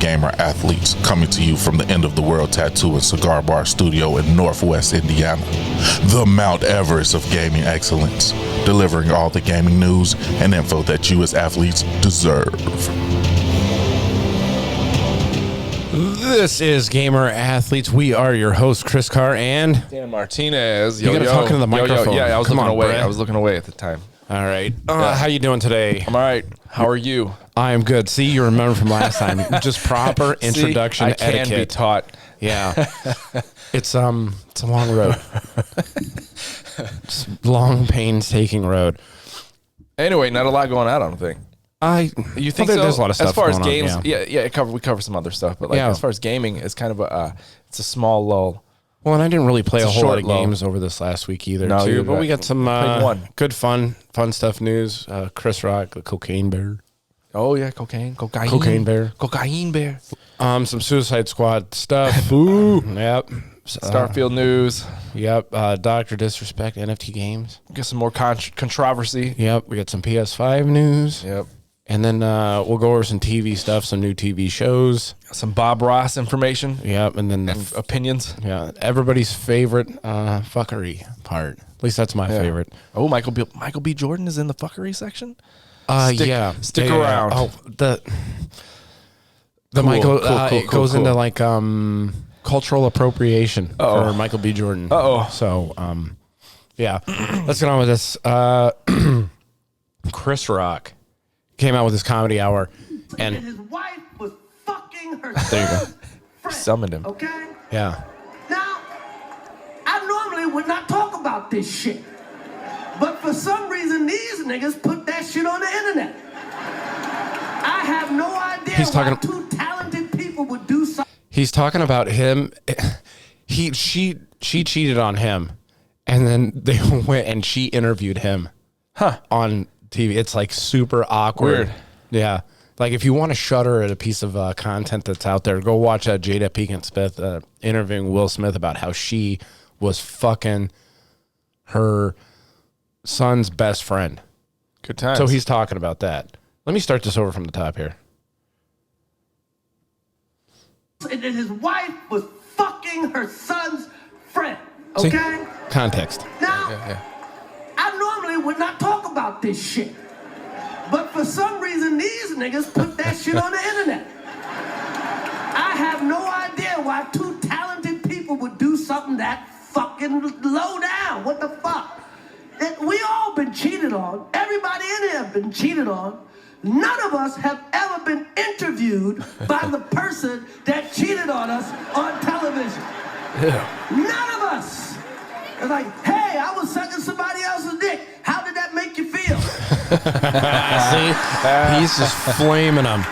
gamer athletes, coming to you from the End of the World Tattoo and Cigar Bar Studio in Northwest Indiana. The Mount Everest of gaming excellence, delivering all the gaming news and info that you as athletes deserve. This is Gamer Athletes. We are your hosts, Chris Carr and Dan Martinez. You gotta talk into the microphone. Yeah, I was Come looking on, away. Brett. I was looking away at the time. All right. How you doing today? I'm all right. How are you? I am good. See, you remember from last time. Just proper introduction I can etiquette. be taught. Yeah. It's a long road. It's a long, painstaking road. Anyway, not a lot going on, I don't think. You think so? There's a lot of stuff as far as going games, on, we cover some other stuff, but as far as gaming, it's kind of it's a small lull. Well, and I didn't really play a whole lot of lull. games over this last week either, No, too. But we got some good fun stuff news. Chris Rock, the Cocaine Bear. Oh yeah, cocaine bear. Some Suicide Squad stuff. Ooh, yep. Starfield news. Yep. Dr. Disrespect, NFT games. Get some more controversy. Yep. We got some PS5 news. Yep. And then we'll go over some TV stuff, some new TV shows. Some Bob Ross information. Yep. And then opinions. Yeah. Everybody's favorite fuckery part. At least that's my favorite. Oh, Michael B. Jordan is in the fuckery section? Stick around. Oh, the cool, Michael cool, goes into like cultural appropriation for Michael B. Jordan. So yeah, let's get on with this. Chris Rock came out with his comedy hour, and his wife was fucking her. There you go. Friend, Summoned him. Okay. Yeah. Now, I normally would not talk about this shit, but for some reason these niggas put that shit on the internet. I have no idea why two talented people would do something. He's talking about him. She cheated on him, and then they went and she interviewed him on TV. It's like super awkward. Weird. Yeah. Like if you want to shudder at a piece of content that's out there, go watch Jada Pinkett Smith interviewing Will Smith about how she was fucking her son's best friend. Good times. So he's talking about that. Let me start this over from the top here. And his wife was fucking her son's friend. Okay? See? Context. Now, I normally would not talk about this shit, but for some reason these niggas put that shit on the internet. I have no idea why two talented people would do something that fucking low down. What the fuck? We all been cheated on. Everybody in here have been cheated on. None of us have ever been interviewed by the person that cheated on us on television. Yeah. None of us. It's like, hey, I was sucking somebody else's dick. How did that make you feel? See? He's just flaming them.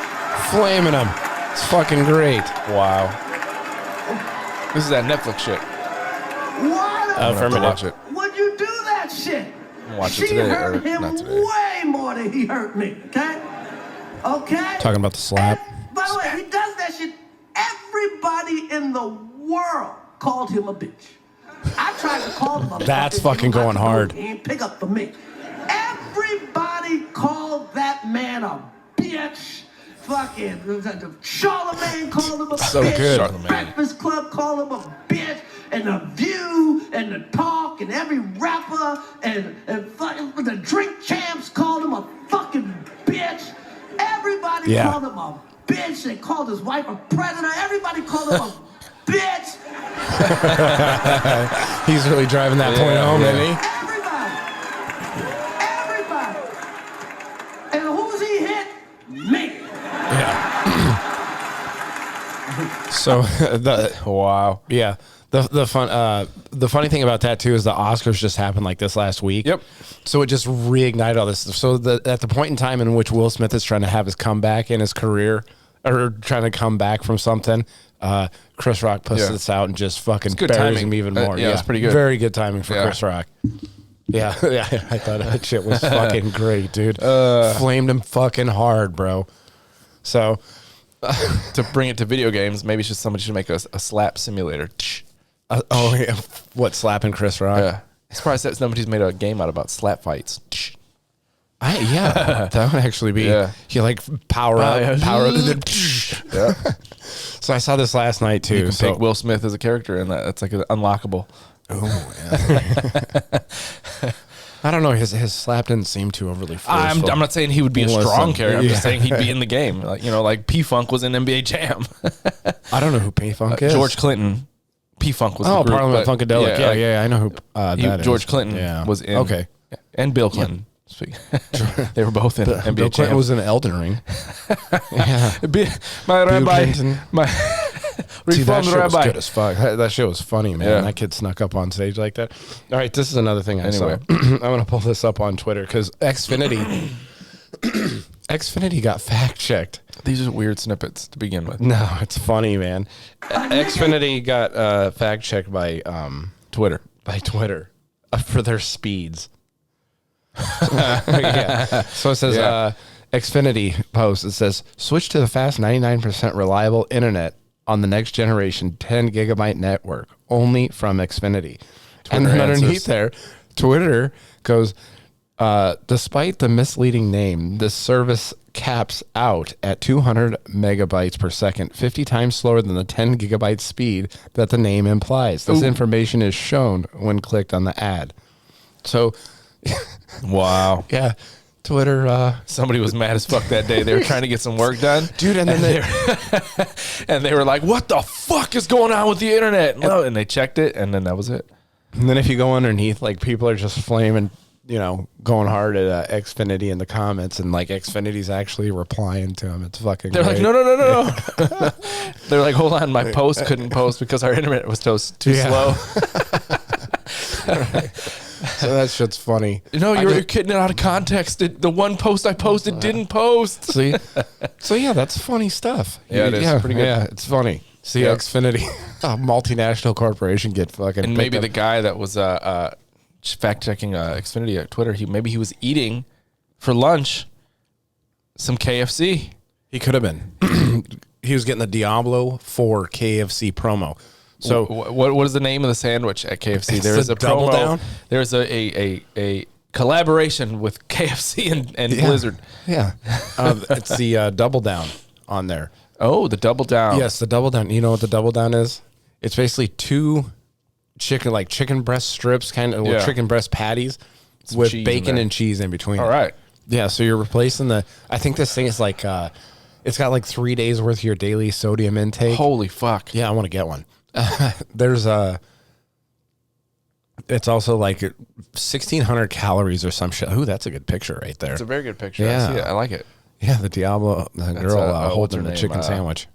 Flaming them. It's fucking great. Wow. This is that Netflix shit. Why the affirmative. Watch it. would you do that shit? Watch it She today, hurt or him not today. way more than he hurt me, okay? Okay? Talking about the slap. And, by the way, he does that shit. Everybody in the world called him a bitch. I tried to call him a bitch. That's fucking going hard. He didn't pick up for me. Everybody called that man a bitch. Fucking Charlemagne called him a So bitch. good. Charlemagne. Breakfast Club called him a bitch. And The View and The Talk and every rapper and fucking the Drink Champs called him a fucking bitch. Everybody called him a bitch. They called his wife a predator. Everybody called him a bitch. He's really driving that point home, isn't he? Everybody. And who's he hit? Me. Yeah. So Wow. Yeah. The funny thing about that too is the Oscars just happened like this last week. Yep. So it just reignited all this stuff. So at the point in time in which Will Smith is trying to have his comeback in his career, or trying to come back from something, Chris Rock puts this out and just fucking buries him even more. It's pretty good. Very good timing for Chris Rock. Yeah, yeah. I thought that shit was fucking great, dude. Flamed him fucking hard, bro. So to bring it to video games, maybe somebody should make a slap simulator. oh yeah, what, slapping Chris Rock? Yeah, I'm surprised that nobody's made a game out about slap fights. That would actually be. Yeah. You like power up, power up. Yeah. So I saw this last night too. You can pick Will Smith as a character, and that's like unlockable. Oh, yeah. I don't know. His slap didn't seem too overly forceful. I'm not saying he would be a strong character. I'm just saying he'd be in the game. Like, like P-Funk was in NBA Jam. I don't know who P-Funk is. George Clinton. P-Funk was the group. Parliament Funkadelic. Yeah, I know who that George is. Clinton was in. Okay. And Bill Clinton. Yeah. They were both in NBA Jam. Bill Clinton was in Elden Ring. Yeah. My rabbi. See, that shit was good as fuck. That shit was funny, man. Yeah. That kid snuck up on stage like that. All right, this is another thing I saw. I'm going to pull this up on Twitter because Xfinity got fact-checked. These are weird snippets to begin with. No, it's funny, man. Xfinity got fact-checked by Twitter. For their speeds. Yeah. So it says, Xfinity post, it says, switch to the fast 99% reliable internet on the next generation 10 gigabyte network, only from Xfinity. And then underneath there, Twitter goes, despite the misleading name, this service caps out at 200 megabytes per second, 50 times slower than the 10 gigabyte speed that the name implies. This information is shown when clicked on the ad. So, wow. Yeah. Twitter, somebody was mad as fuck that day. They were trying to get some work done, dude, and then they were like, "What the fuck is going on with the internet?" And they checked it, and then that was it. And then if you go underneath, like people are just flaming, going hard at Xfinity in the comments, and like Xfinity's actually replying to them. It's fucking. They're great. like, no. They're like, hold on, my post couldn't post because our internet was too slow. So that shit's funny. You're getting it out of context. The one post I posted didn't post. See? So yeah, that's funny stuff. Yeah, it is pretty good. Yeah, it's funny. See, Xfinity, a multinational corporation, get fucking. And maybe the guy that was fact checking Xfinity at Twitter, he was eating for lunch some KFC. He could have been. He was getting the Diablo 4 KFC promo. So what is the name of the sandwich at KFC? There is a double promo. Down. There's a collaboration with KFC and Blizzard. Yeah, it's the double down on there. Oh, the double down. Yes, the double down. You know what the double down is? It's basically two chicken breast strips, kind of chicken breast patties with bacon and cheese in between. All right. Yeah, so you're replacing I think this thing is like, it's got like 3 days worth of your daily sodium intake. Holy fuck. Yeah, I want to get one. There's it's also like 1,600 calories or some shit. Ooh, that's a good picture right there. It's a very good picture. Yeah. I see it. I like it. Yeah, the Diablo, the girl holding the chicken sandwich.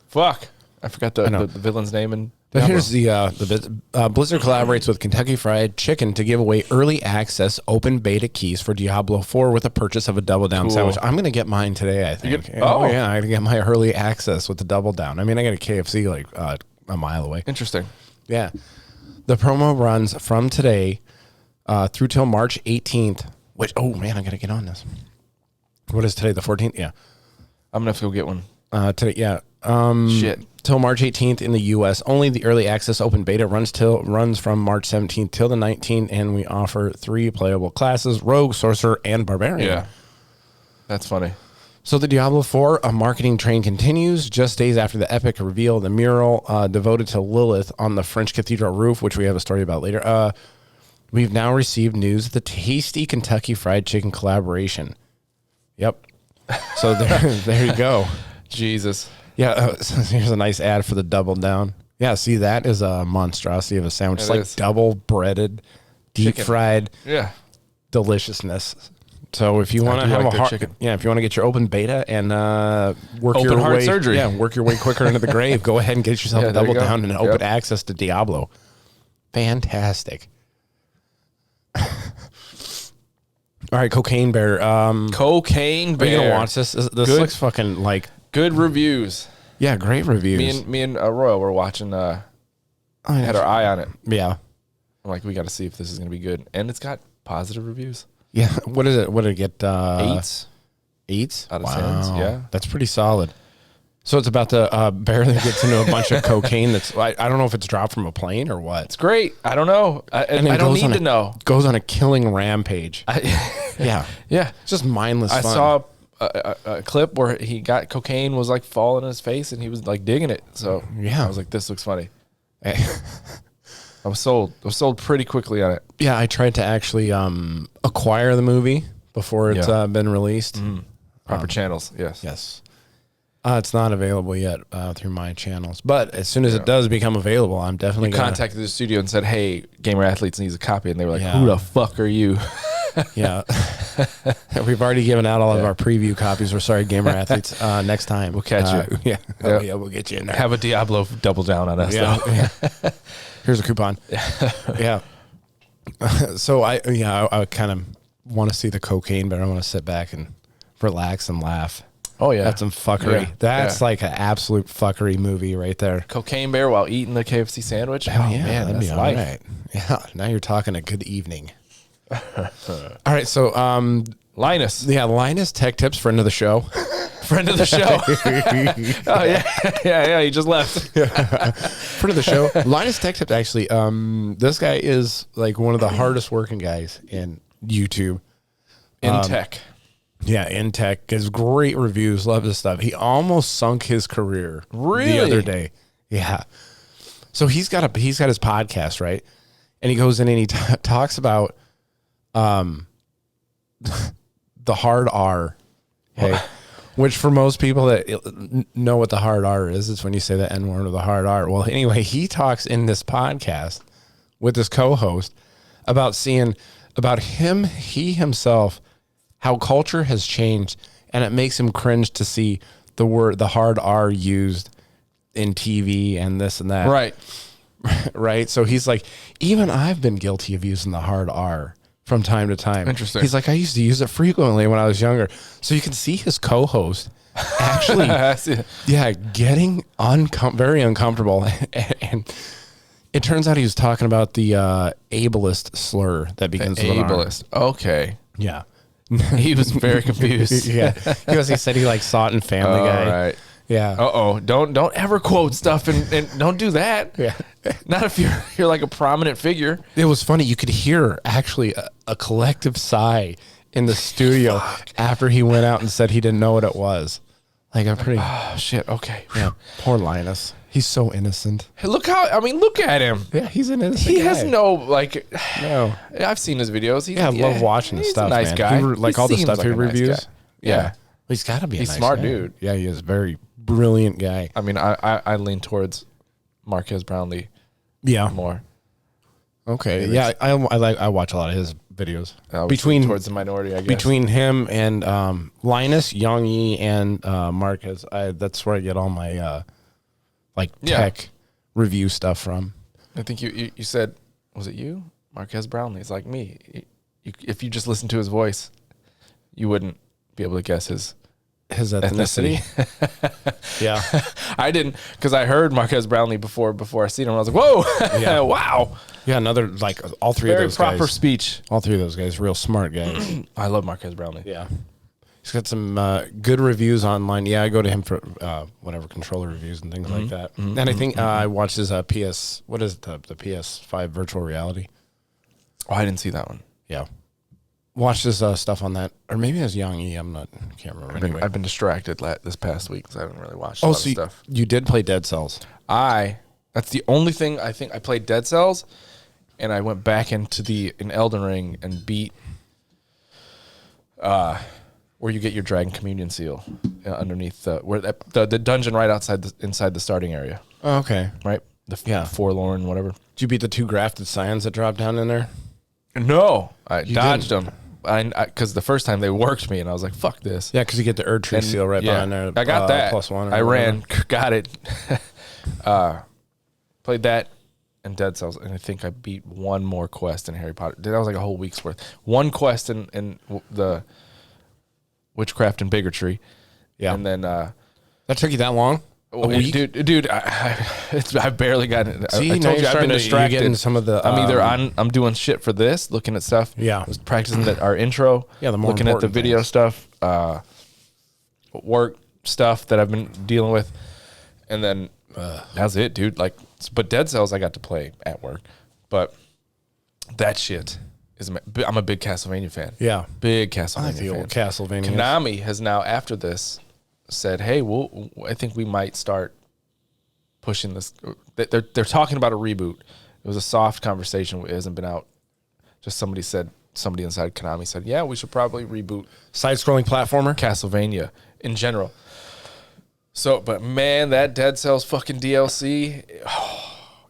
Fuck. I forgot the villain's name. And but here's the Blizzard collaborates with Kentucky Fried Chicken to give away early access open beta keys for Diablo 4 with the purchase of a double down sandwich. I'm going to get mine today, I think. I'm going to get my early access with the double down. I mean, I got a KFC like a mile away. Interesting. Yeah. The promo runs from today through till March 18th, which, oh man, I got to get on this. What is today, the 14th? Yeah. I'm going to have to go get one. Today, yeah. Shit. Till March 18th in the U.S. Only the early access open beta runs from March 17th till the 19th, and we offer 3 playable classes: Rogue, Sorcerer, and Barbarian. Yeah. That's funny. So the Diablo 4 marketing train continues. Just days after the epic reveal, the mural devoted to Lilith on the French cathedral roof, which we have a story about later, we've now received news of the tasty Kentucky Fried Chicken collaboration. Yep. So there you go. Jesus. Yeah, here's a nice ad for the double down. Yeah, see, that is a monstrosity of a sandwich. It's like double breaded, deep fried deliciousness. So if you want to have a hard, if you want to get your open beta and work your way surgery, work your way quicker into the grave, go ahead and get yourself a double down and open access to Diablo. Fantastic. All right, Cocaine Bear. Cocaine Bear. Are you gonna watch this? This looks fucking like good reviews. Yeah, great reviews. Me and Royal were watching. Had our eye on it. Yeah, I'm like, we got to see if this is gonna be good, and it's got positive reviews. Yeah, what is it? What did it get? 8s. 8s out of 10s. Yeah, that's pretty solid. So it's about to barely gets into a bunch of cocaine. That's I don't know if it's dropped from a plane or what. It's great. I don't know. I don't need to know. Goes on a killing rampage. Yeah. Yeah. It's just mindless I fun. saw a clip where he got cocaine was like falling in his face and he was like digging it. So Yeah. I was like, this looks funny. I was sold. I was sold pretty quickly on it. Yeah, I tried to actually acquire the movie before it's been released. Proper channels. Yes. Yes. It's not available yet through my channels, but as soon as it does become available, I'm definitely gonna Contacted the studio and said, hey, Gamer Athletes needs a copy. And they were like, Yeah. who the fuck are you? Yeah. We've already given out all of our preview copies. We're sorry, Gamer Athletes. Next time. We'll catch you. Yeah. Yep. Yeah, we'll get you in there. Have a Diablo double down on us. Yeah. Though. Yeah. Here's a coupon. Yeah. So I kind of want to see the cocaine, but I want to sit back and relax and laugh. Oh, yeah. That's some fuckery. Yeah. That's Yeah. like an absolute fuckery movie right there. Cocaine bear while eating the KFC sandwich. Oh, Oh, yeah, man, that'd that's be all life. right. Yeah, now you're talking a good evening. All right, so Linus. yeah, Linus Tech Tips, friend of the show. Friend of the show. Oh, yeah. Yeah, he just left. Friend of the show. Linus Tech Tips, actually, this guy is like one of the hardest working guys in YouTube. In tech. Yeah, in tech. Gives great reviews. Love his stuff. He almost sunk his career the Really? other day. Yeah. So he's got his podcast, right? And he goes in and he talks about the hard R. Okay. Which for most people that know what the hard R is, it's when you say the N word or the hard R. Well, anyway, he talks in this podcast with his co-host about he himself, how culture has changed, and it makes him cringe to see the hard R used in TV and this and that. Right. Right. So he's like, even I've been guilty of using the hard R from time to time. Interesting. He's like, I used to use it frequently when I was younger. So you can see his co-host actually, getting very uncomfortable. And it turns out he was talking about the ableist slur that begins with an R. Ableist. Okay. Yeah. He was very confused. Yeah. He said he like saw it in Family Guy. All right. Yeah. Uh-oh. Don't ever quote stuff and don't do that. Yeah. Not if you're like a prominent figure. It was funny. You could hear actually a collective sigh in the studio after he went out and said he didn't know what it was. Like I'm pretty. Oh shit. Okay. Yeah. Poor Linus. He's so innocent. Hey, look at him. Yeah, he's an innocent. He guy. has no like. No. I've seen his videos. He's, Yeah, I love watching his he's stuff. A nice man. guy. Like He all the seems stuff like he a nice reviews. guy. Yeah. He's got to be. He's a nice smart guy. dude. Yeah, he is a very brilliant guy. I mean, I lean towards Marquez Brownlee Yeah. more. Okay. Yeah, I watch a lot of his videos. Towards the minority, I guess. Between him and Linus, Yang Yi, and Marquez, that's where I get all my tech review stuff from. I think you said, was it you? Marquez Brownlee. It's like me. If you just listen to his voice, you wouldn't be able to guess his ethnicity. Yeah. I didn't, because I heard Marquez Brownlee before I seen him. I was like, whoa, Yeah. wow. Yeah, another like all three Very of those proper guys. speech. All three of those guys, real smart guys. I love Marquez Brownlee. Yeah. He's got some good reviews online. Yeah, I go to him for whatever controller reviews and things like that. And I think I watched his the PS5 virtual reality. Oh, I didn't see that one. Yeah. Watched his stuff on that. Or maybe it was Yang Yi. Can't remember. Anyway. I've been distracted this past week because I haven't really watched a lot of stuff. You did play Dead Cells. That's the only thing I think I played Dead Cells, and I went back into in Elden Ring and beat where you get your Dragon Communion seal underneath the dungeon right inside the starting area. Oh, okay. Right? The Forlorn, whatever. Did you beat the 2 grafted scions that dropped down in there? No, I dodged didn't? them. Because the first time they worked me, and I was like, "Fuck this." Yeah, because you get the Erd Tree seal right behind there. I got that. +1. I ran, got it. Played that and Dead Cells, and I think I beat one more quest in Harry Potter. That was like a whole week's worth. One quest in the Witchcraft and Bigotry. Yeah. And then that took you that long? A week? Dude, I've barely gotten it. See, I now told you I've been distracted. You're getting some of the. I'm doing shit for this, looking at stuff. Yeah. I was practicing our intro. Yeah, the more looking at the important video things. stuff. Work, stuff that I've been dealing with, and then that's it, dude. Like, but Dead Cells I got to play at work, but that shit is. I'm a big Castlevania fan. Yeah, big I Castlevania like the fan. old Castlevania. Konami has now, after this, said, "Hey, I think we might start pushing this." They're talking about a reboot. It was a soft conversation. It hasn't been out. Just somebody inside Konami said, "Yeah, we should probably reboot Side-scrolling platformer. Castlevania in general." So, but man, that Dead Cells fucking DLC,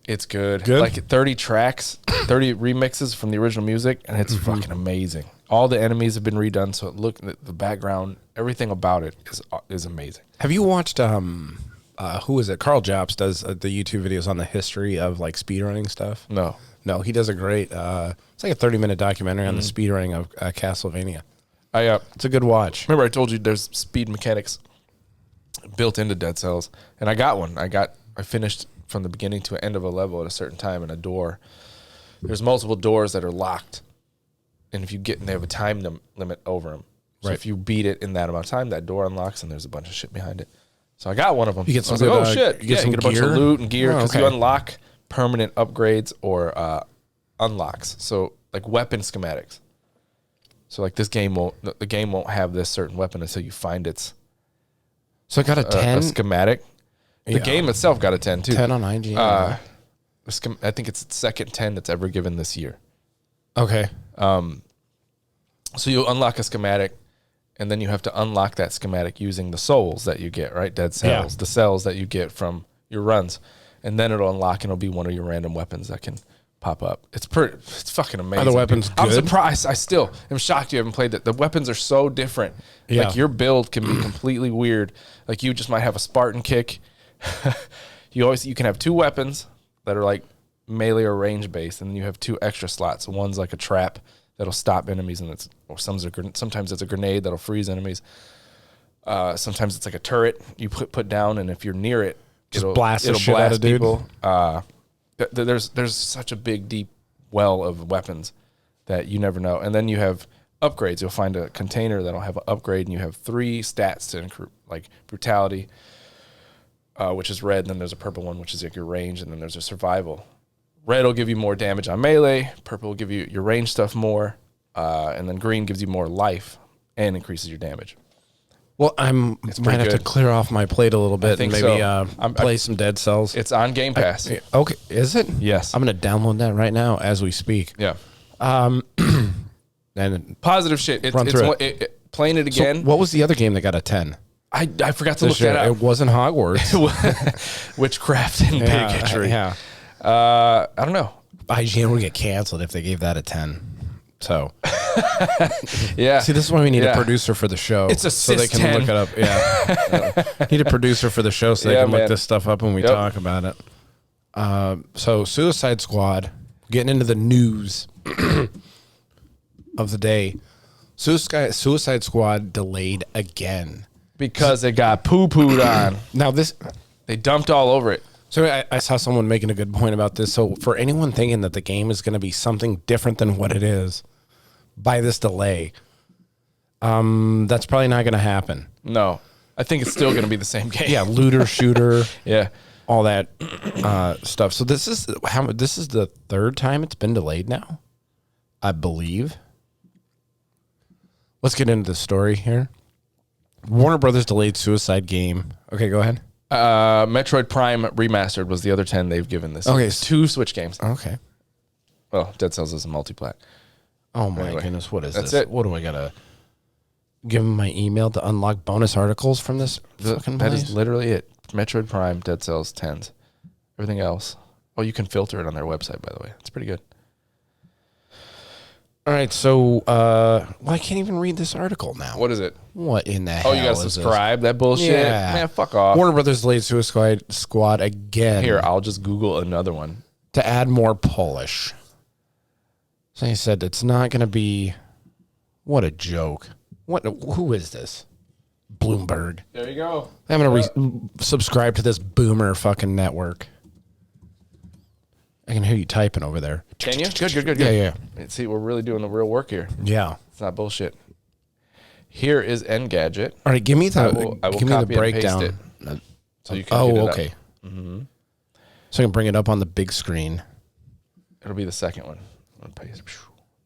it's good. Good? Like 30 tracks, 30 remixes from the original music, and it's fucking amazing. All the enemies have been redone, so the background, everything about it is amazing. Have you watched who is it? Carl Jobs does the YouTube videos on the history of like speedrunning stuff. No, he does a great. It's like a 30-minute documentary on the speedrunning of Castlevania. It's a good watch. Remember I told you there's speed mechanics built into Dead Cells, and I got one. I finished from the beginning to the end of a level at a certain time in a door. There's multiple doors that are locked, and they have a time limit over them. So if you beat it in that amount of time, that door unlocks, and there's a bunch of shit behind it. So I got one of them. You get some I was good, like, oh shit! you get some a bunch of gear? loot and gear because Oh, you okay. unlock permanent upgrades or unlocks. So like weapon schematics. So like the game won't have this certain weapon until you find its. So it got a 10. A schematic. The Yeah. game itself got a 10 too. 10 on IGN. I think it's its second 10 that's ever given this year. Okay. So you unlock a schematic, and then you have to unlock that schematic using the souls that you get, right? Dead cells, the cells that you get from your runs, and then it'll unlock, and it'll be one of your random weapons that can pop up. It's fucking amazing. Are the weapons I'm good? surprised. I still am shocked you haven't played it. The weapons are so different. Yeah. Like your build can be completely weird. Like you just might have a Spartan kick. You can have two weapons that are like melee or range based, and then you have two extra slots. One's like a trap that'll stop enemies, and sometimes it's a grenade that'll freeze enemies. Sometimes it's like a turret you put down, and if you're near it, Just blast the shit out of dude. people. There's such a big deep well of weapons that you never know. And then you have upgrades. You'll find a container that'll have an upgrade, and you have 3 stats to increase, like brutality, which is red, and then there's a purple one, which is like your range, and then there's a survival. Red will give you more damage on melee, purple will give you your range stuff more, and then green gives you more life and increases your damage. Well, I might have to good. clear off my plate a little bit and think maybe so. play some Dead Cells. It's on Game Pass. Okay, is it? Yes. I'm going to download that right now as we speak. Yeah. And Positive shit. Run through Playing it so again. what was the other game that got a 10? I forgot to look This year? that up. It wasn't Hogwarts. Witchcraft and bigotry. Yeah. I don't know. IGN would get canceled if they gave that a 10. So, Yeah. see, this is why we need Yeah. a producer for the show. It's a so they cis can 10. look it up. Yeah. Need a producer for the show so they Yeah, can look man. this stuff up when we Yep. talk about it. So, Suicide Squad, getting into the news of the day. Suicide Squad delayed again. Because it got poo-pooed on. Now, They dumped all over it. So I saw someone making a good point about this. So for anyone thinking that the game is going to be something different than what it is by this delay, that's probably not going to happen. No. I think it's still going to be the same game. Yeah, looter, shooter, Yeah. all that stuff. So this is the third time it's been delayed now, I believe. Let's get into the story here. Warner Brothers delayed Suicide game. Okay, go ahead. Metroid Prime Remastered was the other 10 they've given this. Okay. It's 2 Switch games. Okay. Well, Dead Cells is a multi-plat. Oh my Anyway, goodness, what is that's this? it. What do I gotta give them my email to unlock bonus articles from this fucking That place? is literally it. Metroid Prime, Dead Cells, 10s. Everything else. Oh, you can filter it on their website, by the way. It's pretty good. All right, so well, I can't even read this article now. What is it? What in the hell? Oh, you got to is this? subscribe? That bullshit? Yeah. Man, fuck off. Warner Brothers delayed Suicide Squad again. Here, I'll just Google another one. To add more polish. So he said it's not going to be. What a joke! Who is this? Bloomberg. There you go. I'm going to subscribe to this boomer fucking network. I can hear you typing over there. Can you? Good. Yeah. See, we're really doing the real work here. Yeah. It's not bullshit. Here is Engadget. All right, give me I the will give me the copy and paste breakdown. it. So you can get it up. okay. So I can bring it up on the big screen. It'll be the second one. I'm gonna paste.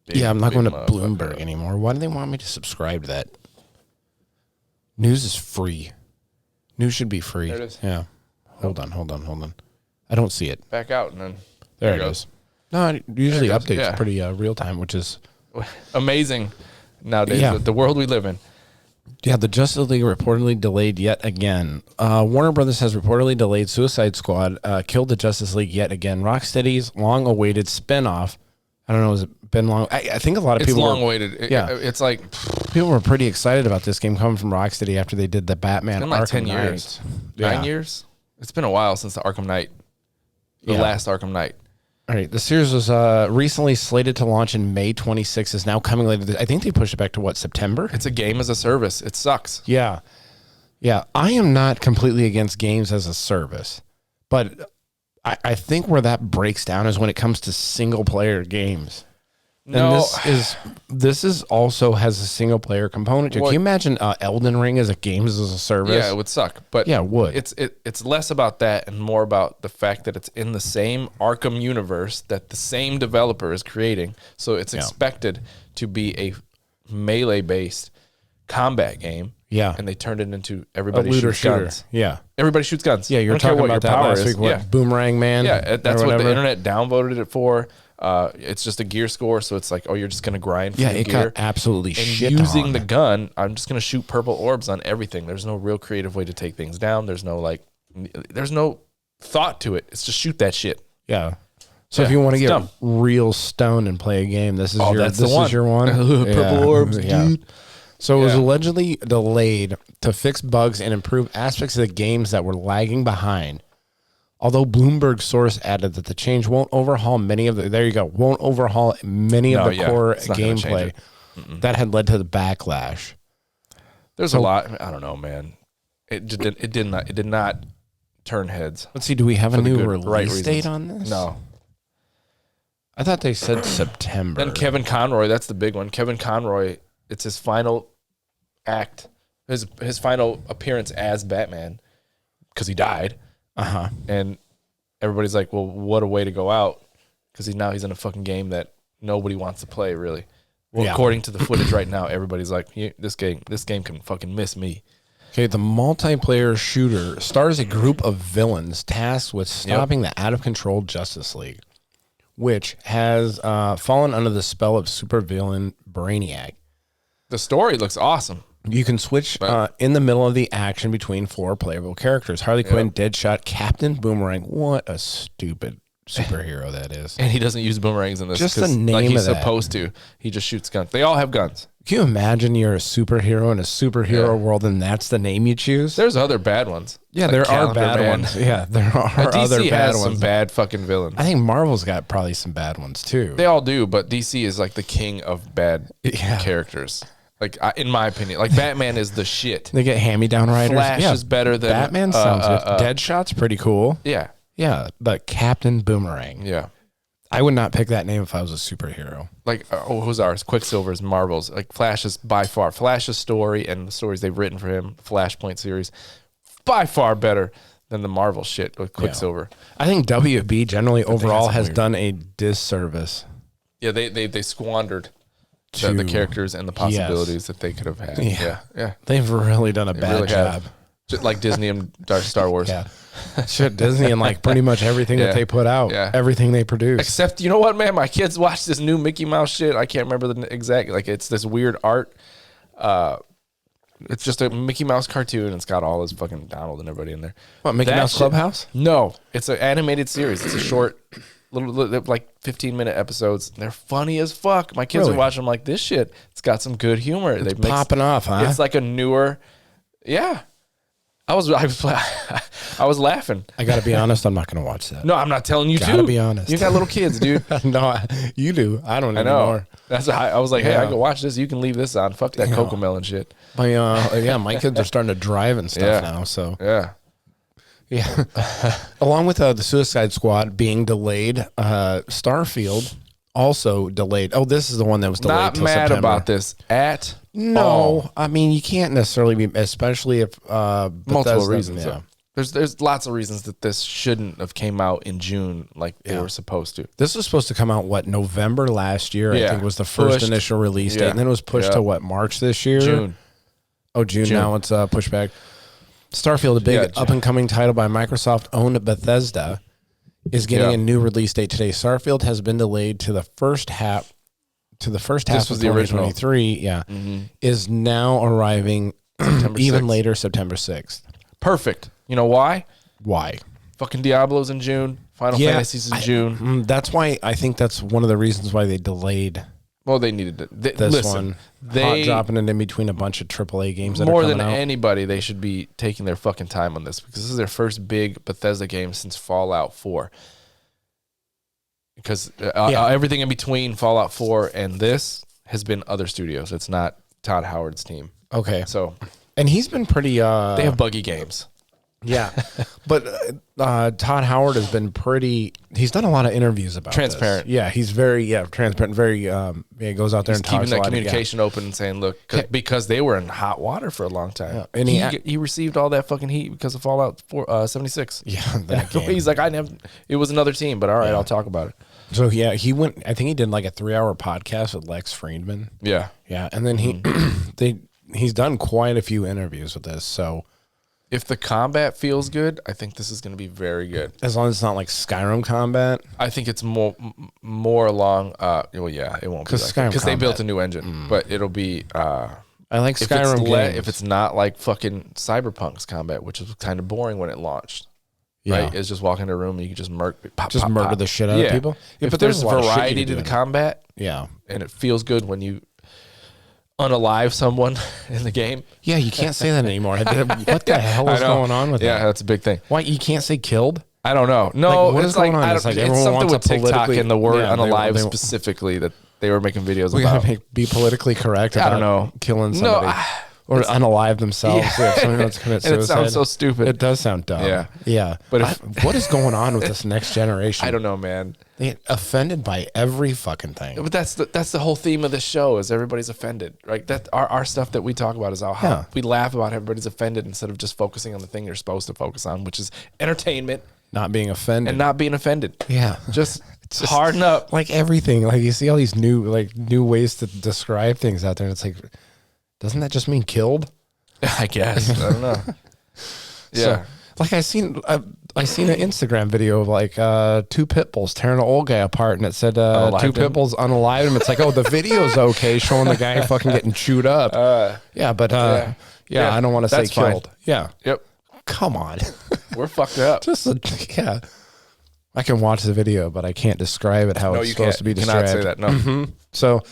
Yeah, I'm not going to motherfucker. Bloomberg anymore. Why do they want me to subscribe to that? News is free. News should be free. There it is. Yeah. Hold on. I don't see it. Back out and then There it goes. No, it usually There it goes. updates Yeah. pretty real time, which is amazing nowadays. Yeah. The world we live in. yeah. The Justice League reportedly delayed yet again. Warner Brothers has reportedly delayed Suicide Squad. Killed the Justice League yet again. Rocksteady's long-awaited spinoff. I don't know. Has it been long? I think a lot of It's people. long were, waited. Yeah. It's like people were pretty excited about this game coming from Rocksteady after they did the Batman been like Arkham 10 Knight. years. 9 years. It's been a while since the Arkham Knight. The Yeah. last Arkham Knight. All right, the series was recently slated to launch in May 26th. Is now coming later. I think they pushed it back to what, September? It's a game as a service. It sucks. Yeah. I am not completely against games as a service, but I think where that breaks down is when it comes to single player games. And No. this is also has a single player component to it. Well, Can you imagine Elden Ring as a games as a service? Yeah, it would suck. But Yeah, it would. It's less about that and more about the fact that it's in the same Arkham universe that the same developer is creating. So it's expected to be a melee based combat game. Yeah. And they turned it into A everybody looter shoots shooter. guns. Yeah. Everybody shoots guns. Yeah, you're I don't care talking what about your that power last is. week. What, Yeah. Boomerang Man? Yeah, that's or what the whatever? internet downvoted it for. It's just a gear score, so it's like, oh, you're just gonna grind for Yeah, the it gear. got absolutely And shit using on. the gun, I'm just gonna shoot purple orbs on everything. There's no real creative way to take things down. There's no thought to it. It's just shoot that shit. Yeah. So Yeah, if you want to it's get dumb. real stoned and play a game, this is Oh, your that's the this one. is your one. Purple orbs, dude. So it was Yeah. allegedly delayed to fix bugs and improve aspects of the games that were lagging behind. Although Bloomberg source added that the change won't overhaul many of the won't overhaul many of the core it's not gonna change gameplay that had led to the backlash. There's a lot. I don't know, man. It did not turn heads. Let's see, do we have a For the new good, release right date reasons. on this? No. I thought they said September. Then Kevin Conroy, that's the big one. Kevin Conroy, it's his final act, his final appearance as Batman, because he died. Uh-huh. And everybody's like, well, what a way to go out, because he's in a fucking game that nobody wants to play, really. Well, Yeah. according to the footage right now, everybody's like, this game can fucking miss me. Okay, the multiplayer shooter stars a group of villains tasked with stopping the out-of-control Justice League, which has fallen under the spell of supervillain Brainiac. The story looks awesome. You can switch in the middle of the action between 4 playable characters. Harley Quinn, Deadshot, Captain Boomerang. What a stupid superhero that is. And he doesn't use boomerangs in this. Just the 'cause, name like he's of that. supposed to. He just shoots guns. They all have guns. Can you imagine you're a superhero in a superhero world and that's the name you choose? There's other bad ones. Yeah, Like there are Calendar bad Man. ones. Yeah, there are DC other bad has ones. some bad fucking villains. I think Marvel's got probably some bad ones too. They all do, but DC is like the king of bad Yeah. characters. Like in my opinion, like Batman is the shit. They get hand-me-down riders. Flash is better than Batman. Sounds good. Deadshot's pretty cool. Yeah, Yeah, but Captain Boomerang. yeah. I would not pick that name if I was a superhero. Like who's ours? Quicksilver's Marvel's. Like Flash is by far Flash's story and the stories they've written for him, Flashpoint series, by far better than the Marvel shit with Quicksilver. I think WB generally overall some has weird- done a disservice. Yeah, they squandered the characters and the possibilities that they could have had. Yeah. Yeah. They've really done a bad really job. have. Just like Disney and Star Wars. Yeah. Shit, Disney and like pretty much everything that they put out, everything they produce. Except, you know what, man? My kids watch this new Mickey Mouse shit. I can't remember the exact, like, it's this weird art. It's just a Mickey Mouse cartoon. It's got all his fucking Donald and everybody in there. What, Mickey That Mouse shit- Clubhouse? No, it's an animated series. It's a short, little like 15-minute episodes. They're funny as fuck. My kids Really? are watching them like, this shit, it's got some good humor. They Popping off, huh? It's like a newer, yeah. I was laughing. I got to be honest, I'm not going to watch that. No, I'm not telling you Gotta to. be honest. You got little kids, dude. No, you do. I don't I know. anymore. That's why I was like, hey, I Yeah. can watch this. You can leave this on. Fuck that Cocoa Melon shit. My my kids are starting to drive and stuff now. So Yeah. along with the Suicide Squad being delayed, Starfield also delayed. Oh, this is the one that was delayed. Not till mad September. about this at No, I mean you can't necessarily be, especially if Multiple Bethesda, reasons. Yeah. Though. There's lots of reasons that this shouldn't have came out in June like they were supposed to. This was supposed to come out November last year. I think was the first Pushed. initial release date, and then it was pushed to March this year. June. Oh, June. Now it's pushed back. Starfield, a big up and coming title by Microsoft owned Bethesda, is getting a new release date today. Starfield has been delayed to the first half. This was of the original. 2023. Is now arriving even 6th. later, September 6th. Perfect. You know why? Why? Fucking Diablo's in June. Final Fantasy's in June. That's why I think that's one of the reasons why they delayed. Well, they needed to. This one. Hot dropping it in between a bunch of AAA games that more are coming than out. anybody, they should be taking their fucking time on this because this is their first big Bethesda game since Fallout 4. Because everything in between Fallout 4 and this has been other studios. It's not Todd Howard's team. Okay. So, and he's been pretty. they have buggy games. Yeah, but Todd Howard has been pretty. He's done a lot of interviews about Transparent. This. Yeah, he's very transparent. Very goes out there and talks keeping that a lot communication open and saying, look, because they were in hot water for a long time. Yeah. And he received all that fucking heat because of Fallout 76. Yeah, that game. He's like, it was another team, but all right, I'll talk about it. So he went. I think he did like a 3-hour podcast with Lex Friedman. Yeah, and then he's done quite a few interviews with this. So if the combat feels good, I think this is going to be very good. As long as it's not like Skyrim combat. I think it's more along. Well, yeah, it won't be because they built a new engine, but it'll be. I like Skyrim games. If it's not like fucking Cyberpunk's combat, which was kind of boring when it launched. Yeah. Right? It's just walk into a room and you can just murder the shit out of people. Yeah, but there's variety to the combat. Yeah. And it feels good when you unalive someone in the game. Yeah, you can't say that anymore. What the hell is going on with that? Yeah, that's a big thing. Why you can't say killed? I don't know. No, what is going on? It's something with TikTok and the word unalive specifically that they were making videos about. Be politically correct about I don't know. Killing somebody. Or unalive themselves. Yeah. If someone wants to commit suicide. And it sounds so stupid. It does sound dumb. Yeah. But what is going on with this next generation? I don't know, man. They get offended by every fucking thing. But that's the whole theme of this show is everybody's offended. Right? That our stuff that we talk about is how we laugh about everybody's offended instead of just focusing on the thing you're supposed to focus on, which is entertainment. Not being offended. And not being offended. Yeah. Just harden up. Like everything. Like you see all these new ways to describe things out there. And it's like, doesn't that just mean killed? I guess. I don't know. Yeah. So, like I seen an Instagram video of like 2 pit bulls tearing an old guy apart, and it said 2 pit bulls unalived him. It's like, oh, the video's okay, showing the guy fucking getting chewed up. I don't want to say killed. Fine. Yeah. Yep. Come on. We're fucked up. I can watch the video, but I can't describe it how it's supposed to be described. You cannot say that. No. Mm-hmm. So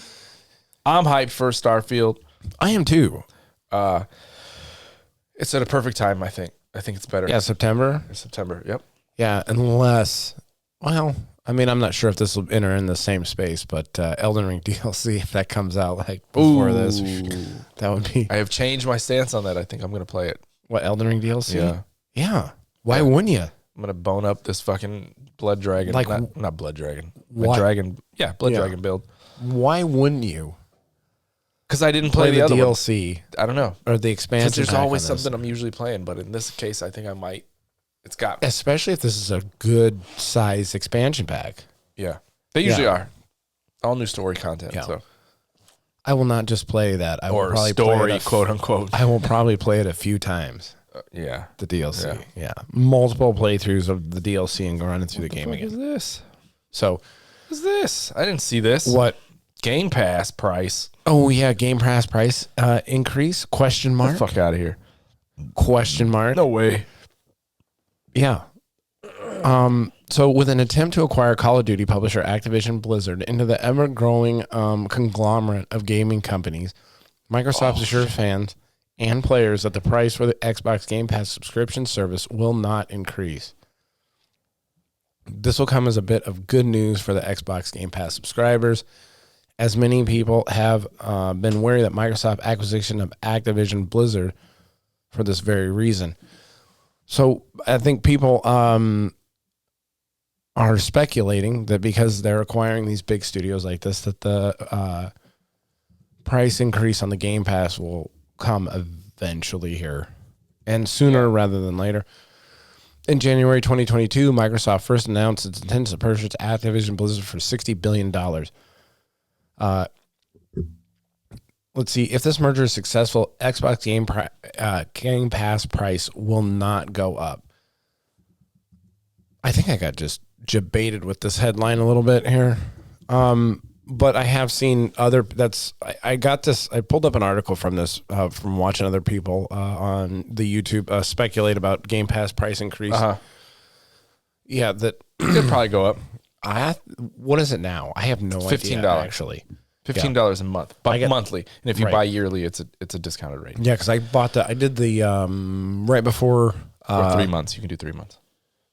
I'm hyped for Starfield. I am too. It's at a perfect time, I think. I think it's better. Yeah, September. September, yep. Yeah, unless, well, I mean, I'm not sure if this will enter in the same space, but Elden Ring DLC, if that comes out like before this, that would be. I have changed my stance on that. I think I'm going to play it. What, Elden Ring DLC? Yeah. Yeah. Why wouldn't you? I'm going to bone up this fucking blood dragon. Like, not blood dragon. What? Dragon. Yeah, blood dragon build. Why wouldn't you? Because I didn't play the other DLC. One. I don't know. Or the expansion. There's always something I'm usually playing, but in this case, I think I might. It's got me. Especially if this is a good size expansion pack. Yeah. They usually are. All new story content. Yeah. So I will not just play that. I will probably story, play it quote unquote. I will probably play it a few times. Yeah. The DLC. Yeah. Multiple playthroughs of the DLC and running through the game again. What is this? So. What is this? I didn't see this. What? Game Pass price. Oh yeah, Game Pass price increase? Question mark? Get the fuck out of here. Question mark? No way. Yeah. So with an attempt to acquire Call of Duty publisher Activision Blizzard into the ever-growing conglomerate of gaming companies, Microsoft assures fans and players that the price for the Xbox Game Pass subscription service will not increase. This will come as a bit of good news for the Xbox Game Pass subscribers, as many people have been wary that Microsoft acquisition of Activision Blizzard for this very reason. So I think people are speculating that because they're acquiring these big studios like this, that the price increase on the Game Pass will come eventually here, and sooner rather than later. In January 2022, Microsoft first announced its intent to purchase Activision Blizzard for $60 billion. Let's see. If this merger is successful, Xbox Game Pass price will not go up. I think I got just debated with this headline a little bit here. But I have seen other, I got this, I pulled up an article from this, from watching other people on the YouTube speculate about Game Pass price increase. Yeah, that it could probably go up. What is it now? I have no idea. $15 actually. $15 a month, but monthly. And if you buy yearly, it's a discounted rate. Yeah, because I did the right before. Or 3 months. You can do 3 months.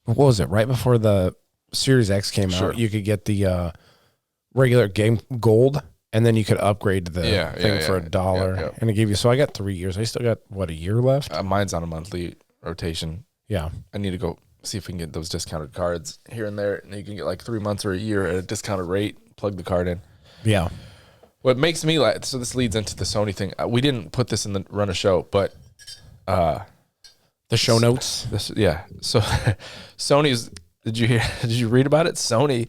What was it? Right before the Series X came out, you could get the regular game gold, and then you could upgrade the thing for $1. And it gave you, so I got 3 years. I still got, a year left? Mine's on a monthly rotation. Yeah. I need to go see if we can get those discounted cards here and there. And you can get like 3 months or a year at a discounted rate, plug the card in. Yeah. What makes me like, so this leads into the Sony thing. We didn't put this in the run of show, but the show notes. So Sony's, did you read about it? Sony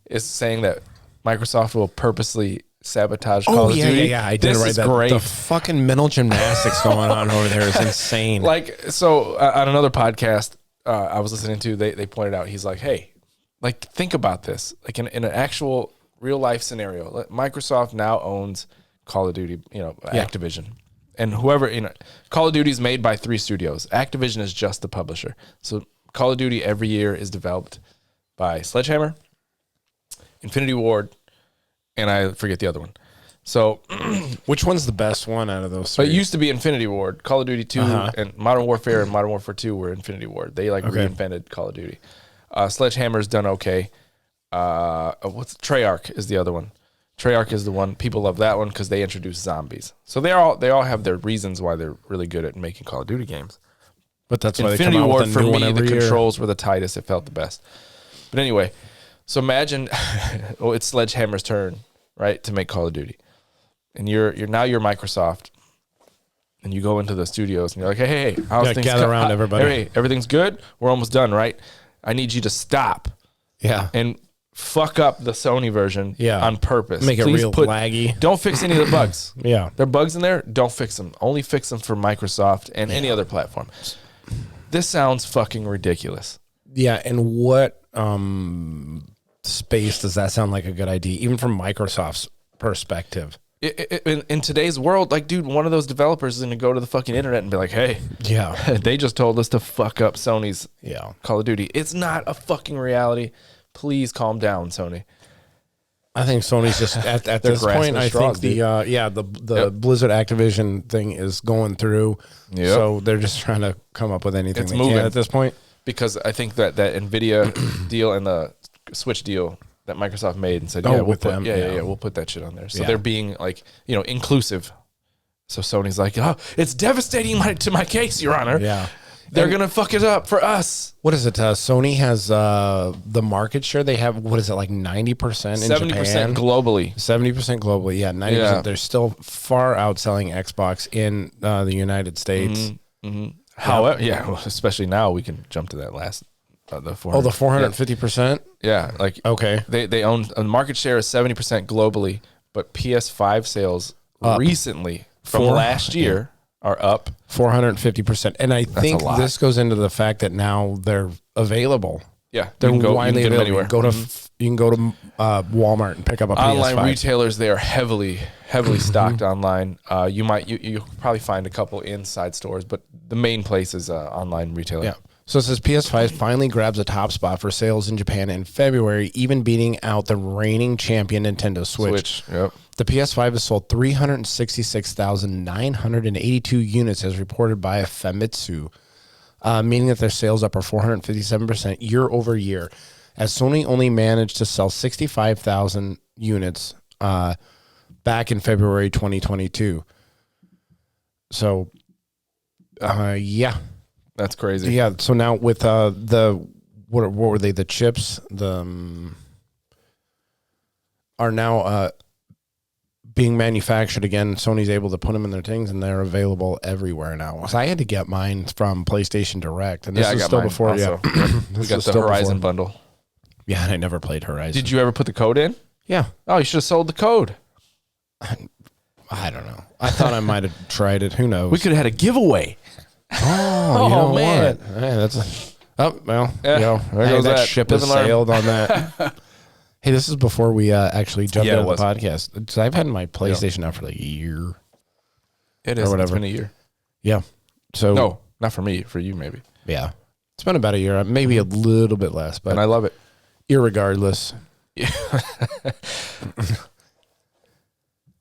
is saying that Microsoft will purposely sabotage Call of Duty. Yeah. I did write that. Great. The fucking mental gymnastics going on over there is insane. So on another podcast I was listening to, they pointed out, he's like, hey, think about this. Like in an actual real life scenario, Microsoft now owns Call of Duty, Activision. And whoever, Call of Duty is made by 3 studios. Activision is just the publisher. So Call of Duty every year is developed by Sledgehammer, Infinity Ward, and I forget the other one. So, which one's the best one out of those 3? It used to be Infinity Ward. Call of Duty 2 and Modern Warfare and Modern Warfare 2 were Infinity Ward. They reinvented Call of Duty. Sledgehammer's done okay. Treyarch is the other one. Treyarch is the one, people love that one because they introduced zombies. So they all have their reasons why they're really good at making Call of Duty games. But that's why Infinity they come out Ward with a for new me, one every the year. Controls were the tightest. It felt the best. But anyway, so imagine, it's Sledgehammer's turn, right, to make Call of Duty, and you're Microsoft, and you go into the studios and you're like, hey, how's things gather around everybody. Hey, everything's good. We're almost done, right? I need you to stop. Yeah. And fuck up the Sony version on purpose. Make it real laggy. Don't fix any of the bugs. Yeah. There are bugs in there. Don't fix them. Only fix them for Microsoft and any other platform. This sounds fucking ridiculous. Yeah. And what space does that sound like a good idea, even from Microsoft's perspective? In today's world, dude, one of those developers is going to go to the fucking internet and be like, hey, they just told us to fuck up Sony's Call of Duty. It's not a fucking reality. Please calm down, Sony. I think Sony's just at this point. I think the Blizzard Activision thing is going through. Yep. So they're just trying to come up with anything they can at this point. Because I think that Nvidia deal and the Switch deal that Microsoft made and said, we'll put that shit on there. So they're being inclusive. So Sony's like, oh, it's devastating to my case, Your Honor. Yeah. They're going to fuck it up for us. What is it? Sony has the market share. They have, 90% in 70% Japan? 70% globally. 70% globally, yeah. 90%. Yeah. They're still far outselling Xbox in the United States. Mm-hmm. Mm-hmm. However, especially now, we can jump to that last, the 400. Oh, the 450%? Yeah. Okay. They own, a market share is 70% globally, but PS5 sales recently from last year are up 450%. And I think this goes into the fact that now they're available. Yeah. They're widely available. You can go to Walmart and pick up a PS5. Online retailers, they are heavily stocked online. You'll probably find a couple inside stores, but the main place is online retailer. Yeah. So it says PS5 finally grabs a top spot for sales in Japan in February, even beating out the reigning champion Nintendo Switch. Yep. The PS5 has sold 366,982 units as reported by Famitsu, meaning that their sales up are 457% year over year, as Sony only managed to sell 65,000 units back in February 2022. So, yeah. That's crazy. Yeah. So now with what were they? The chips are now being manufactured again. Sony's able to put them in their things, and they're available everywhere now. So I had to get mine from PlayStation Direct, and this is still before. Also. Yeah, we got the Horizon bundle. Yeah, and I never played Horizon. Did you ever put the code in? Yeah. Oh, you should have sold the code. I don't know. I thought I might have tried it. Who knows? We could have had a giveaway. Oh, you know man. What? Hey, that's well, there goes that ship has sailed on that. Hey, this is before we actually jumped into the podcast. So I've had my PlayStation now for like a year. It is. Or whatever. It's been a year. Yeah. So no, not for me. For you, maybe. Yeah. It's been about a year. Maybe a little bit less, but and I love it. Irregardless. Yeah.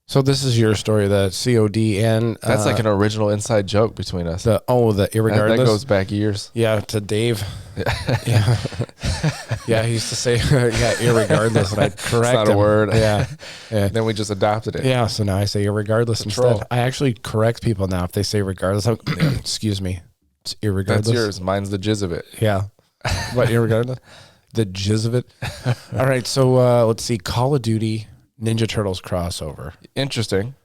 So this is your story, the COD, and that's like an original inside joke between us. The irregardless that goes back years. Yeah, to Dave. Yeah, yeah. He used to say, "Yeah, irregardless," and I'd correct it's not him. A word. Yeah. Then we just adopted it. Yeah. So now I say irregardless instead. I actually correct people now if they say regardless. Excuse me, it's irregardless. That's yours. Mine's the jizz of it. Yeah. What irregardless? The jizz of it. All right. So let's see. Call of Duty. Ninja Turtles crossover. Interesting.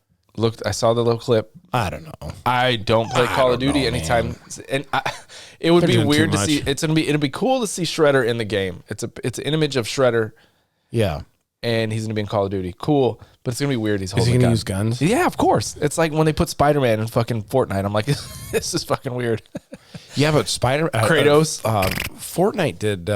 I saw the little clip. I don't know. I don't play Call of Duty anytime, and it would be weird to see. It'd be cool to see Shredder in the game. It's an image of Shredder. Yeah, and he's gonna be in Call of Duty. Cool, but it's gonna be weird. Is he gonna use guns? Yeah, of course. It's like when they put Spider-Man in fucking Fortnite. I'm like, this is fucking weird. Yeah, but Kratos, Fortnite did.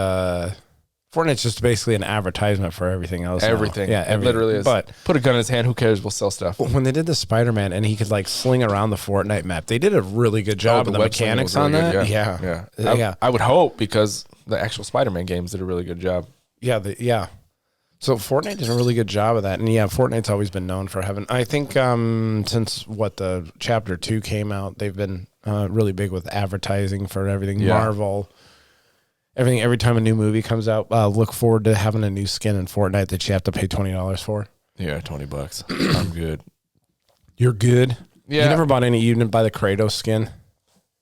Fortnite's just basically an advertisement for everything else. Everything. Yeah, everything. It literally is. But put a gun in his hand. Who cares? We'll sell stuff. When they did the Spider-Man and he could like sling around the Fortnite map, they did a really good job of the mechanics on that. Good, yeah. I would hope because the actual Spider-Man games did a really good job. Yeah. So Fortnite did a really good job of that. And yeah, Fortnite's always been known for having, I think since the Chapter 2 came out, they've been really big with advertising for everything. Yeah. Marvel. Everything. Every time a new movie comes out, look forward to having a new skin in Fortnite that you have to pay $20 for. Yeah, $20. I'm good. You're good. Yeah. You never bought any. You didn't buy the Kratos skin.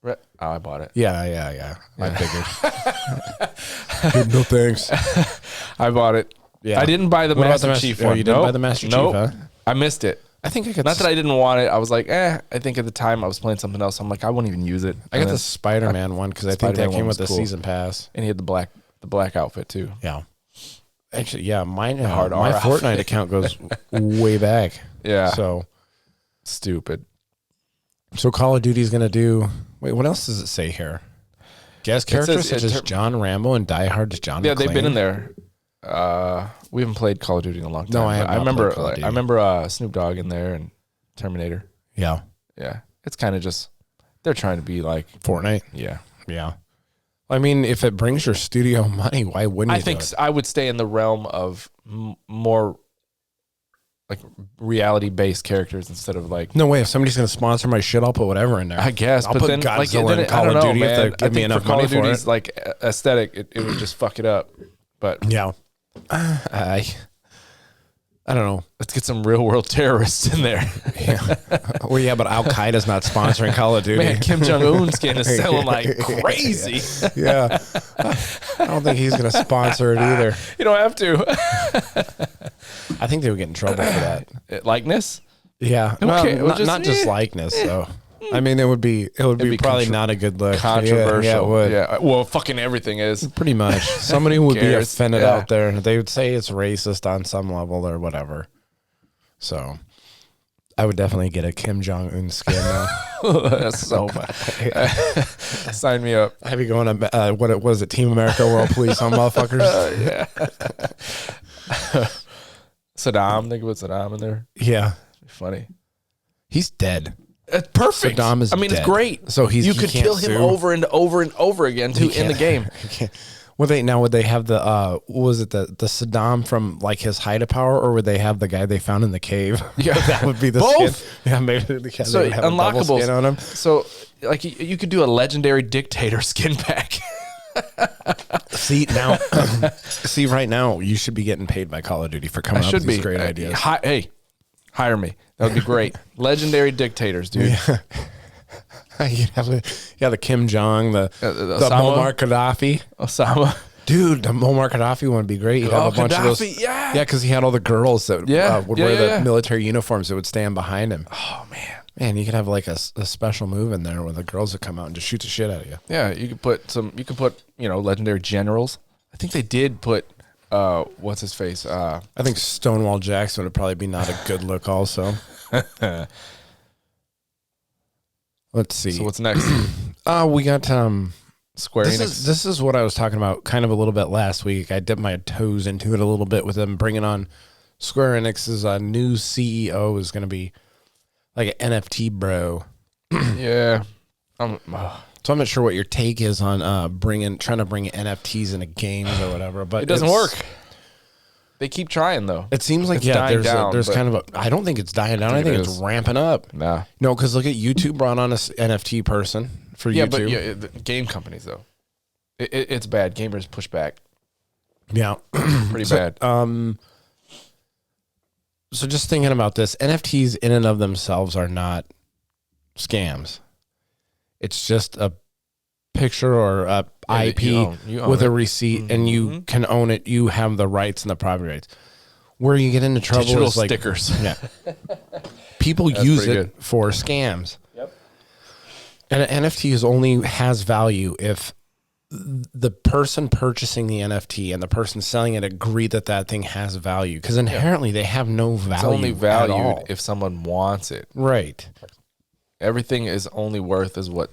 Oh, I bought it. Yeah. I figured. Dude, no thanks. I bought it. Yeah. I didn't buy the Master Chief one. You didn't buy the Master Chief, huh? I missed it. I think I got not that I didn't want it. I was like, I think at the time I was playing something else. I'm like, I won't even use it. I got the Spider-Man one because I think that came with the season pass, and he had the black outfit too. Yeah, actually, yeah, my Fortnite account goes way back. Yeah, so stupid. So Call of Duty is gonna do. Wait, what else does it say here? Guest characters such as John Rambo and Die Hard's John. Yeah, McClane. they've been in there. We haven't played Call of Duty in a long time. No, I remember Snoop Dogg in there and Terminator. Yeah. It's kind of just they're trying to be like Fortnite. Yeah. I mean, if it brings your studio money, why wouldn't you? I think I would stay in the realm of more like reality-based characters instead of like. No way! If somebody's going to sponsor my shit, I'll put whatever in there. I guess, I'll but put then Godzilla in Call of Duty if they give me enough money for it. Call of Duty's like aesthetic, it would just fuck it up. But yeah. I don't know. Let's get some real world terrorists in there. Yeah. Well, yeah, but Al Qaeda's not sponsoring Call of Duty. Man, Kim Jong Un's skin is selling like crazy. Yeah. I don't think he's going to sponsor it either. You don't have to. I think they would get in trouble for that. Likeness? Yeah. Okay. Well, not just likeness though. I mean, it would be probably not a good look. Controversial. Yeah, it would. Yeah. Well, fucking everything is. Pretty much. Somebody would be offended out there. They would say it's racist on some level or whatever. So I would definitely get a Kim Jong-un skin now. That's so bad. Sign me up. I'd be going to, what it was, Team America World Police on motherfuckers. Yeah. Saddam. Think about Saddam in there. Yeah. Funny. He's dead. It's perfect. Saddam is dead. It's great. So you could kill him over and over and over again too in the game. Would they have the what was it the Saddam from like his height of power, or would they have the guy they found in the cave? Yeah, that would be the both. Skin. Yeah, maybe the guy so would have unlockables a skin on him. So like you could do a legendary dictator skin pack. See right now you should be getting paid by Call of Duty for coming up with these great ideas. Hey, hire me. That would be great. Legendary dictators, dude. Yeah. You'd have the Kim Jong, the Muammar Gaddafi. Osama. Dude, the Muammar Gaddafi one would be great. You'd have a bunch of those. Yeah. Yeah, because he had all the girls that would wear the military uniforms that would stand behind him. Oh, man. Man, you could have like a special move in there where the girls would come out and just shoot the shit out of you. Yeah, you could put legendary generals. I think they did put, what's his face? I think Stonewall Jackson would probably be not a good look also. Let's see. So what's next? We got Square Enix. This is what I was talking about kind of a little bit last week. I dipped my toes into it a little bit with them bringing on Square Enix's new CEO is going to be like an NFT bro. Yeah. So I'm not sure what your take is on trying to bring NFTs into games or whatever, but it doesn't work. They keep trying though. It seems like there's kind of a. I don't think it's dying down. I think it's ramping up. Nah. No, because look at YouTube brought on a NFT person for YouTube. But the game companies though, it's bad. Gamers push back. Yeah, pretty bad. So just thinking about this, NFTs in and of themselves are not scams. It's just a picture or a IP you own with it. a receipt, and you can own it. You have the rights and the property rights. Where you get into trouble Digital is like stickers. Yeah, people use pretty it for scams. Yep. And an NFT only has value if the person purchasing the NFT and the person selling it agree that thing has value, because inherently they have no value. It's only at valued all. if someone wants it. Right. Everything is only worth as what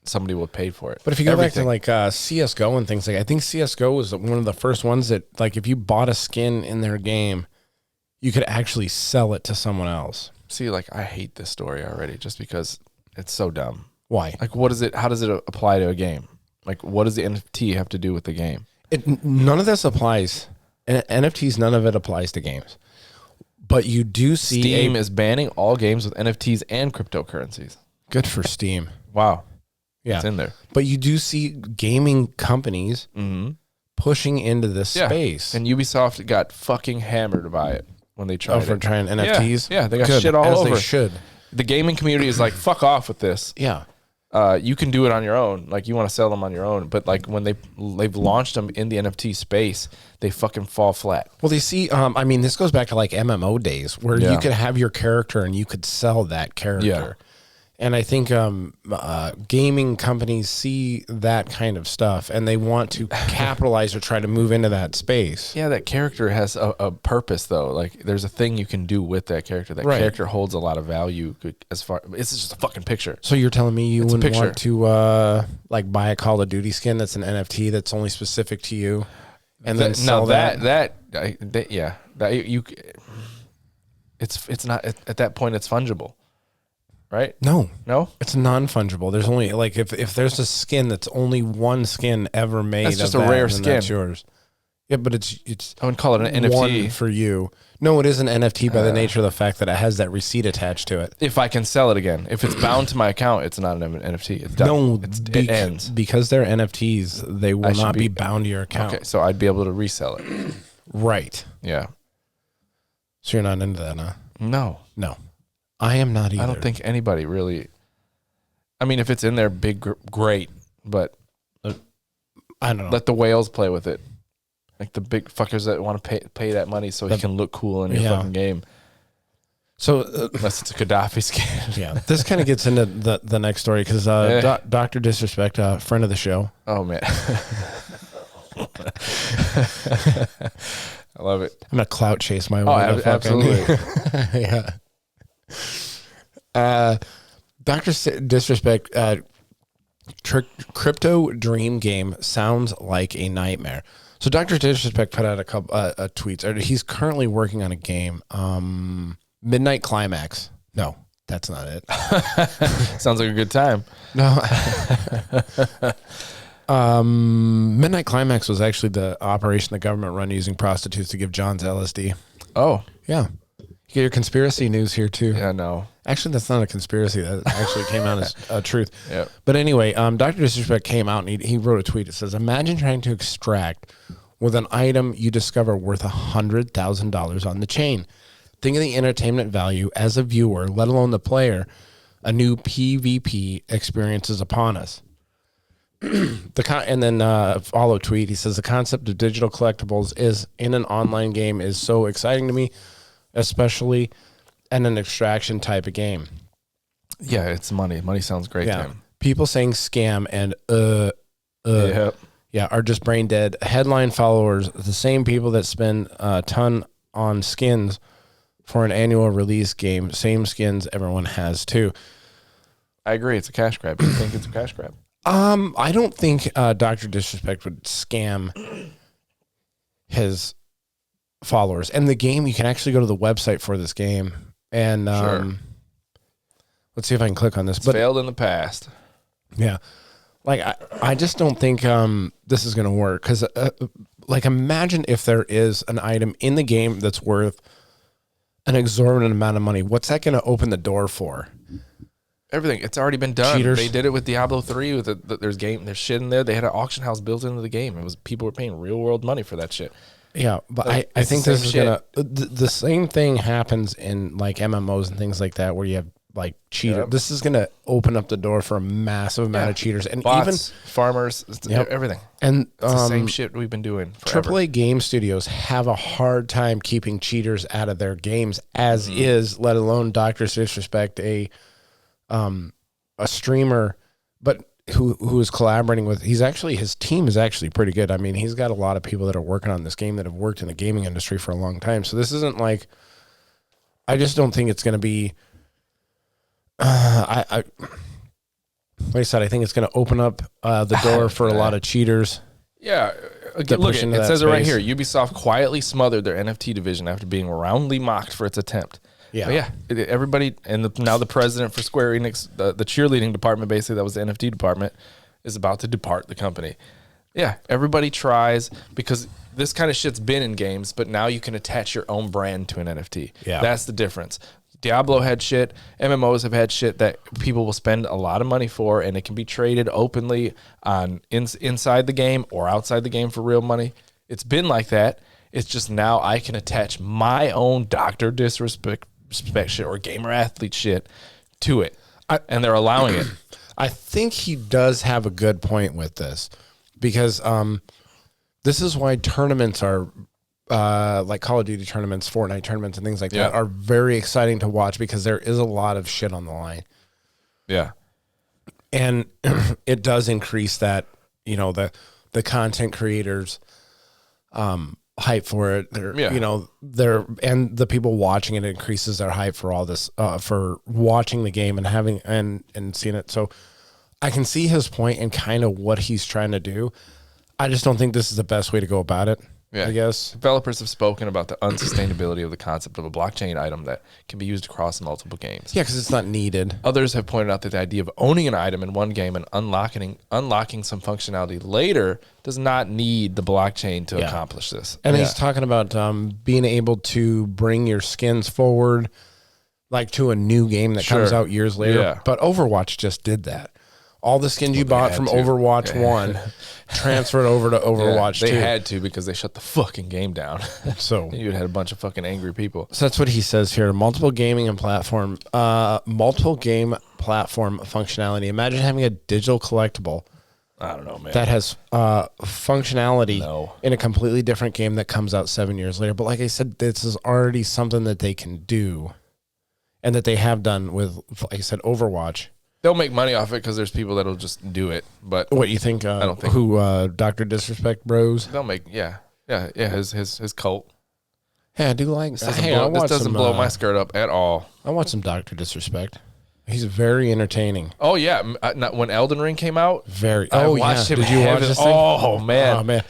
somebody will pay for it. But if you go back to like CSGO and things like, I think CSGO was one of the first ones that, like, if you bought a skin in their game, you could actually sell it to someone else. See, like, I hate this story already just because it's so dumb. Why? Like, what is it? How does it apply to a game? Like, what does the NFT have to do with the game? None of this applies. NFTs, none of it applies to games. But you do see Steam is banning all games with NFTs and cryptocurrencies. Good for Steam. Wow. Yeah. It's in there. But you do see gaming companies pushing into this space. And Ubisoft got fucking hammered by it when they tried for trying NFTs? Yeah, they got Good, shit all as over. they should. The gaming community is like, fuck off with this. Yeah. You can do it on your own. Like, you want to sell them on your own. But like when they've launched them in the NFT space, they fucking fall flat. Well, they see, I mean, this goes back to like MMO days where you could have your character and you could sell that character. Yeah. And I think gaming companies see that kind of stuff and they want to capitalize or try to move into that space. Yeah, that character has a purpose, though. Like, there's a thing you can do with that character. That character holds a lot of value as far... It's just a fucking picture. So you're telling me you wouldn't want to like buy a Call of Duty skin that's an NFT that's only specific to you and then sell that? It's not... At that point, it's fungible. Right? No, it's it's non-fungible. There's only like if there's a skin that's only one skin ever made. That's just of a that, rare then skin. That's yours. Yeah, but it's. I wouldn't call it an one NFT for you. No, it is an NFT by the nature of the fact that it has that receipt attached to it. if I can sell it again. If it's bound to my account, it's not an NFT. It's done. No, it ends. because they're NFTs. They will not be bound to your account. Okay, so I'd be able to resell it. Right. Yeah. So you're not into that, huh? No, No, I am not either. I don't think anybody really. I mean, if it's in there, great, but I don't know. let the whales play with it, like the big fuckers that want to pay that money so he can look cool in your fucking game. So Unless it's a Gaddafi skin. yeah, this kind of gets into the next story because Dr. Disrespect, friend of the show. Oh man, I love it. I'm gonna clout chase my way. Absolutely. Yeah. Dr. Disrespect, crypto dream game sounds like a nightmare. So Dr. Disrespect put out a couple tweets. He's currently working on a game, Midnight Climax. No, that's not it. Sounds like a good time. No. Midnight Climax was actually the operation the government run using prostitutes to give Johns LSD. Oh, Yeah. You get your conspiracy news here too. yeah, no. Actually, that's not a conspiracy. That actually came out as truth. Yeah. But anyway, Dr. Disrespect came out and he wrote a tweet. It says, imagine trying to extract with an item you discover worth $100,000 on the chain. Think of the entertainment value as a viewer, let alone the player. A new PvP experience is upon us. and then follow tweet. He says the concept of digital collectibles is in an online game is so exciting to me, especially in an extraction type of game. Yeah, it's money. Money sounds great to him. People saying scam and Yeah. are just brain dead. Headline followers, the same people that spend a ton on skins for an annual release game, same skins everyone has too. I agree. It's a cash grab. You think it's a cash grab? I don't think Dr. Disrespect would scam his followers. And the game, you can actually go to the website for this game. And Sure. Let's see if I can click on this. It's But failed in the past. yeah, like I just don't think this is going to work. Because like imagine if there is an item in the game that's worth an exorbitant amount of money. What's that going to open the door for? Everything. It's already been done. Cheaters. They did it with Diablo 3. With there's shit in there. They had an auction house built into the game. It was people were paying real world money for that shit. Yeah, but Like, I it's think the this same is shit. gonna the same thing happens in like MMOs and things like that where you have like cheater. Yep. This is gonna open up the door for a massive amount of cheaters and Bots, farmers, Yep. everything. even It's the same shit we've been doing forever. AAA game studios have a hard time keeping cheaters out of their games as is, let alone Dr. Disrespect, a streamer, but who is collaborating with, his team is actually pretty good. I mean, he's got a lot of people that are working on this game that have worked in the gaming industry for a long time. So this isn't like, I just don't think it's going to be, like I said, I think it's going to open up the door for a lot of cheaters. Yeah. That Look, push it into that says it right space. here. Ubisoft quietly smothered their NFT division after being roundly mocked for its attempt. Yeah. But yeah. Everybody, and now the president for Square Enix, the cheerleading department, basically, that was the NFT department, is about to depart the company. Yeah. Everybody tries because this kind of shit's been in games, but now you can attach your own brand to an NFT. Yeah. That's the difference. Diablo had shit. MMOs have had shit that people will spend a lot of money for, and it can be traded openly on inside the game or outside the game for real money. It's been like that. It's just now I can attach my own Dr. Disrespect shit or gamer athlete shit to it, and they're allowing it. I think he does have a good point with this because this is why tournaments are like Call of Duty tournaments, Fortnite tournaments, and things like that are very exciting to watch because there is a lot of shit on the line. Yeah. And it does increase that, the content creators hype for it. And the people watching it increases their hype for all this, for watching the game and having and seeing it. So I can see his point and kind of what he's trying to do. I just don't think this is the best way to go about it. Yeah. I guess. Developers have spoken about the unsustainability of the concept of a blockchain item that can be used across multiple games. Yeah, because it's not needed. Others have pointed out that the idea of owning an item in one game and unlocking some functionality later does not need the blockchain to accomplish this. And he's talking about being able to bring your skins forward, like to a new game that comes out years later. Yeah. But Overwatch just did that. All the skins you bought from Overwatch 1 transferred over to Overwatch 2. They had to because they shut the fucking game down. So You had a bunch of fucking angry people. So that's what he says here. Multiple game platform functionality. Imagine having a digital collectible I don't know, man. that has functionality No. in a completely different game that comes out 7 years later. But like I said, this is already something that they can do and that they have done with, like I said, Overwatch. They'll make money off it because there's people that'll just do it. But What you think? I don't think- who Dr. Disrespect bros. they'll make his cult. Hey, I do like. This doesn't, Hey, this doesn't blow my skirt up at all. I watch some Dr. Disrespect. He's very entertaining. Oh yeah, when Elden Ring came out, Very. I Oh watched yeah. him. Did you watch this thing? Oh man, Oh man,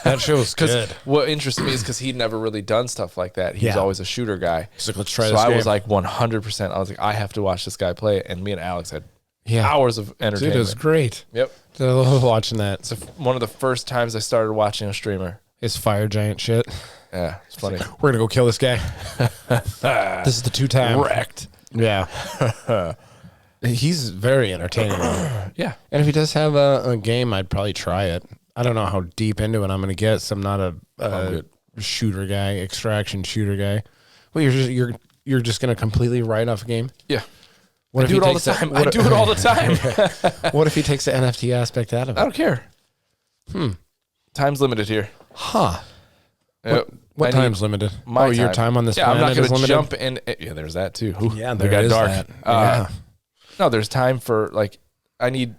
that show's good. What interests me is because he'd never really done stuff like that. He's Yeah. always a shooter guy. He's like, let's try So this I game. was like 100%. I was like, I have to watch this guy play it. And me and Alex had Yeah. hours of Dude, entertainment. it was great. Yep. I love watching that. It's one of the first times I started watching a streamer. It's fire giant shit. Yeah, it's funny. We're gonna go kill this guy. This is the 2-time. Wrecked. Yeah. He's very entertaining. Yeah. And if he does have a game, I'd probably try it. I don't know how deep into it I'm going to get. So I'm not a good. shooter guy, extraction shooter guy. Well, you're just going to completely write off a game. Yeah. What I if do he it all the takes time. I do it all the time. What if he takes the NFT aspect out of I it? don't care. Time's limited here. Huh. Yep. What I need time's limited? my your time on this Yeah, I'm planet not is going to limited? jump in. Yeah, there's that too. Ooh, Yeah, we there got is dark. that. Yeah. No, there's time for like I need.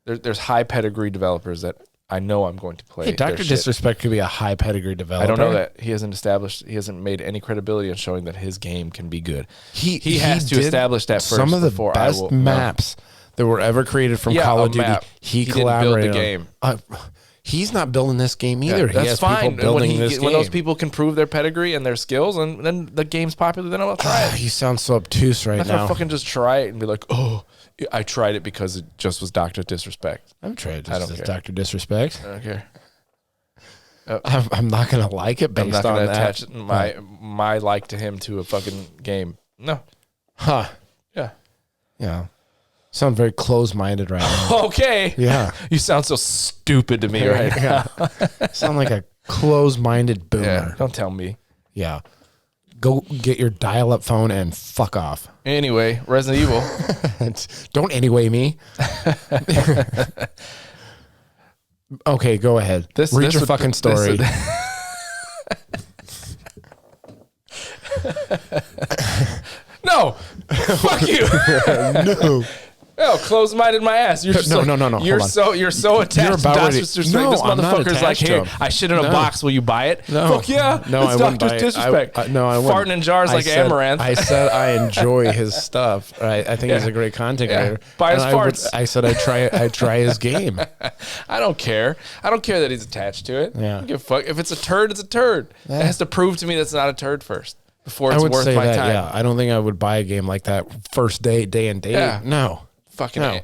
There's high pedigree developers that I know I'm going to play. Hey, their Dr. shit. Disrespect could be a high pedigree developer. I don't know that he hasn't made any credibility in showing that his game can be good. He has to did establish that first. Some of the before best I will, maps that were ever created from Yeah, Call a of Duty, map. he He didn't build the collaborated game. on. He's not building this game either. Yeah, He has people fine. building this game. When those people can prove their pedigree and their skills, and then the game's popular, then I'll try it. You sound so obtuse right I'm not gonna now. fucking just try it and be like, oh, I tried it because it just was Dr. Disrespect. I'm trying to I don't just care. Dr. Disrespect. I don't care. I'm not going to like it I'm based not on gonna that. attach my like to him to a fucking game. No. Huh. Yeah. Yeah. Sound very close-minded right now. Okay. Yeah. You sound so stupid to me right now. Sound like a closed-minded boomer. Yeah. Don't tell me. Yeah. Go get your dial-up phone and fuck off. Anyway, Resident Evil. Don't anyway me. Okay, go ahead. Read your fucking story. No. Fuck you. No. No, close-minded my ass. You're just No, like, no, no, no, You're hold so attached about to ready. Dr. Disrespect. No, This I'm not motherfucker's like, attached to here, him. I shit in a No. box. Will you buy it? No. Fuck yeah. No, I it's wouldn't Dr. buy it. Disrespect. No, I wouldn't. Farting in jars like said, Amaranth. I said I enjoy his stuff. I think he's a great content Yeah. creator. Buy his And farts. I said I try his game. I don't care. I don't care that he's attached to it. Yeah. I don't give a fuck. If it's a turd, it's a turd. It has to prove to me that's not a turd first before I it's would worth say my that. time. Yeah, I don't think I would buy a game like that first day and date. Yeah. No. Fucking No.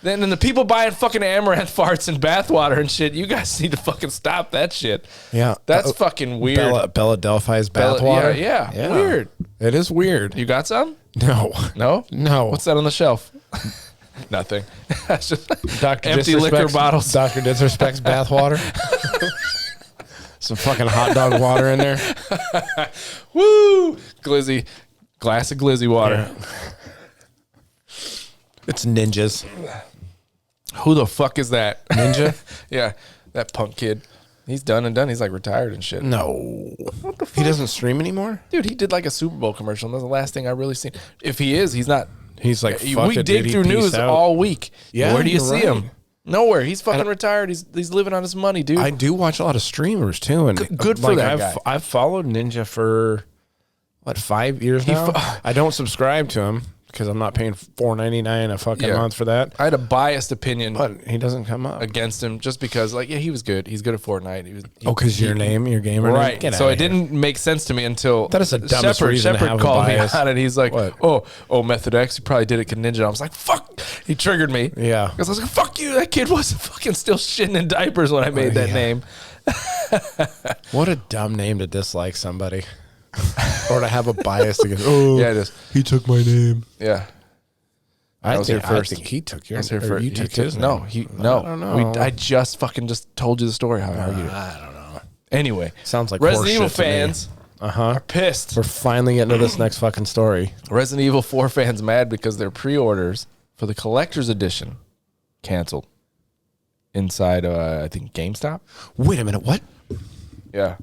Then the people buying fucking Amaranth farts and bathwater and shit, you guys need to fucking stop that shit. Yeah. That's fucking weird. Bella Delphi's Bella- bathwater. yeah, weird. It is weird. You got some? No. No? No. What's that on the shelf? Nothing. That's just Dr. empty liquor bottles. Dr. Disrespect's bathwater. Some fucking hot dog water in there. Woo! Glizzy. Glass of Glizzy water. It's ninjas. Who the fuck is that? Ninja? Yeah, that punk kid. He's done and done. He's like retired and shit. No. He doesn't stream anymore? Dude, he did like a Super Bowl commercial. And that's the last thing I really seen. If he is, he's not. He's like, fuck We it, dig dude. through He news peaced out. all week. Yeah, Where do you you're see right. him? Nowhere. He's fucking retired. He's living on his money, dude. I do watch a lot of streamers too, and Good for that guy. I've followed Ninja for what 5 years now. I don't subscribe to him because I'm not paying $4.99 a fucking month for that. I had a biased opinion But he doesn't come up. against him just because, like, yeah, he was good. He's good at Fortnite. Because your gamer Right. name? Get So outta it here. didn't make sense to me until That is the dumbest reason to have a called bias. me out and he's like, What? oh, Method X, you probably did it with Ninja. I was like, fuck. He triggered me. Yeah. Because I was like, fuck you. That kid was fucking still shitting in diapers when I made that name. What a dumb name to dislike somebody, or to have a bias against. Oh, Yeah, it is. he took my name. Yeah. I was here first. I think he took I yours. was here Or first. you took his. No, name. no. I don't know. I just fucking told you the story how I argued it. I don't know. Anyway. Sounds like Resident horseshit Evil to me. fans are pissed. We're finally getting to this next fucking story. Resident Evil 4 fans mad because their pre-orders for the collector's edition canceled inside I think GameStop. Wait a minute. What? Yeah.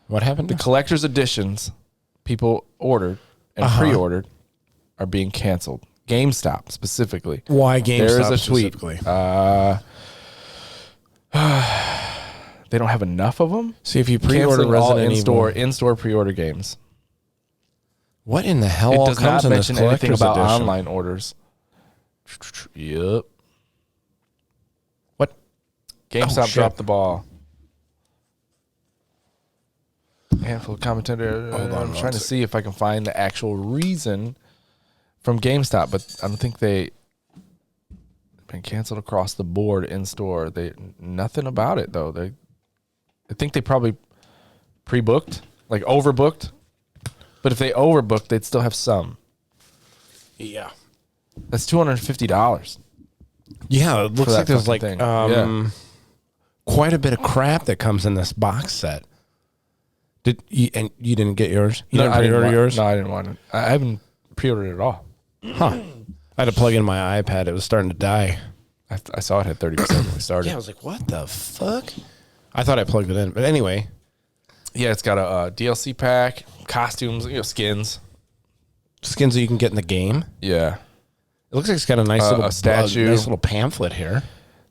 What happened? The collector's editions people ordered and pre-ordered are being canceled. GameStop specifically. Why GameStop There is a tweet. specifically? They don't have enough of them. See, if you pre-order Canceling all Resident Evil, in-store pre-order games. what in the hell It all does comes not in this mention anything collector's about edition? online orders. Yep. What? GameStop shit. dropped the ball. Handful of commentator. Hold on I'm one trying to sec. see if I can find the actual reason from GameStop, but I don't think they've been canceled across the board in store. Nothing about it though. I think they probably pre-booked, like overbooked. But if they overbooked, they'd still have some. Yeah. That's $250. Yeah, it looks that like there's like fucking thing. quite a bit of crap that comes in this box set. You didn't get yours? You didn't pre-order yours? No, I didn't want it. I haven't pre-ordered it at all. Huh. I had to plug in my iPad. It was starting to die. I saw it had 30% when we started. Yeah, I was like, what the fuck? I thought I plugged it in. But anyway. Yeah, it's got a DLC pack, costumes, skins. Skins that you can get in the game. Yeah. It looks like it's got a nice little statue. nice little pamphlet here.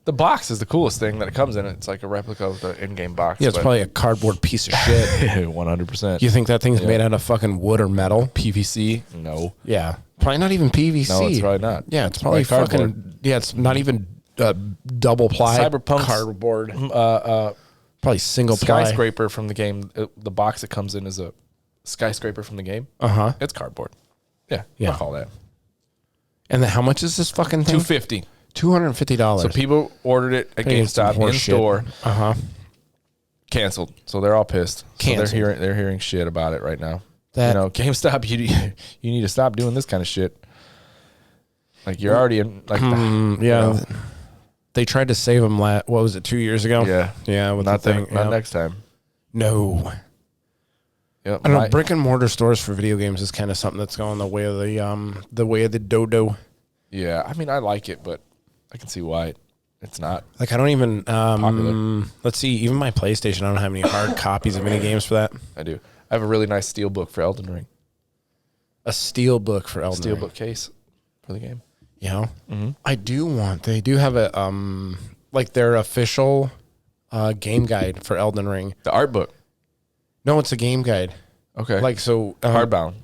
The box is the coolest thing that it comes in. It's like a replica of the in-game box. Yeah, it's probably a cardboard piece of shit. 100%. You think that thing's made out of fucking wood or metal? PVC? No. Yeah. Probably not even PVC. No, it's probably not. Yeah, it's probably cardboard. fucking... Yeah, it's not even double ply Cyberpunk's, cardboard. Probably single ply. Skyscraper from the game. The box that comes in is a skyscraper from the game. Uh-huh. It's cardboard. Yeah. Yeah. I'll call that. And then how much is this fucking thing? $250. $250. So people ordered it at Paying some GameStop horse in shit. store. Uh-huh. Canceled. So they're all pissed. Canceled. So they're hearing shit about it right now. That- GameStop, you need to stop doing this kind of shit. Like you're already in like Yeah. They tried to save them, what was it, 2 years ago? Yeah. Yeah, with not the thing. not yeah. next time. No. Yep. I don't know, brick and mortar stores for video games is kind of something that's going the way of the dodo. Yeah, I mean I like it, but I can see why it's not. Like I don't even Popular. let's see, even my PlayStation, I don't have any hard copies of any games for that. I do. I have a really nice steel book for Elden Ring. A steel book for Elden Steel Ring. book case for the game. You know? I do want. They do have a like their official game guide for Elden Ring. The art book. No, it's a game guide. Okay. Like so hardbound.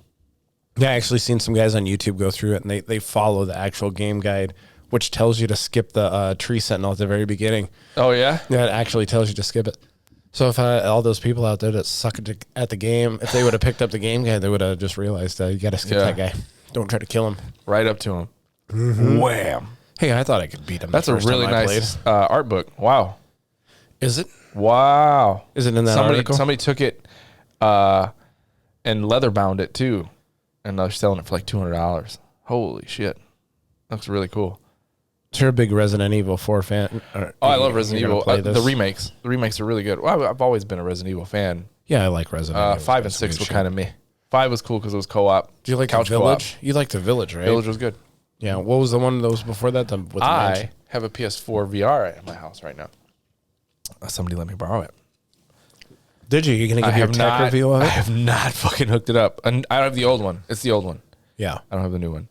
Yeah, I actually seen some guys on YouTube go through it, and they follow the actual game guide, which tells you to skip the tree sentinel at the very beginning. Oh yeah. Yeah, it actually tells you to skip it. So if all those people out there that suck at the game, if they would have picked up the game guide, they would have just realized you got to skip Yeah. that guy. Don't try to kill him. Right up to him. Wham. Hey, I thought I could beat him. That's the a first really time I nice art book. Wow. played. Is it? Wow. Is it in that article? Somebody took it and leather bound it too. And they're selling it for like $200. Holy shit. Looks really cool. So you're a big Resident Evil 4 fan. I love Resident You're Evil. gonna play The this? remakes. The remakes are really good. Well, I've always been a Resident Evil fan. Yeah, I like Resident Evil. 5 and 6 were kind of me. 5 was cool because it was co-op. Do you like couch the Village? You like the Village, right? Village was good. Yeah. What was the one that was before that? With the mansion? I have a PS4 VR at my house right now. Somebody let me borrow it. Did you? You gonna give your tech review of I it? have not fucking hooked it up. And I don't have the old one. It's the old one. Yeah. I don't have the new one.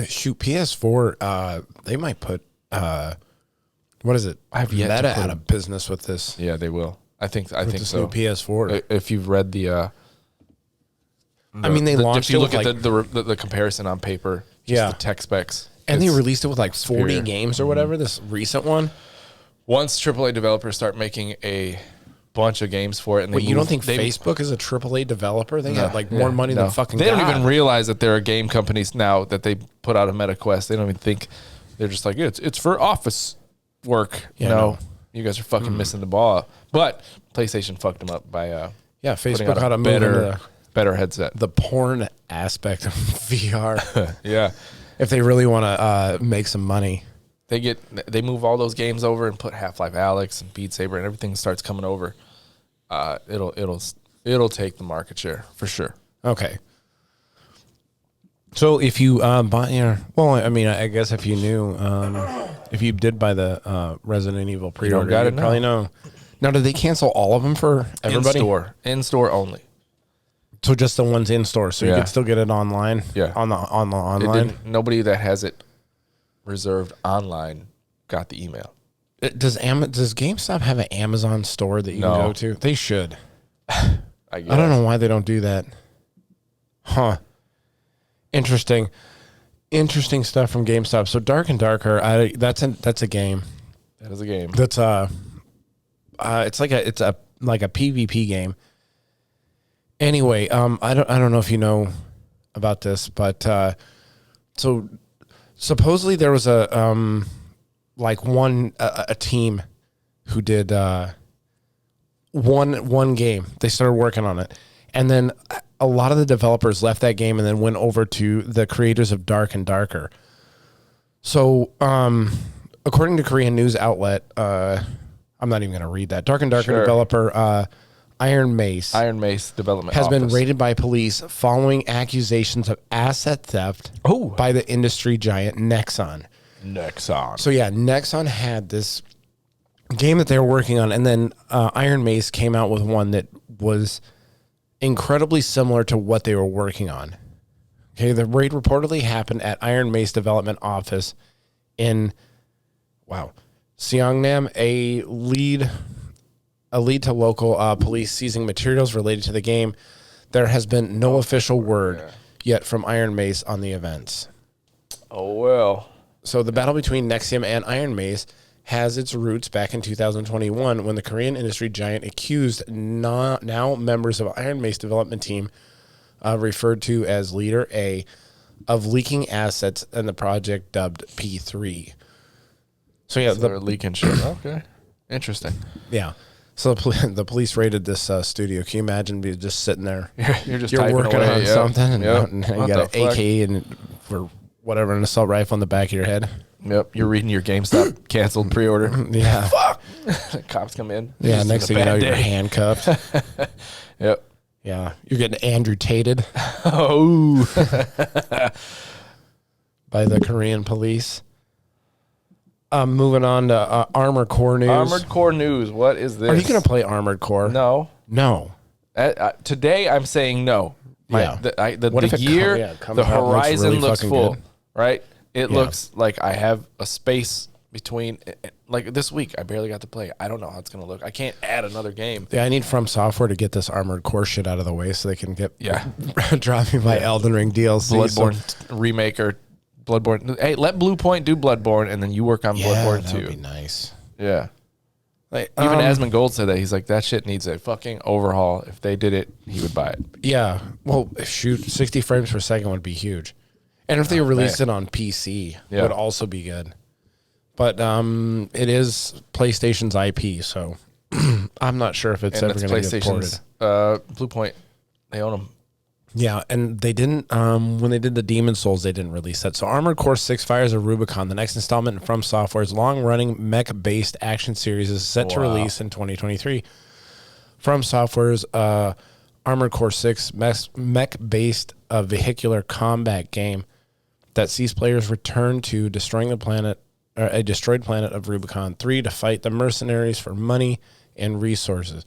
Shoot, PS4. They might put what is it? I have yet to Meta put out of business with this. Yeah, they will. I think This so. new PS4. If you've read the I mean, they launched if you it look with at the comparison on paper, just Yeah. the tech specs, and they it's released it with like 40 superior. games or whatever. This recent one. Once AAA developers start making a bunch of games for it, and Wait, you don't think Facebook is a AAA developer? They got like more money than fucking. They don't God. even realize that there are game companies now that they put out a Meta Quest. They don't even think they're just like it's for office work. Yeah, no, no. you guys are fucking missing the ball. But PlayStation fucked them up by Yeah, putting Facebook out had a to move into better headset. the porn aspect of VR Yeah, if they really want to make some money. they move all those games over and put Half-Life Alyx and Beat Saber and everything starts coming over. It'll take the market share for sure. Okay. So if you buy your, well, I mean, I guess if you knew, if you did buy the Resident Evil pre-order, got you'd it probably know. Now, did they cancel all of them for everybody? In store only. So just the ones in store, so you Yeah. can still get it online. Yeah. on the online. Nobody that has it reserved online got the email. Does GameStop have an Amazon store that you No. can go to? They should. I I don't know why they don't do that. Huh. Interesting stuff from GameStop. So Dark and Darker, that's a game. That is a game. That's it's like a PvP game. Anyway, I don't know if you know about this, but so supposedly there was a team who did one game. They started working on it, and then a lot of the developers left that game and then went over to the creators of Dark and Darker. So, according to Korean news outlet, I'm not even going to read that. Dark and Darker Sure. developer Iron Mace Iron Mace development has been office. raided by police following accusations of asset theft by the industry giant Nexon. So yeah, Nexon had this game that they were working on, and then Iron Mace came out with one that was incredibly similar to what they were working on. Okay, the raid reportedly happened at Iron Mace development office in Seongnam, a lead to local police seizing materials related to the game. There has been no official word yet from Iron Mace on the events. Oh, well. So the battle between Nexium and Iron Mace has its roots back in 2021 when the Korean industry giant accused now members of Iron Mace development team, referred to as Leader A, of leaking assets in the project dubbed P3. So yeah, They're leaking shit. Okay. Interesting. Yeah. So the police raided this studio. Can you imagine being just sitting there? You're just You're typing working away, on something, and you What got the an fuck? AK and for whatever, an assault rifle on the back of your head. Yep. You're reading your GameStop canceled pre-order. Yeah. Fuck. Cops come in. Yeah. This Next is a thing you know, bad you're day. handcuffed. Yep. Yeah. You're getting Andrew Tated Oh. by the Korean police. Moving on to Armored Core news. Armored Core news. What is this? Are you going to play Armored Core? No. No. Today, I'm saying no. Yeah. The What if it year, comes the out and looks horizon really looks fucking full, good? right? It Yeah. looks like I have a space between, like this week, I barely got to play. I don't know how it's going to look. I can't add another game. Yeah, I need From Software to get this Armored Core shit out of the way so they can get drop me my Yeah. Elden Ring DLC. Bloodborne remake or Bloodborne. Hey, let Blue Point do Bloodborne, and then you work on Bloodborne that would be too. nice. Yeah. Like, Even Asmongold Gold said that. He's like, that shit needs a fucking overhaul. If they did it, he would buy it. Yeah. Well, shoot, 60 frames per second would be huge. And if they released it on PC, it would also be good. But it is PlayStation's IP, so I'm not sure if it's And ever that's going to get ported. PlayStation's Blue Point. They own them. Yeah, and they didn't, when they did the Demon Souls, they didn't release that. So Armored Core 6 Fires of Rubicon, the next installment in From Software's long-running mech-based action series, is set to release in 2023. From Software's Armored Core 6 mech-based vehicular combat game that sees players return to destroying the planet, or a destroyed planet of Rubicon 3 to fight the mercenaries for money and resources.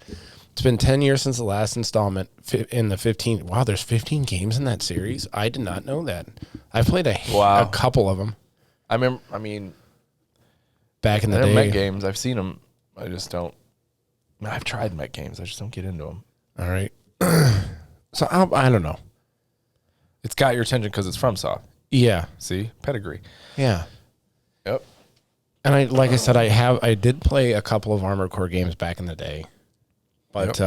It's been 10 years since the last installment in the 15. Wow, there's 15 games in that series. I did not know that. I played a couple of them. I remember. I mean, back in the they're day. mech games. I've seen them. I just don't. I've tried mech games. I just don't get into them. All right. So I don't know. It's got your attention because it's from Soft. Yeah. See, pedigree. Yeah. Yep. And I said, I did play a couple of Armored Core games back in the day. But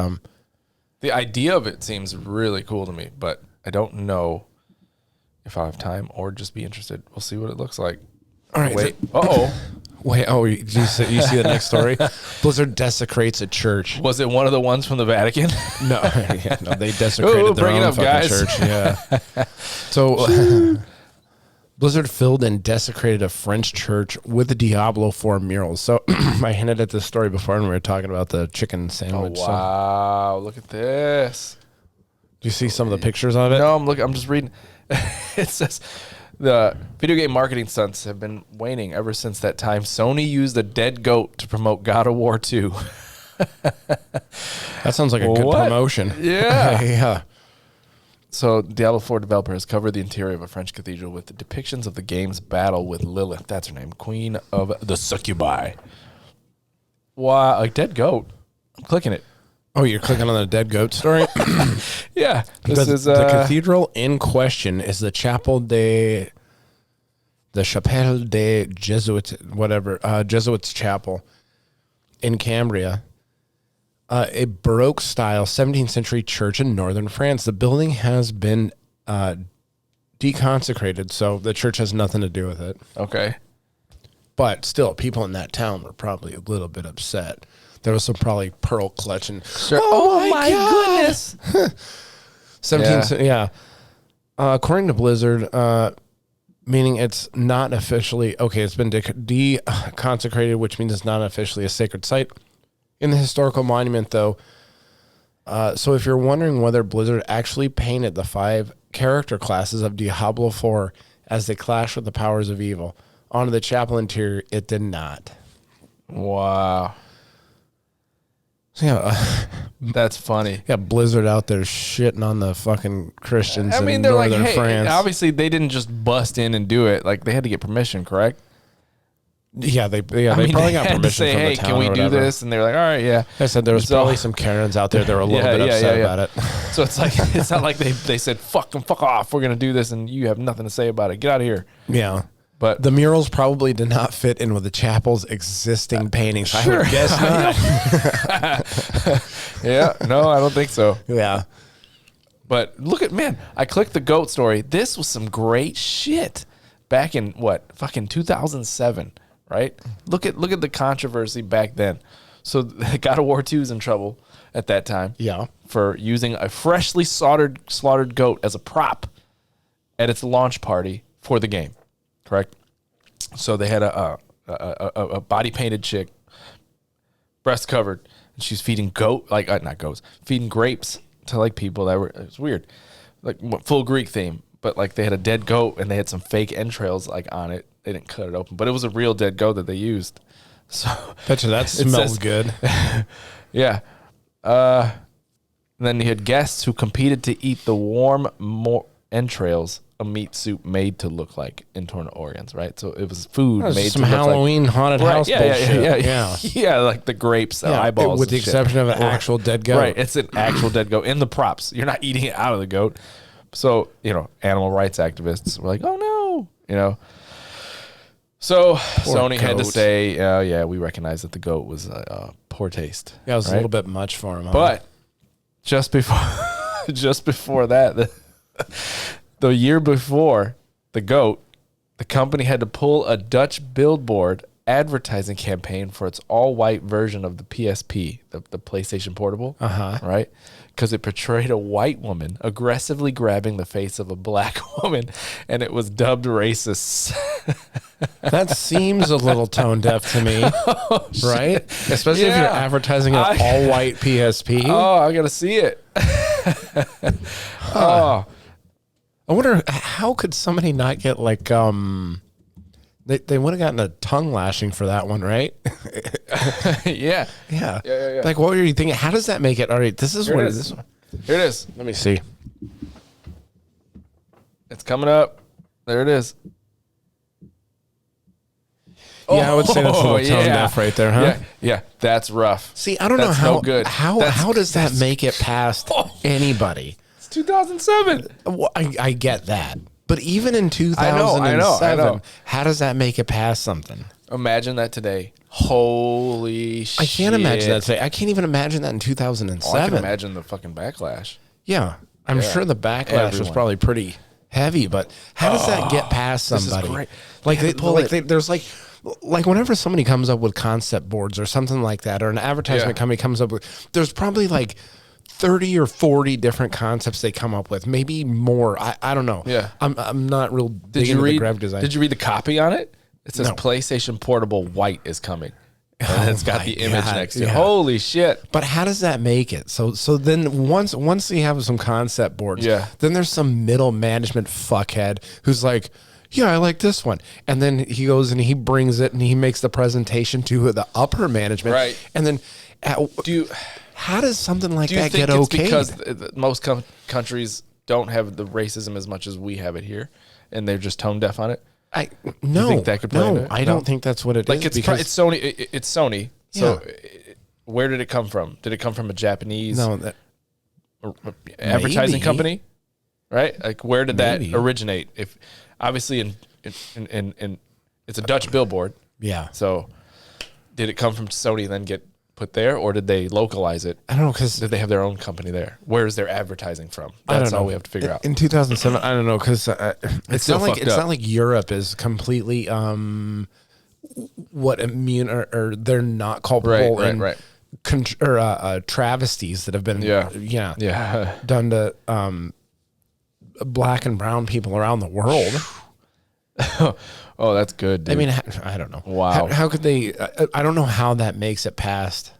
the idea of it seems really cool to me, but I don't know if I have time or just be interested. We'll see what it looks like. all right. Wait. Uh-oh. Wait. Oh, you see the next story? Blizzard desecrates a church. Was it one of the ones from the Vatican? No, no, they desecrated their bring it own up, fucking guys. church. Yeah. So Blizzard filled and desecrated a French church with the Diablo 4 murals. So I hinted at this story before when we were talking about the chicken sandwich. Oh, wow. Look at this. Do you see some of the pictures of it? No, I'm just reading. It says the video game marketing stunts have been waning ever since that time Sony used a dead goat to promote God of War 2. That sounds like a good What? promotion. Yeah. Yeah. So, Diablo 4 developer has covered the interior of a French cathedral with the depictions of the game's battle with Lilith. That's her name. Queen of the Succubi. Wow. A dead goat. I'm clicking it. Oh, you're clicking on the dead goat story? Yeah. This is the cathedral in question is the Chapelle des Jesuits, whatever, Jesuits Chapel in Cambria. A Baroque style 17th century church in northern France. The building has been deconsecrated, so the church has nothing to do with it. Okay. But still, people in that town were probably a little bit upset. There was some probably pearl clutching. Sure. Oh my goodness. 17, yeah. According to Blizzard, meaning it's not officially, okay, it's been deconsecrated, which means it's not officially a sacred site. In the historical monument, though, So if you're wondering whether Blizzard actually painted the 5 character classes of Diablo 4 as they clash with the powers of evil onto the chapel interior, it did not. Wow. Yeah, That's funny. got Blizzard out there shitting on the fucking Christians I mean, in they're like, northern hey, France. obviously they didn't just bust in and do it. Like, they had to get permission, correct? Yeah, they I probably mean, got they had to permission say, from hey, the town can we or do whatever. this? And they're like, all right, yeah. I said there was So- probably some Karens out there that were a little bit upset about it. So it's like, it's not like they said, fuck them, fuck off. We're going to do this and you have nothing to say about it. Get out of here. Yeah. But The murals probably did not fit in with the chapel's existing paintings. I would guess not. yeah, no, I don't think so. Yeah. But look at, man, I clicked the goat story. This was some great shit back in what, fucking 2007, right? Look at the controversy back then. So God of War 2 is in trouble at that time. Yeah. For using a freshly slaughtered goat as a prop at its launch party for the game. Correct? So they had a body painted chick, breast covered, and she's feeding not goats, feeding grapes to like people that were, it was weird, like full Greek theme, but like they had a dead goat and they had some fake entrails like on it. They didn't cut it open, but it was a real dead goat that they used. So Bet you that smells good. yeah. And then you had guests who competed to eat the warm entrails a meat soup made to look like internal organs, right? So it was food made Some to look Halloween haunted like, house bullshit. yeah. Yeah, like the grapes, the eyeballs. With the and shit. exception of an actual dead goat. Right, it's an actual dead goat in the props. You're not eating it out of the goat. So, animal rights activists were like, oh no, So Sony had to goat. say, oh yeah, we recognize that the goat was poor taste. Yeah, it was a right? little bit much for him. Huh? But just before that, the year before the goat, the company had to pull a Dutch billboard advertising campaign for its all-white version of the PSP, the PlayStation Portable, right? Because it portrayed a white woman aggressively grabbing the face of a black woman, and it was dubbed racist. that seems a little tone deaf to me, right? Especially if you're Yeah. advertising an all-white PSP. Oh, I gotta see it. Oh, I wonder how could somebody not get like they would have gotten a tongue lashing for that one, right? yeah. Yeah. Yeah. Like what were you thinking? How does that make it? All right, this is Here what it it is. is. Here it is. Let me see. It's coming up. There it is. Yeah, I would say that's a little tone yeah. deaf right there, huh? Yeah, that's rough. See, I don't know That's how no good. how That's- how does that make it past anybody? It's 2007. Well, I get that, but even in I 2007, know. how does that make it past something? Imagine that today. Holy shit. I can't imagine that today. I can't even imagine that in 2007. Oh, I can imagine the fucking backlash. Yeah, I'm Yeah. sure the backlash was Everyone. probably pretty heavy, but how does that get past this is somebody? great. Like, They had to pull it. there's like whenever somebody comes up with concept boards or something like that, or an advertisement Yeah. company comes up with, there's probably like 30 or 40 different concepts they come up with, maybe more. I don't know. Yeah. I'm not real Did big you into the read graphic design. Did you read the copy on it? It says No. PlayStation Portable White is coming. And it's got my the image God, next to it. yeah. Holy shit. But how does that make it? So then once you have some concept boards, Yeah. then there's some middle management fuckhead who's like, yeah, I like this one. And then he goes and he brings it and he makes the presentation to the upper management. Right. And then Do how does something like you that think get it's okayed? because most countries don't have the racism as much as we have it here, and they're just tone deaf on it? No, think that could play into no, it? I No? don't think that's what it is. Like it's Sony. It's Sony. So Yeah. where did it come from? Did it come from a Japanese no, that, advertising Maybe. company? Right? Like where did Maybe. that originate? If obviously in it's a Dutch billboard. yeah. So did it come from Sony and then get put there, or did they localize it? I don't know because Did they have their own company there? Where is their advertising from? I don't That's know. all we have to figure out. In 2007, I don't know because it's still not like fucked it's up. not like Europe is completely what immune or they're not culpable Right, in right. travesties that have been Yeah. done to black and brown people around the world. Oh, that's good, dude. I mean, I don't know. Wow. How could they? I don't know how that makes it past.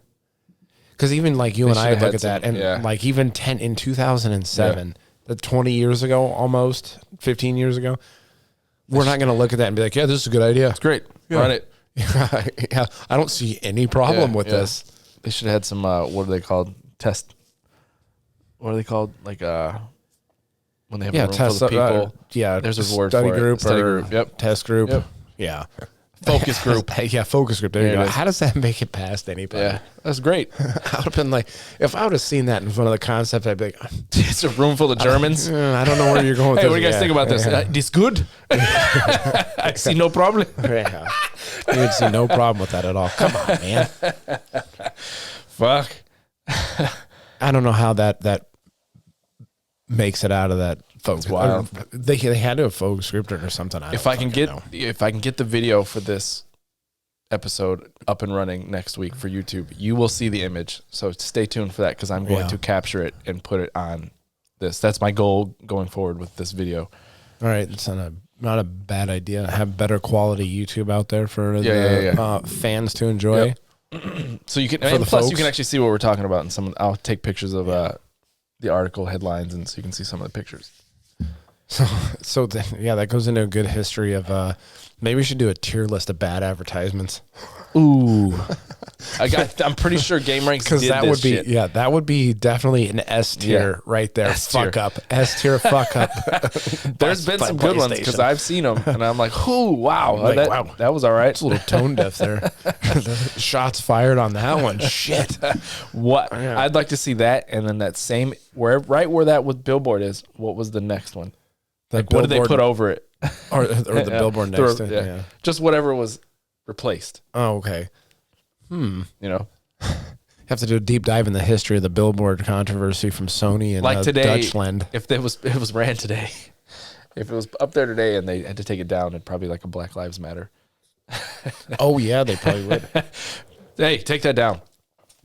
Because even like you and I should've look had at that, some- and yeah. like even in 2007, 20 years ago, almost 15 years ago, we're not going to look at that and be like, yeah, this is a good idea. It's great. Run it. Yeah, I don't see any problem with this. They should have had some, what are they called? What are they called? Like, when they have a room test full of people. There's a word study for it. group Study or group. Yep. test group. Yep. Yeah. Focus group. Yeah, focus group. There you There go. it is. How does that make it past anybody? Yeah. That's great. I would have been like, if I would have seen that in front of the concept, I'd be like, It's a room full of Germans. I don't know where you're going with Hey, this. what do you guys think about this? This good? I see no problem. Yeah. You would see no problem with that at all. Come on, man. Fuck. I don't know how that makes it out of that focus. wild. They had to have focus grouped it or something. If I can get the video for this episode up and running next week for YouTube, you will see the image. So stay tuned for that because I'm going to capture it and put it on this. That's my goal going forward with this video. All right, it's not a bad idea. Have better quality YouTube out there for fans to enjoy. Yep. So you can, For and the plus you folks. can actually see what we're talking about. And I'll take pictures of the article headlines, and so you can see some of the pictures. So that goes into a good history of maybe we should do a tier list of bad advertisements. Ooh, I'm pretty sure GameRanks Because did that this would be shit. that would be definitely an S tier right there. S tier. Fuck up, S tier. Fuck up. There's been some good ones because I've seen them, and I'm like, "Ooh, wow, Like, wow. that was all right." It's a little tone deaf there. Shots fired on that one. Shit. What Yeah. I'd like to see that, and then that same right where that with billboard is. What was the next one? Like, what did they put over it? or the billboard next to it? Yeah. Yeah. Just whatever was replaced. Oh, okay. You know, Have to do a deep dive in the history of the billboard controversy from Sony and like today, Dutchland. if it was ran today, if it was up there today and they had to take it down, it'd probably like a Black Lives Matter. Oh yeah, they probably would. Hey, take that down.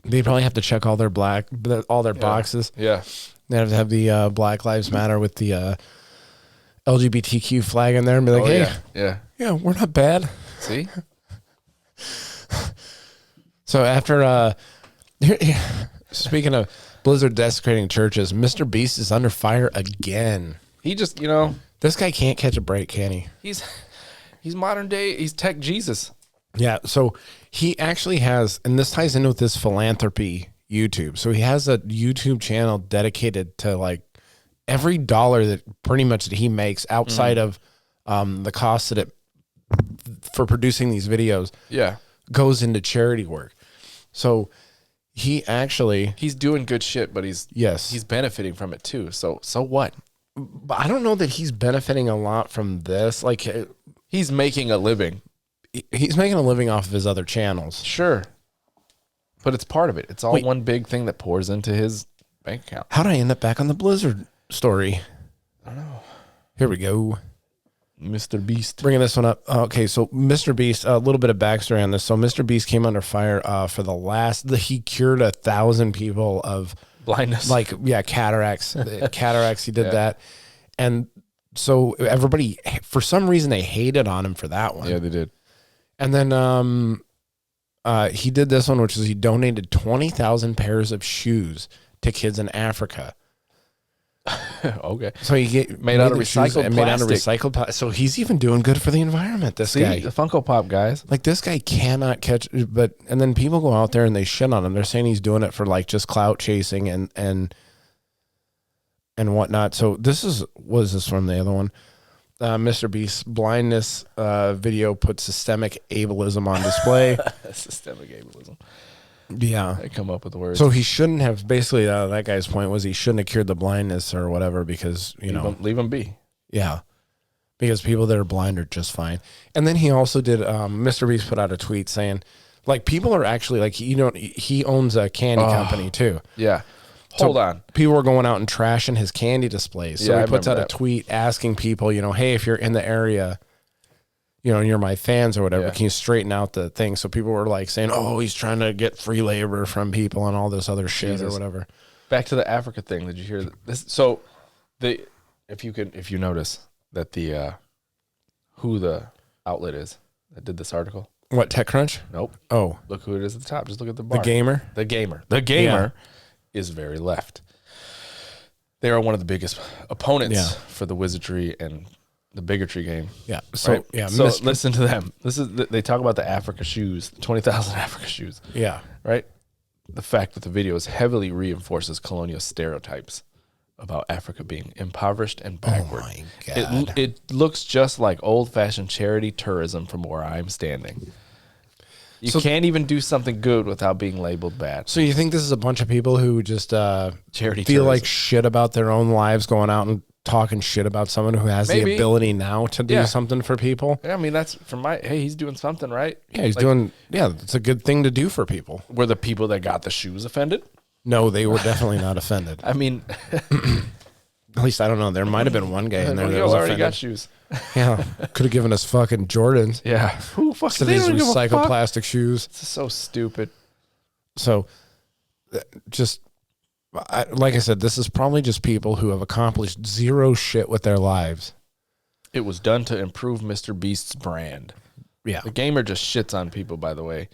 They'd probably have to check all their boxes. Yeah. They have to have the Black Lives Matter with the LGBTQ flag in there and be like, Oh, hey, yeah. we're not bad. See, So after, speaking of Blizzard desecrating churches, Mr. Beast is under fire again. he just This guy can't catch a break, can he? he's modern day. He's tech Jesus. Yeah. So he actually has, and this ties in with this philanthropy YouTube. So he has a YouTube channel dedicated to like every dollar that pretty much that he makes outside of the cost that for producing these videos Yeah. goes into charity work. So he actually, He's doing good shit, but he's benefiting from it too. So what? but I don't know that he's benefiting a lot from this. Like He's making a living. he's making a living off of his other channels. Sure. But it's part of it. It's all Wait. one big thing that pours into his bank account. How did I end up back on the Blizzard story? I don't know. Here we go. Mr. Beast. Bringing this one up. Okay, so Mr. Beast, a little bit of backstory on this. So Mr. Beast came under fire for he cured 1,000 people of Blindness. cataracts. Cataracts, he did that. And so everybody, for some reason, they hated on him for that one. Yeah, they did. And then he did this one, which is he donated 20,000 pairs of shoes to kids in Africa. Okay. So he Made out of the shoes recycled and made out of plastic. recycled plastic. So he's even doing good for the environment. This See, guy, the Funko Pop guys. like this guy cannot catch. But and then people go out there and they shit on him. They're saying he's doing it for like just clout chasing and whatnot. So was this from the other one? Mr. Beast's blindness video put systemic ableism on display. Systemic ableism. Yeah. They come up with the words. So he shouldn't have. Basically, that guy's point was he shouldn't have cured the blindness or whatever because leave them be. yeah, because people that are blind are just fine. And then he also did. Mr. Beast put out a tweet saying, like, people are actually like he owns a candy company too. Yeah. So Hold on. people were going out and trashing his candy displays. So Yeah, I he puts out remember a that. tweet asking people, hey, if you're in the area, and you're my fans or whatever, Yeah. can you straighten out the thing? So people were like saying, oh, he's trying to get free labor from people and all this other shit or Jesus. whatever. Back to the Africa thing. Did you hear this? So if you notice that who the outlet is that did this article. What, TechCrunch? Nope. Oh, Look who it is at the top. Just look at the bar. The Gamer? The Gamer is very left. They are one of the biggest opponents for the wizardry and the bigotry game. Yeah. So, right? yeah. So listen to them. They talk about the Africa shoes, 20,000 Africa shoes. Yeah. Right? The fact that the videos heavily reinforces colonial stereotypes about Africa being impoverished and backward. Oh my God. It looks just like old-fashioned charity tourism from where I'm standing. You can't even do something good without being labeled bad. So you think this is a bunch of people who just Charity feel tourism. like shit about their own lives, going out and talking shit about someone who has Maybe. the ability now to do something for people? Yeah, I mean, that's from hey, he's doing something, right? Yeah, he's doing, it's a good thing to do for people. Were the people that got the shoes offended? No, they were definitely not offended. I mean, At least I don't know. There might have been one guy in there that you was already offended. got shoes. Yeah, could have given us fucking Jordans. Yeah. Who fucking Instead of these recycled plastic shoes. It's so stupid. So, like I said, this is probably just people who have accomplished zero shit with their lives. It was done to improve Mr. Beast's brand. Yeah. The Gamer just shits on people, by the way.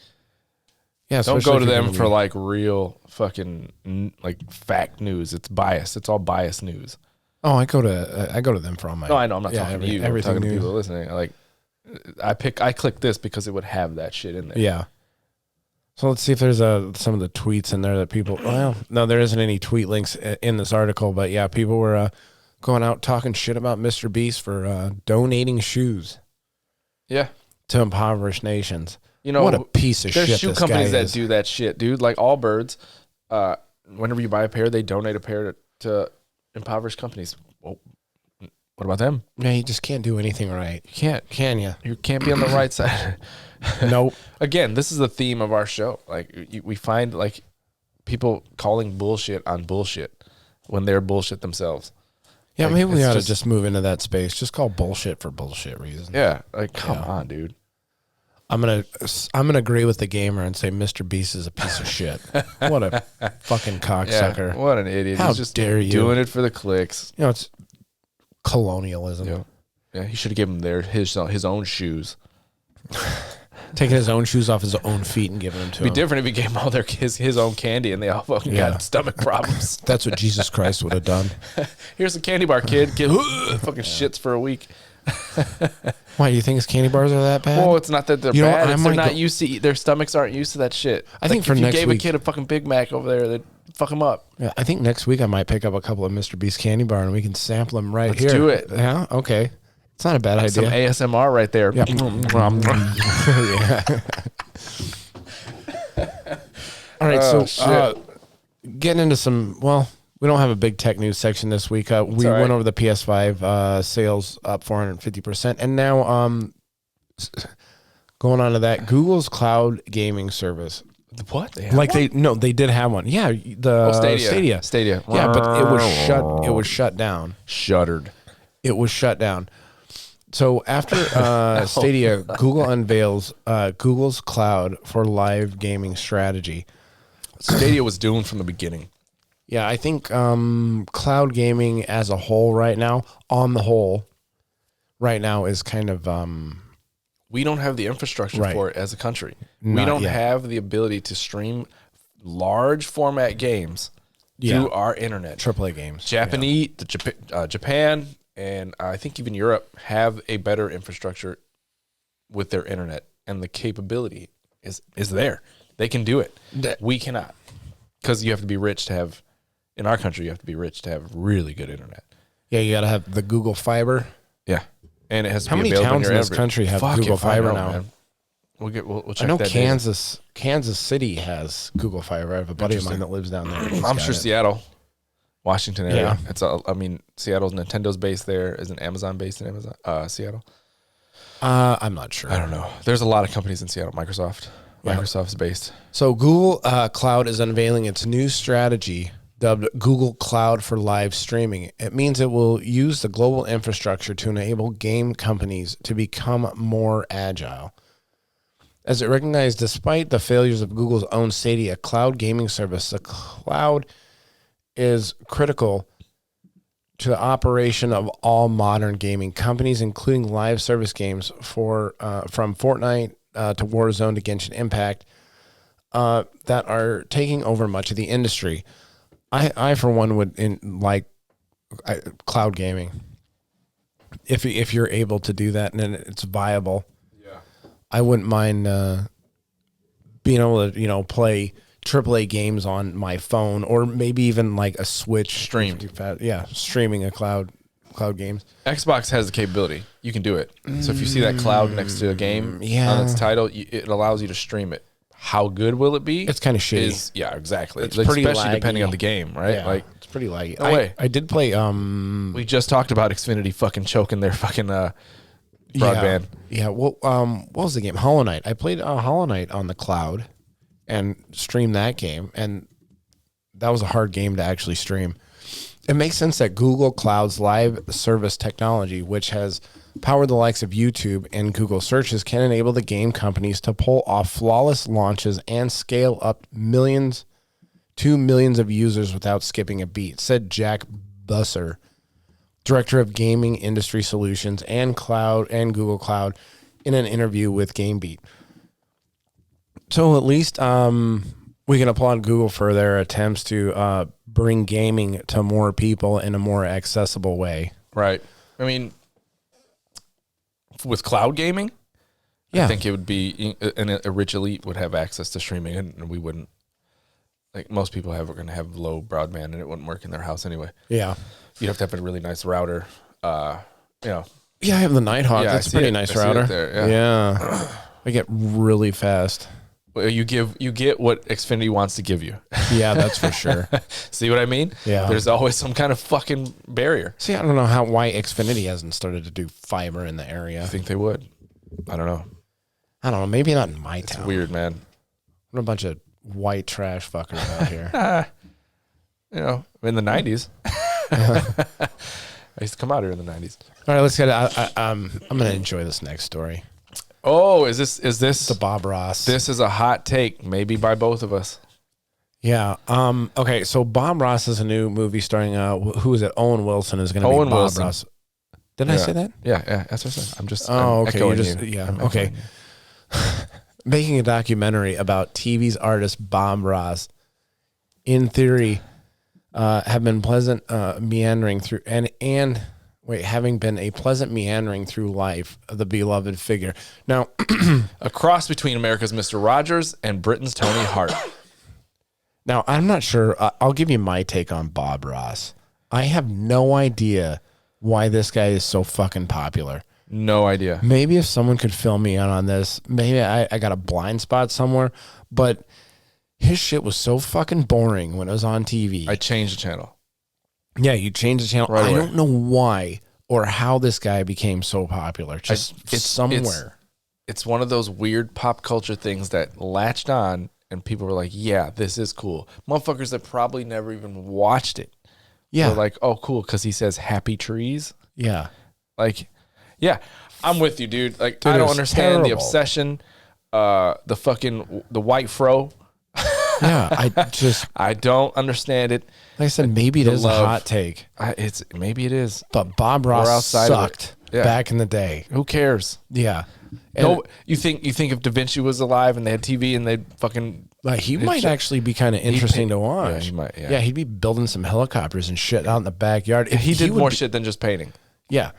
Yeah, Don't especially go if to you're them gonna for be- like real fucking like fact news. It's biased. It's all biased news. Oh, I go to them for all my. No, I know. I'm not talking to you. I'm Everything talking to news. people listening. Like, I clicked this because it would have that shit in there. Yeah. So let's see if there's some of the tweets in there that people. Well, no, there isn't any tweet links in this article, but yeah, people were going out talking shit about Mr. Beast for donating shoes Yeah. to impoverished nations. You know what a piece of there's shit shoe this companies guy that is. do that shit, dude. Like Allbirds, whenever you buy a pair, they donate a pair to impoverished companies. Well, what about them? Yeah, you just can't do anything right. You can't. Can you? You can't be on the right side. Nope. Again, this is the theme of our show. Like we find like people calling bullshit on bullshit when they're bullshit themselves. Yeah, Like, maybe we it's ought to just move into that space. Just call bullshit for bullshit reasons. Yeah, like come on, dude. I'm gonna agree with the Gamer and say Mr. Beast is a piece of shit. What a fucking cocksucker. What an idiot. How He's just dare you. doing it for the clicks. You know, it's colonialism. Yeah, he should have given him his own shoes. Taking his own shoes off his own feet and giving them to It'd him. be different if he gave them all his own candy and they all fucking Yeah. got stomach problems. That's what Jesus Christ would have done. Here's a candy bar, kid. Fucking shits for a week. Why, do you think his candy bars are that bad? Well, it's not that they're You know, bad. I It's they're might not go- used to. Their stomachs aren't used to that shit. I think for if you next gave week- a kid a fucking Big Mac over there, they'd fuck him up. Yeah, I think next week I might pick up a couple of Mr. Beast candy bar and we can sample them right Let's here. do it. Yeah, okay. It's not a bad Some idea. ASMR right there. Yeah. All right, Oh, so getting into some, well, we don't have a big tech news section this week. We all went right. over the PS5 sales up 450%. And now going on to that, Google's cloud gaming service. What? They have Like one? they did have one. Yeah, the Stadia. Stadia. Yeah, but it was shut down. Shuttered. It was shut down. So after Stadia, Google unveils Google's cloud for live gaming strategy. Stadia was doomed from the beginning. Yeah, I think cloud gaming as a whole right now, on the whole, right now is kind of We don't have the infrastructure Right. for it as a country. We Not don't yet. have the ability to stream large format games Yeah. through our internet. AAA games. Japanese, Japan, and I think even Europe have a better infrastructure with their internet, and the capability is there. They can do it. We cannot, because you have to be rich to have. In our country, you have to be rich to have really good internet. Yeah, you got to have the Google Fiber. Yeah, and it has to How be many available towns in your this country have Google if I Fiber know, now? man. We'll check I know that data. Kansas City has Google Fiber. I have a buddy of mine that lives down there. He's I'm got sure it. Seattle, Washington area. Yeah. It's all. I mean, Seattle's Nintendo's based there. Isn't Amazon based in Seattle? I'm not sure. I don't know. There's a lot of companies in Seattle. Microsoft. Yeah. Microsoft's based. So Google Cloud is unveiling its new strategy dubbed Google Cloud for Live Streaming. It means it will use the global infrastructure to enable game companies to become more agile. As it recognized, despite the failures of Google's own Stadia cloud gaming service, the cloud is critical to the operation of all modern gaming companies, including live service games from Fortnite to Warzone to Genshin Impact that are taking over much of the industry. I for one would like cloud gaming. If you're able to do that and it's viable, I wouldn't mind being able to play AAA games on my phone, or maybe even like a Switch stream. Yeah, streaming a cloud games. Xbox has the capability. You can do it. So if you see that cloud next to a game on its title, it allows you to stream it. How good will it be? It's kind of shitty. Yeah, exactly. It's pretty especially laggy. depending on the game, right? Yeah, like it's pretty laggy. No way. I did play. We just talked about Xfinity fucking choking their fucking broadband. Yeah. Well, what was the game? Hollow Knight. I played Hollow Knight on the cloud and streamed that game, and that was a hard game to actually stream. It makes sense that Google Cloud's live service technology, which has powered the likes of YouTube and Google searches, can enable the game companies to pull off flawless launches and scale up millions of users without skipping a beat, said Jack Busser, director of gaming industry solutions and cloud and Google Cloud, in an interview with GameBeat. So at least we can applaud Google for their attempts to bring gaming to more people in a more accessible way. Right. I mean, with cloud gaming, I think it would be, a rich elite would have access to streaming, and we wouldn't. Like most people are going to have low broadband, and it wouldn't work in their house anyway. Yeah. You'd have to have a really nice router. Yeah, I have the Nighthawk. Yeah, That's a pretty nice router. Yeah. I get really fast. Well, you get what Xfinity wants to give you. Yeah, that's for sure. See what I mean? Yeah. There's always some kind of fucking barrier. See, I don't know why Xfinity hasn't started to do fiber in the area. I think they would. I don't know. Maybe not in my town. Weird, man. What a bunch of white trash fuckers out here. In the 90s. I used to come out here in the 90s. All right, let's get it. I'm going to enjoy this next story. Oh, is this The Bob Ross. This is a hot take, maybe by both of us. Yeah. Okay. So Bob Ross is a new movie starring. Who is it? Owen Wilson is going to be Bob Wilson. Ross. Did I say that? Yeah. That's what I said. I'm just. Oh, I'm okay. echoing You. you. Yeah. Okay. Making a documentary about TV's artist Bob Ross, in theory, have been pleasant meandering through having been a pleasant meandering through life of the beloved figure. Now, A cross between America's Mr. Rogers and Britain's Tony Hart. Now, I'm not sure. I'll give you my take on Bob Ross. I have no idea why this guy is so fucking popular. No idea. Maybe if someone could fill me in on this, maybe I got a blind spot somewhere, but his shit was so fucking boring when it was on TV. I changed the channel. Yeah, you changed the channel. Right I away. don't know why or how this guy became so popular. It's somewhere. It's one of those weird pop culture things that latched on, and people were like, yeah, this is cool. Motherfuckers that probably never even watched it. Yeah. Were like, oh, cool, because he says happy trees. Yeah. Like, yeah, I'm with you, dude. Like, Dude, I don't it's understand the terrible. obsession, the white fro. Yeah, I don't understand it. like I said, maybe it is love. a hot take, Maybe it is. but Bob Ross outside of it. sucked Yeah. back in the day. Who cares? Yeah. And No, you think if Da Vinci was alive and they had TV and they'd fucking like he might actually be kind of interesting to watch. Yeah, he might, yeah. He'd be building some helicopters and shit out in the backyard. he did would more be- shit than just painting. Yeah.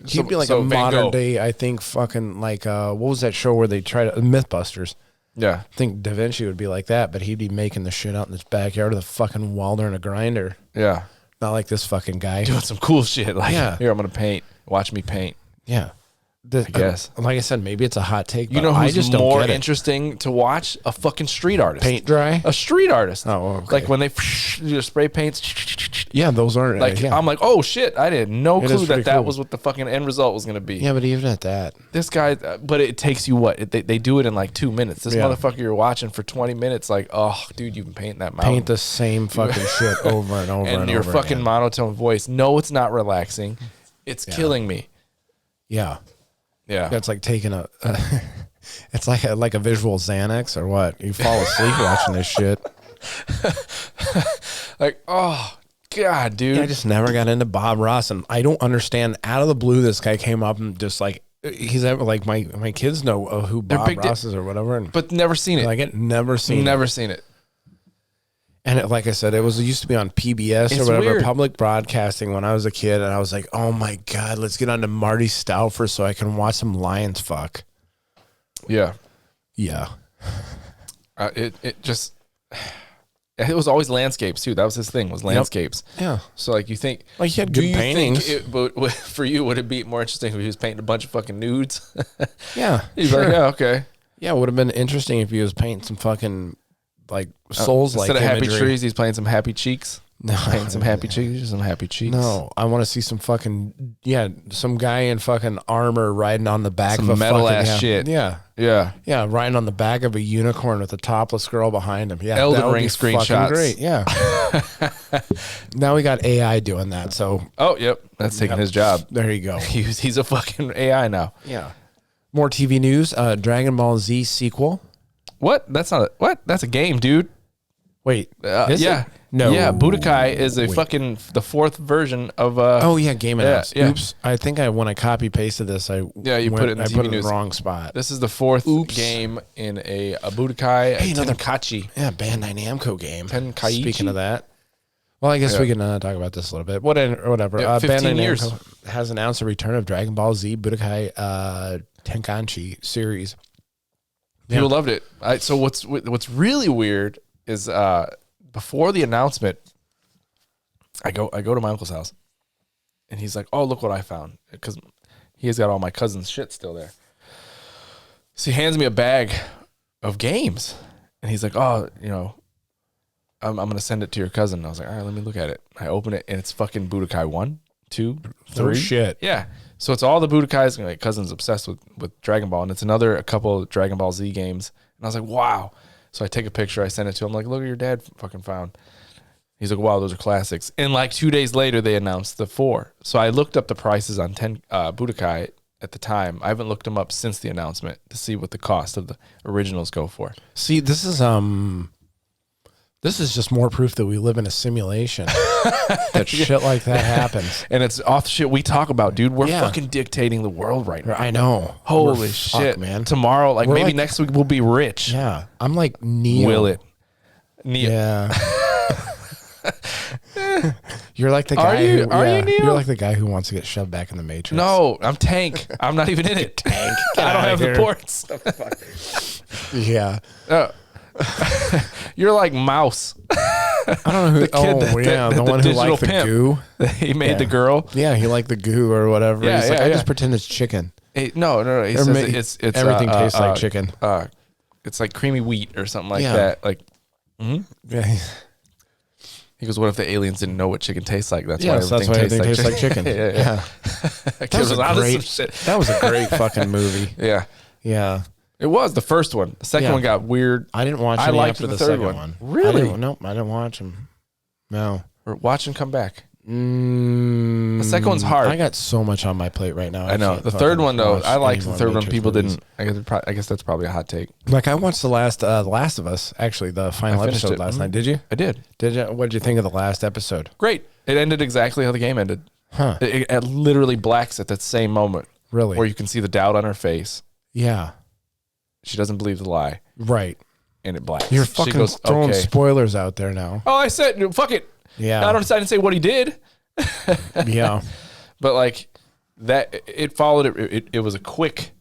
He'd be like so a Van modern Gogh. day, I think, fucking like, what was that show where they tried to, Mythbusters? Yeah. I think Da Vinci would be like that, but he'd be making the shit out in his backyard with a fucking welder and a grinder. Yeah. Not like this fucking guy. Doing some cool shit. Like, Yeah. here, I'm going to paint. Watch me paint. Yeah. I guess. Like I said, maybe it's a hot take. You but know I who's just don't more get it. interesting to watch? A fucking street artist. Paint dry? A street artist. Oh, okay. Like when they do spray paints. Yeah, those aren't. Like, yeah. I'm like, oh shit, I had no It clue is pretty that cool. was what the fucking end result was going to be. Yeah, but even at that. This guy, but it takes you what? They do it in like 2 minutes. This Yeah. motherfucker you're watching for 20 minutes, like, oh, dude, you can paint that mountain. Paint the same fucking shit over and over and, and your over fucking again. monotone voice. No, it's not relaxing. It's killing me. Yeah. Yeah. It's like taking it's like a visual Xanax or what? You fall asleep watching this shit. Like, oh, God, dude. I just never got into Bob Ross, and I don't understand. Out of the blue, this guy came up and just like He's like my kids know who Bob big Ross is or whatever, and but never seen it. like it never seen it. And like I said, it used to be on PBS or whatever, weird. public broadcasting when I was a kid, and I was like, oh my God, let's get on to Marty Stouffer so I can watch some lions fuck. Yeah. Yeah. It just, it was always landscapes too. That was his thing, was landscapes. Yeah. So like you think, Like he had good paintings. But for you, would it be more interesting if he was painting a bunch of fucking nudes? Yeah. He's sure. like, yeah, okay. Yeah, it would have been interesting if he was painting some fucking like souls like Instead of happy imagery. trees, he's playing some happy cheeks. No, Painting some happy cheeks, some happy cheeks. No, I want to see some fucking some guy in fucking armor riding on the back Some of a metal fucking, ass shit. Yeah, Yeah. riding on the back of a unicorn with a topless girl behind him. Yeah, Elden that would Ring be fucking screenshots. Great. Yeah. Now we got AI doing that, so Oh, yep. That's taking his job. there you go. He's a fucking AI now. Yeah. More TV news. Dragon Ball Z sequel. What? That's not what? That's a game, dude. Wait. Is Yeah. it? No. Yeah, Budokai is a fucking the fourth version of Oh yeah, Game and Apps. yeah. Oops. I think when I copy pasted this, you put it in the I TV put it in news. the wrong spot. This is the fourth Oops. game in a Budokai another- Tenkaichi. Yeah, Bandai Namco game. Tenkaichi? Speaking of that, well, I guess we can talk about this a little bit. Whatever. Yeah, 15 Bandai years. Namco has announced the return of Dragon Ball Z Budokai Tenkaichi series. People loved it. So what's really weird is before the announcement, I go to my uncle's house, and he's like, "Oh, look what I found," because he has got all my cousin's shit still there. So he hands me a bag of games, and he's like, "Oh, I'm gonna send it to your cousin." And I was like, "All right, let me look at it." I open it, and it's fucking Budokai 1, 2, 3. Oh, shit. Yeah. So it's all the Budokais. My cousin's obsessed with Dragon Ball, and it's a couple of Dragon Ball Z games. And I was like, wow. So I take a picture, I send it to him, like, look what your dad fucking found. He's like, wow, those are classics. And like 2 days later, they announced the 4. So I looked up the prices on Budokai at the time. I haven't looked them up since the announcement to see what the cost of the originals go for. See, this is just more proof that we live in a simulation. That shit like that happens. And it's off the shit we talk about, dude. We're Yeah. fucking dictating the world right now. I know. Holy We're shit, fucked, man. Tomorrow, We're maybe like- next week, we'll be rich. Yeah, I'm like Neo. Will it? Neo. Yeah. You're like the Are guy. you- who, are you Neo? You're like the guy who wants to get shoved back in the Matrix. No, I'm Tank. I'm not even in it. Tank. I don't outta have here. the ports. Yeah. You're like Mouse. I don't know who. kid that- the one who digital liked the pimp. goo. He made Yeah. the girl. Yeah, he liked the goo or whatever. Yeah, He's like, yeah, I yeah. just pretend it's chicken. No. He Or says ma- it's everything tastes like chicken. It's like creamy wheat or something like Yeah. that. Like Yeah. he goes, what if the aliens didn't know what chicken tastes like? That's Yes, why that's why everything tastes like chicken. yeah. That was a great fucking movie. Yeah. Yeah. It was the first one. The second Yeah. one got weird. I didn't watch I any liked after the the third second one. one. Really? I didn't watch them. No. Or watch and come back. The second one's hard. I got so much on my plate right now. I know. can't The third fucking one though, watch I liked any the more third one. Matrix People movies. didn't. I guess that's probably a hot take. Like I watched the Last of Us. Actually, the final I finished episode it. last night. Did you? I did. Did you? What did you think of the last episode? Great. It ended exactly how the game ended. Huh? It literally blacks at that same moment Really? where you can see the doubt on her face. Yeah. She doesn't believe the lie, Right. and it blacks. You're She fucking goes, throwing okay. spoilers out there now. Oh, I said no, fuck it. Yeah. I didn't say what he did, Yeah. but like that, it followed it. It was a quick,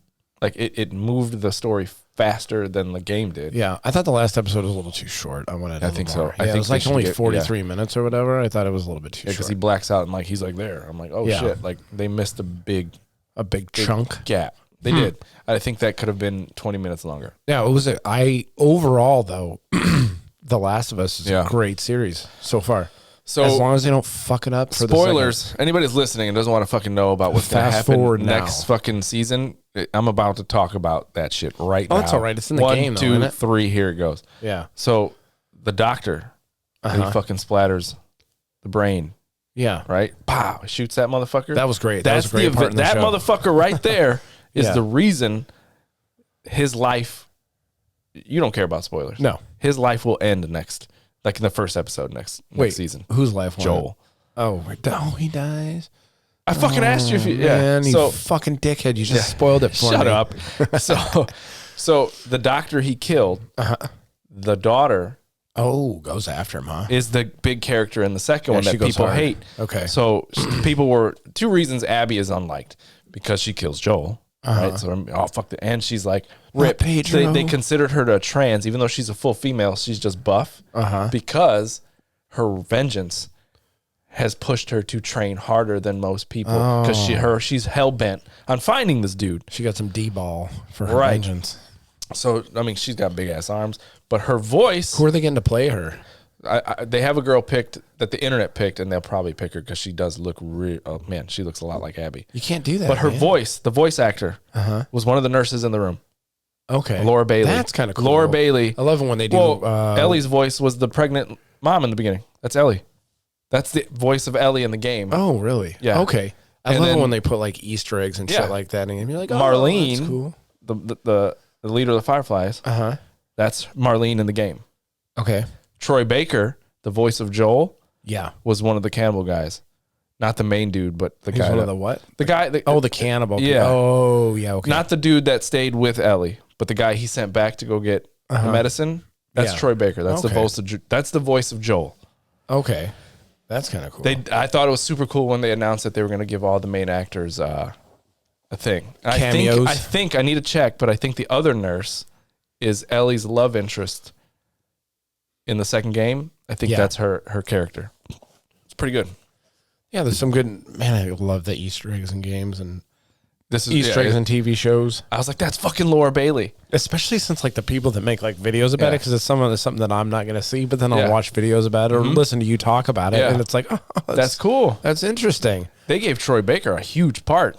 like it moved the story faster than the game did. Yeah. I thought the last episode was a little too short. I wanted. I think so. More. I Yeah, think it was they like should only get- 43 minutes or whatever. I thought it was a little bit too Because short. he blacks out and like he's like there. I'm like, oh Yeah. shit! Like they missed a big A big chunk. gap. They did. I think that could have been 20 minutes longer. Yeah, it was. Overall though, The Last of Us is Yeah. a great series so far. So as long as they don't fuck it up for spoilers. Anybody that's listening and doesn't want to fucking know about what's going to Fast happen forward next now. fucking season, I'm about to talk about that shit right now. Oh, that's all right. It's in the 1, game, though, 2, isn't it? 3, here it goes. Yeah. So the doctor, he fucking splatters the brain, Yeah. right? Pow! Shoots that motherfucker. That was great. That was That's a great the part in the that show. motherfucker right there is Yeah. the reason his life. You don't care about spoilers. No. His life will end next, like in the first episode next Wait. season. Whose life? won Joel. it? Oh, wait, he dies. I fucking asked you if you. Yeah. Man, you So fucking dickhead. You just spoiled it for me. shut up. So the doctor he killed, the daughter Oh, goes after him, huh? is the big character in the second one she that goes people hard. hate. Okay. So people were two reasons Abby is unliked because she kills Joel. Right. So fuck the and she's like rip. Pedro. They considered her to trans, even though she's a full female. She's just buff because her vengeance has pushed her to train harder than most people because she's hell bent on finding this dude. She got some D-ball for her Right. vengeance. So I mean, she's got big ass arms, but her voice. Who are they getting to play her? They have a girl picked that the internet picked, and they'll probably pick her because she does look real. Oh man, she looks a lot like Abby. You can't do that. But her man. voice, the voice actor, was one of the nurses in the room. Okay. Laura Bailey. That's kind of cool. Laura Bailey. I love it when they do. Ellie's voice was the pregnant mom in the beginning. That's Ellie. That's the voice of Ellie in the game. Oh, really? Yeah. Okay. I And love it then- when they put like Easter eggs and Yeah. shit like that, and you're like, oh, Marlene, that's cool. the leader of the Fireflies. That's Marlene in the game. Okay. Troy Baker, the voice of Joel, Yeah. was one of the cannibal guys, not the main dude, but the He's guy. one that- of the what? The guy. The, Oh, the cannibal. Yeah. Oh, yeah. Okay. Not the dude that stayed with Ellie, but the guy he sent back to go get the medicine. That's Yeah. Troy Baker. That's the Okay. voice. That's the voice of Joel. Okay. That's kind of cool. I thought it was super cool when they announced that they were going to give all the main actors a thing. And Cameos? I think I need to check, but I think the other nurse is Ellie's love interest in the second game. I think Yeah. that's her character. It's pretty good. Yeah, there's some good. Man, I love the Easter eggs in games and This is Easter eggs in TV shows, I was like, that's fucking Laura Bailey. especially since like the people that make like videos about Yeah. it, because it's something that I'm not gonna see, but then I'll Yeah. watch videos about it or listen to you talk about it, Yeah. and it's like, oh, That's cool. That's interesting. They gave Troy Baker a huge part,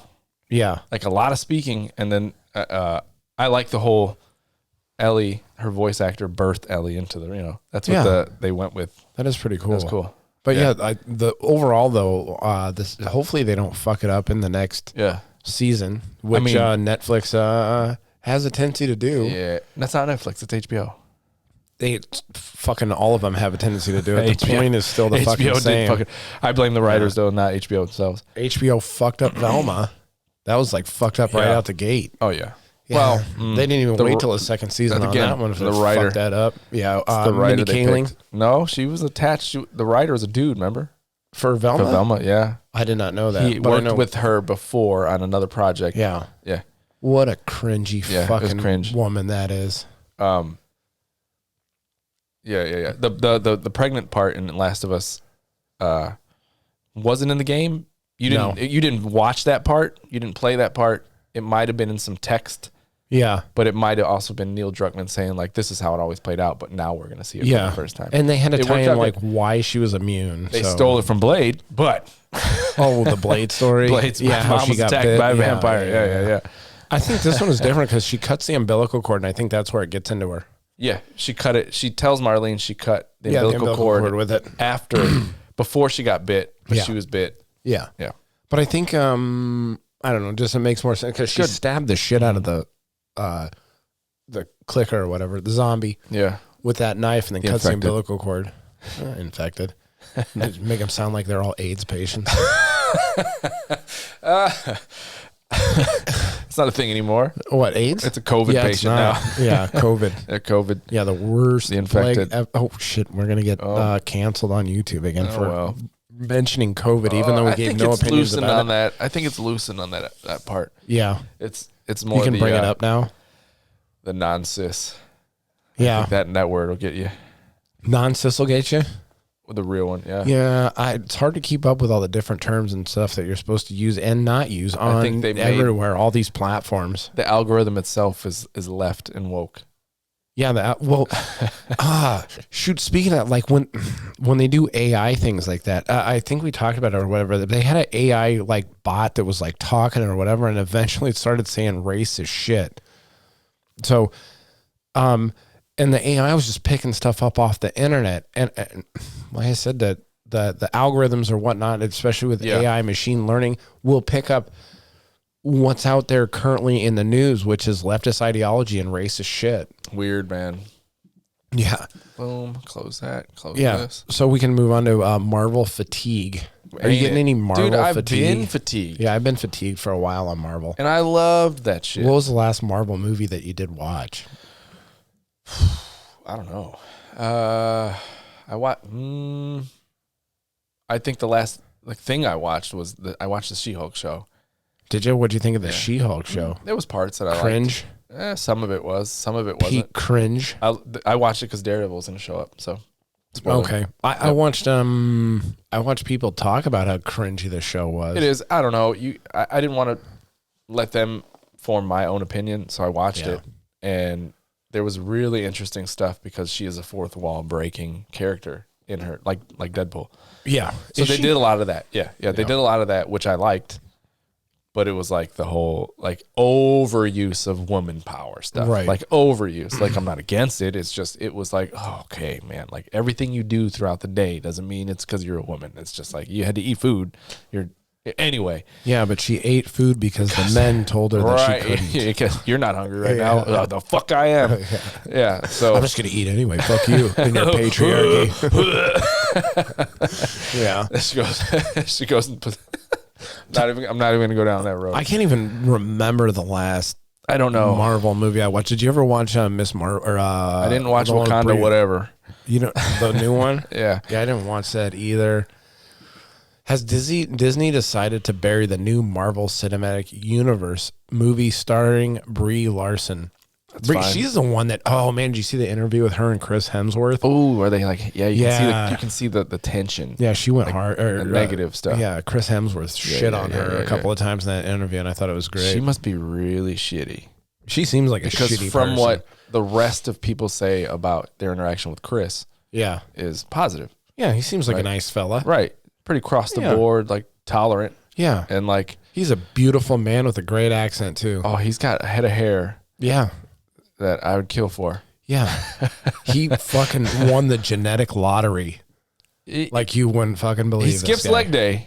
Yeah, like a lot of speaking, and then I like the whole Ellie, her voice actor, birthed Ellie into the. That's what they went with. that is pretty cool. That's cool. But the overall though, this hopefully they don't fuck it up in the next Yeah. season, which mean- Netflix has a tendency to do. Yeah. That's not Netflix. It's HBO. They fucking all of them have a tendency to do it. The HBO point is still the fucking same. I blame the writers though, not HBO themselves. HBO fucked up Velma. That was like fucked up right Yeah. out the gate. Oh yeah. Yeah. Well, they didn't even the- wait till the second season on again, that one. the The writer- fucked that up. Yeah, the writer Mindy they Kaling picked. No, she was attached. The writer was a dude. Remember? for Velma. For Velma. Yeah. I did not know that. He but I worked know- with her before on another project. Yeah. Yeah. What a cringy Yeah, it was fucking cringe. woman that is. Yeah. The pregnant part in Last of Us wasn't in the game. You didn't No. you didn't watch that part. You didn't play that part. It might have been in some text, Yeah. but it might have also been Neil Druckmann saying like, "This is how it always played out," but now we're gonna see it Yeah. for the first time. And they had to It tie worked in out like good. why she was immune. They so- stole it from Blade, but Oh, the Blade story. Blade's Yeah, how mom she was got attacked bit. by a vampire. Yeah. I think this one is different because she cuts the umbilical cord, and I think that's where it gets into her. Yeah, she cut it. She tells Marlene she cut the Yeah, the umbilical cord with it. after, before she got bit, but Yeah. she was bit. Yeah. Yeah. But I think I don't know, just it makes more sense because she stabbed the shit out of the clicker or whatever, the zombie, Yeah. with that knife, and then cuts the Infected. umbilical cord. Infected. Make them sound like they're all AIDS patients. It's not a thing anymore. What, AIDS? It's a COVID yeah, patient now. Yeah, COVID. They're COVID. Yeah, the worst. The infected. plague oh shit, we're gonna get canceled on YouTube again for well. mentioning COVID, even though we I gave think no it's opinions loosened about on it. that. I think it's loosened on that part. Yeah, It's more you can the, bring it up now. the non-cis. Yeah, That word will get you. non-cis will get you. The real one, yeah. Yeah, it's hard to keep up with all the different terms and stuff that you're supposed to use and not use on think they made- everywhere, all these platforms. The algorithm itself is left and woke. Yeah, shoot. Speaking of like when they do AI things like that, I think we talked about it or whatever. They had an AI like bot that was like talking or whatever, and eventually it started saying racist shit. So, and the AI was just picking stuff up off the internet, and like I said, that the algorithms or whatnot, especially with AI machine learning, will pick up what's out there currently in the news, which is leftist ideology and racist shit. Weird, man. Yeah. Boom. Close that. Close Yeah. this. So we can move on to Marvel fatigue. Are you getting any Marvel Dude, I've fatigue? been fatigued. Yeah, I've been fatigued for a while on Marvel. And I loved that shit. What was the last Marvel movie that you did watch? I don't know. I think the last thing I watched was I watched the She-Hulk show. Did you? What'd you think of the She-Hulk show? There was parts that I Cringe? liked. Some of it was. Some of it wasn't. Peak cringe. I watched it because Daredevil was going to show up. So, spoiler. Okay. I watched people talk about how cringy the show was. It is. I don't know. I didn't want to let them form my own opinion, so I watched it, and there was really interesting stuff because she is a fourth wall breaking character in her, like Deadpool. Yeah. So they did a lot of that. Yeah. They did a lot of that, which I liked. But it was like the whole overuse of woman power stuff. Right. Like overuse. Like I'm not against it. It's just it was like, oh, okay, man. Like everything you do throughout the day doesn't mean it's because you're a woman. It's just like you had to eat food. Anyway. Yeah, but she ate food because the men told her that she couldn't. You're not hungry right now. Oh, the fuck I am. Yeah. So I'm just gonna eat anyway. Fuck you and your patriarchy. Yeah. She goes and puts I'm not even gonna go down that road. I can't even remember the last I don't know Marvel movie I watched. Did you ever watch Miss Marvel? I didn't watch Wakanda, whatever. You know the new one? Yeah, I didn't watch that either. Has Disney decided to bury the new Marvel Cinematic Universe movie starring Brie Larson? She's the one that. Oh man, did you see the interview with her and Chris Hemsworth? Oh, are they like? Yeah, you can see the tension. Yeah, she went hard. Or, negative stuff. Yeah, Chris Hemsworth shit on her a couple of times in that interview, and I thought it was great. She must be really shitty. She seems like a shitty from person. what the rest of people say about their interaction with Chris, is positive. Yeah, he seems like a nice fella. Right, pretty cross the board, like tolerant. Yeah, and like he's a beautiful man with a great accent too. Oh, he's got a head of hair. Yeah. That I would kill for. Yeah. He fucking won the genetic lottery. Like you wouldn't fucking believe. He skips leg day.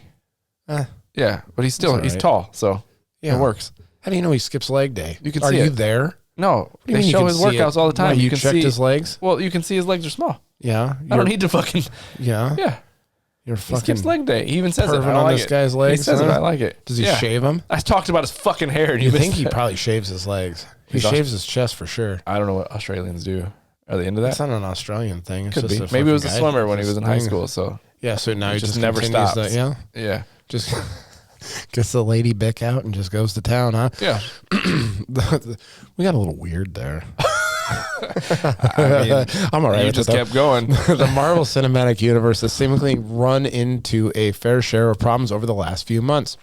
Yeah, but he's tall, so it works. How do you know he skips leg day? You can see it. Are you there? No, they show his workouts all the time. You can checked see his legs? Well, you can see his legs are small. Yeah. I don't need to fucking. Yeah. Yeah. You're fucking. He skips leg day. He even says it. I on like this guy's legs. He says it. I like it. Does he shave them? I talked about his fucking hair. And you think he probably shaves his legs? He shaves his chest for sure. I don't know what Australians do. Are they into that? It's not an Australian thing. It's Could just be. Maybe it was a swimmer when he was in high school. So yeah. So now he just never stops. Yeah. Just gets the lady bick out and just goes to town, huh? Yeah. We got a little weird there. I mean, I'm all right. You just kept going. The Marvel Cinematic Universe has seemingly run into a fair share of problems over the last few months.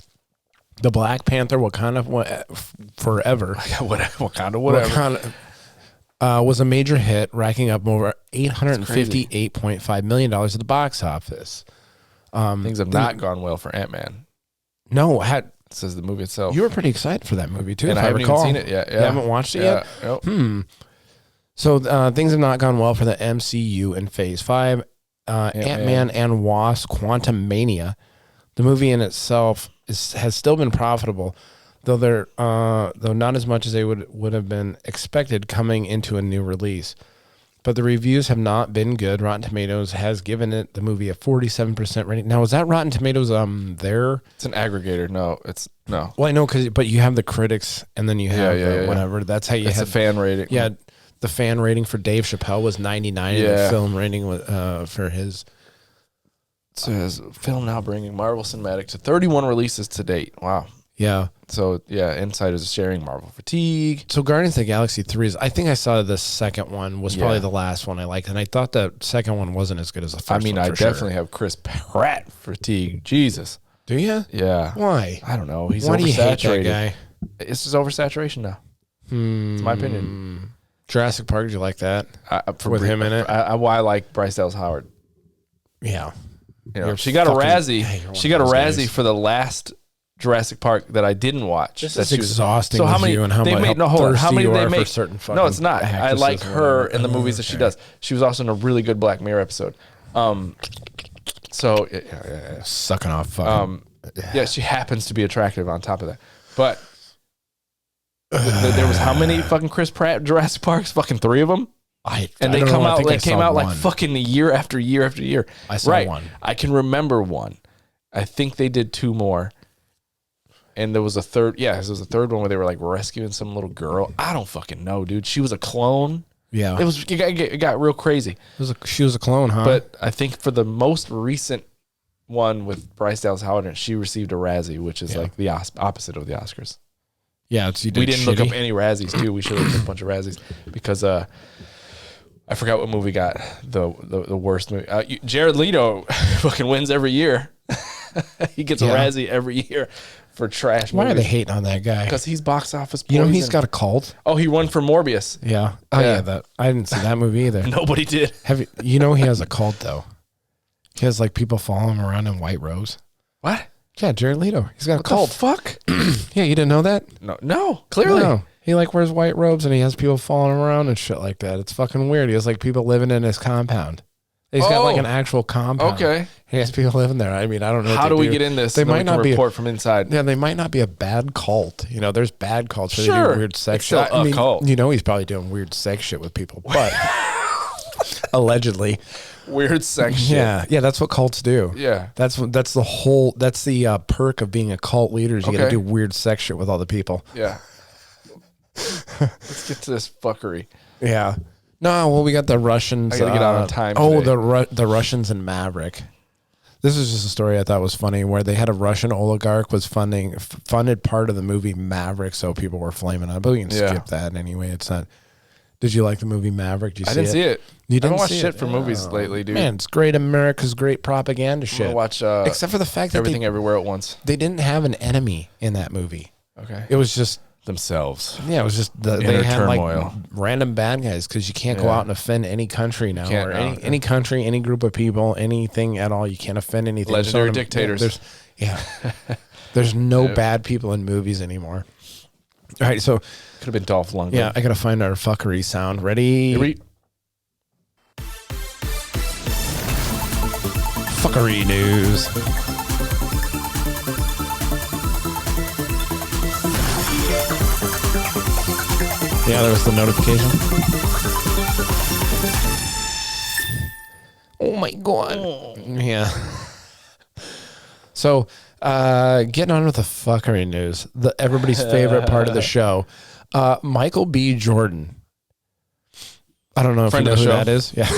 The Black Panther Wakanda Forever. Wakanda, was a major hit, racking up over $858.5 million at the box office. Things have not gone well for Ant-Man. No, says the movie itself. You were pretty excited for that movie too, and if I haven't recall. even seen it yet. Yeah. You haven't watched it yet? Nope. So things have not gone well for the MCU in Phase 5. Ant-Man and Wasp: Quantumania. The movie in itself has still been profitable, though not as much as they would have been expected coming into a new release. But the reviews have not been good. Rotten Tomatoes has given the movie a 47% rating. Now, is that Rotten Tomatoes there? It's an aggregator. No, it's no. Well, I know, but you have the critics and then you have whatever. That's how you have the fan rating. Yeah, the fan rating for Dave Chappelle was 99 and the film rating for his. It says, film now bringing Marvel Cinematic to 31 releases to date. Wow. Yeah. So, insiders are sharing Marvel fatigue. So, Guardians of the Galaxy 3 I think I saw the second one was probably the last one I liked, and I thought the second one wasn't as good as the first one. I mean, I definitely have Chris Pratt fatigue. Jesus. Do you? Yeah. Why? I don't know. He's Why oversaturated. Do you hate that guy? It's just oversaturation now. It's my opinion. Jurassic Park, did you like that? With him in it? I like Bryce Dallas Howard. Yeah. You know, she got a Razzie. She got a Razzie for the last Jurassic Park that I didn't watch. That's exhausting. So how many? You and how they much made no hold on. How many they make? Certain no, it's not. I like her in the movies that she does. She was also in a really good Black Mirror episode. So sucking off. Fucking. She happens to be attractive on top of that. But there was how many fucking Chris Pratt Jurassic Parks? Fucking 3 of them. They came out like fucking year after year after year. I saw one. I can remember one. I think they did 2 more. And there was a third. Yeah, there was a third one where they were like rescuing some little girl. I don't fucking know, dude. She was a clone. Yeah. It got real crazy. She was a clone, huh? But I think for the most recent one with Bryce Dallas Howard, she received a Razzie, which is like the opposite of the Oscars. Yeah, we didn't look up any Razzies too. We should have looked up a bunch of Razzies because I forgot what movie got the worst movie. Jared Leto fucking wins every year. He gets a Razzie every year for trash. Why are they hating on that guy? Because he's box office poison. You know he's got a cult. Oh, he won for Morbius. Yeah. Oh yeah. That I didn't see that movie either. Nobody did. Have you? You know he has a cult though. He has like people following him around in white robes. What? Yeah, Jared Leto. He's got a cult. The fuck? Yeah, you didn't know that? No, clearly. No. He like wears white robes and he has people following him around and shit like that. It's fucking weird. He has like people living in his compound. He's got like an actual compound. Okay. He has people living there. I mean, I don't know. How do we get in this? They might not report from inside. Yeah, they might not be a bad cult. You know, there's bad cults where they Sure. do weird sex It's still shit. I mean, cult. you know, he's probably doing weird sex shit with people, but allegedly. Weird sex shit. Yeah, that's what cults do. Yeah. That's the perk of being a cult leader is you got to Okay. do weird sex shit with all the people. Yeah. Let's get to this fuckery. Yeah. No, well, we got the Russians. I gotta get out on time Oh, today. the Russians and Maverick. This is just a story I thought was funny, where they had a Russian oligarch was funded part of the movie Maverick, so people were flaming on it. But we can skip that anyway. It's not. Did you like the movie Maverick? Did you I didn't see it. You I didn't don't watch see shit it? for movies lately, dude. Man, it's great. America's great propaganda I'm shit. gonna watch Except for the fact that Everything Everywhere at Once. they didn't have an enemy in that movie. Okay. It was just. Themselves. Yeah, it was just they Inner had turmoil. like random bad guys because you can't go out and offend any country now, Can't, or no. any country, any group of people, anything at all. You can't offend anything. Legendary So, dictators. There's no bad people in movies anymore. All right, so Could have been Dolph Lundgren. yeah, I gotta find our fuckery sound. Ready? Fuckery news. Yeah, there was the notification. Oh my god. Yeah. So, getting on with the fuckery news. Everybody's favorite part of the show. Michael B. Jordan. I don't know if Friend you of know the who show. that is. Yeah.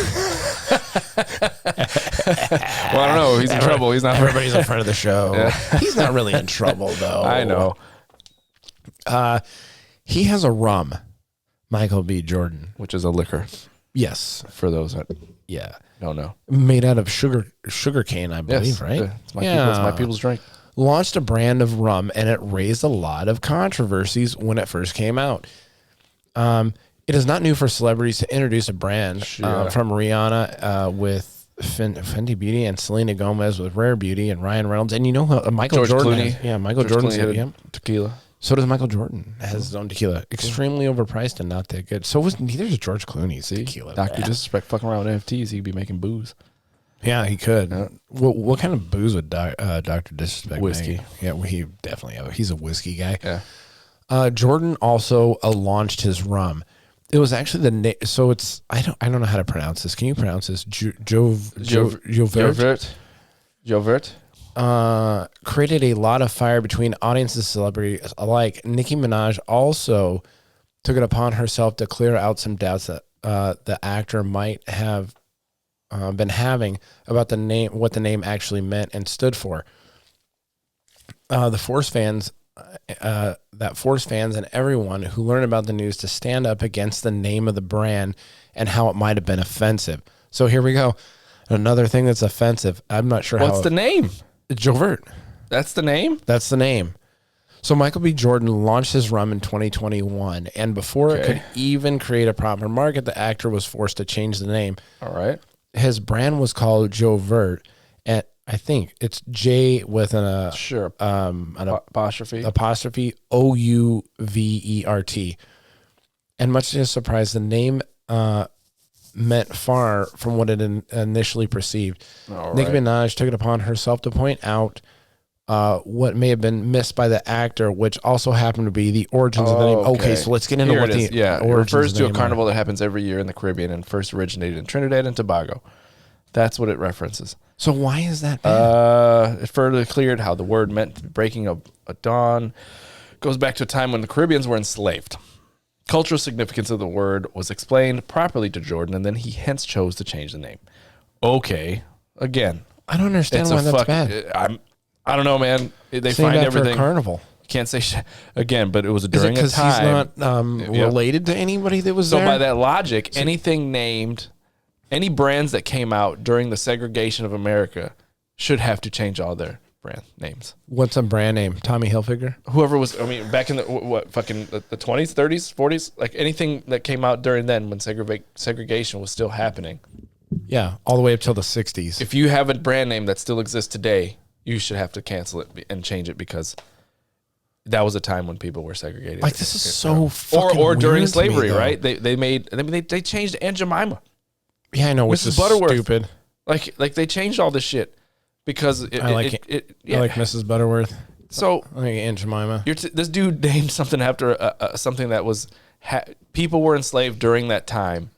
Well, I don't know. He's in trouble. He's not. Everybody's a friend of the show. He's not really in trouble though. I know. He has a rum. Michael B. Jordan. Which is a liquor Yes. for those that Yeah. don't know. Made out of sugar cane, I believe, Yes. right? It's my people's drink. Launched a brand of rum, and it raised a lot of controversies when it first came out. It is not new for celebrities to introduce a brand from Rihanna with Fenty Beauty and Selena Gomez with Rare Beauty and Ryan Reynolds. And you know Michael George Jordan. Clooney. Michael Jordan's Clooney had yeah. tequila. So does Michael Jordan. Has his own tequila. Extremely overpriced and not that good. So was neither is George Clooney's tequila. Dr. Disrespect fucking around with NFTs. He'd be making booze. Yeah, he could. What kind of booze would Dr. Disrespect Whiskey. make? Yeah, well, he definitely. He's a whiskey guy. Yeah. Jordan also launched his rum. It was actually the name. So it's I don't know how to pronounce this. Can you pronounce this? Jovert. Jovert. Created a lot of fire between audiences and celebrities alike. Nicki Minaj also took it upon herself to clear out some doubts that the actor might have been having about the name, what the name actually meant and stood for. Forced fans and everyone who learned about the news to stand up against the name of the brand and how it might have been offensive. So here we go. Another thing that's offensive. I'm not sure What's the name? Jovert. That's the name? That's the name. So Michael B. Jordan launched his rum in 2021, and before it could even create a proper market, the actor was forced to change the name. All right. His brand was called Jovert, and I think it's J with an apostrophe. Ouvert. And much to his surprise, the name meant far from what it initially perceived. Nicki Minaj took it upon herself to point out what may have been missed by the actor, which also happened to be the origins of the name. Okay, so let's get into what the it origins refers of the to a name carnival that happens every year in the Caribbean and first originated in Trinidad and Tobago. That's what it references. So why is that bad? It further cleared how the word meant breaking of a dawn. Goes back to a time when the Caribbeans were enslaved. Cultural significance of the word was explained properly to Jordan, and then he hence chose to change the name. Okay, again, I don't understand why that's bad. I don't know, man. They Same find after everything. Carnival. Can't say shit again, but it was Is it during a because time. he's not related to anybody that was So there? by that logic, anything named, any brands that came out during the segregation of America should have to change all their brand names. What's a brand name? Tommy Hilfiger? Whoever was, I mean, back in the the 20s, 30s, 40s, like anything that came out during then when segregation was still happening. Yeah, all the way up till the 60s. If you have a brand name that still exists today, you should have to cancel it and change it because that was a time when people were segregated. Like, this is so fucking or during weird to me, slavery, though. right? They changed Aunt Jemima. Yeah, I know, which Mrs. is Butterworth. stupid. Like they changed all this shit because I like Mrs. Butterworth. So I like Aunt Jemima. this dude named something after something that was people were enslaved during that time,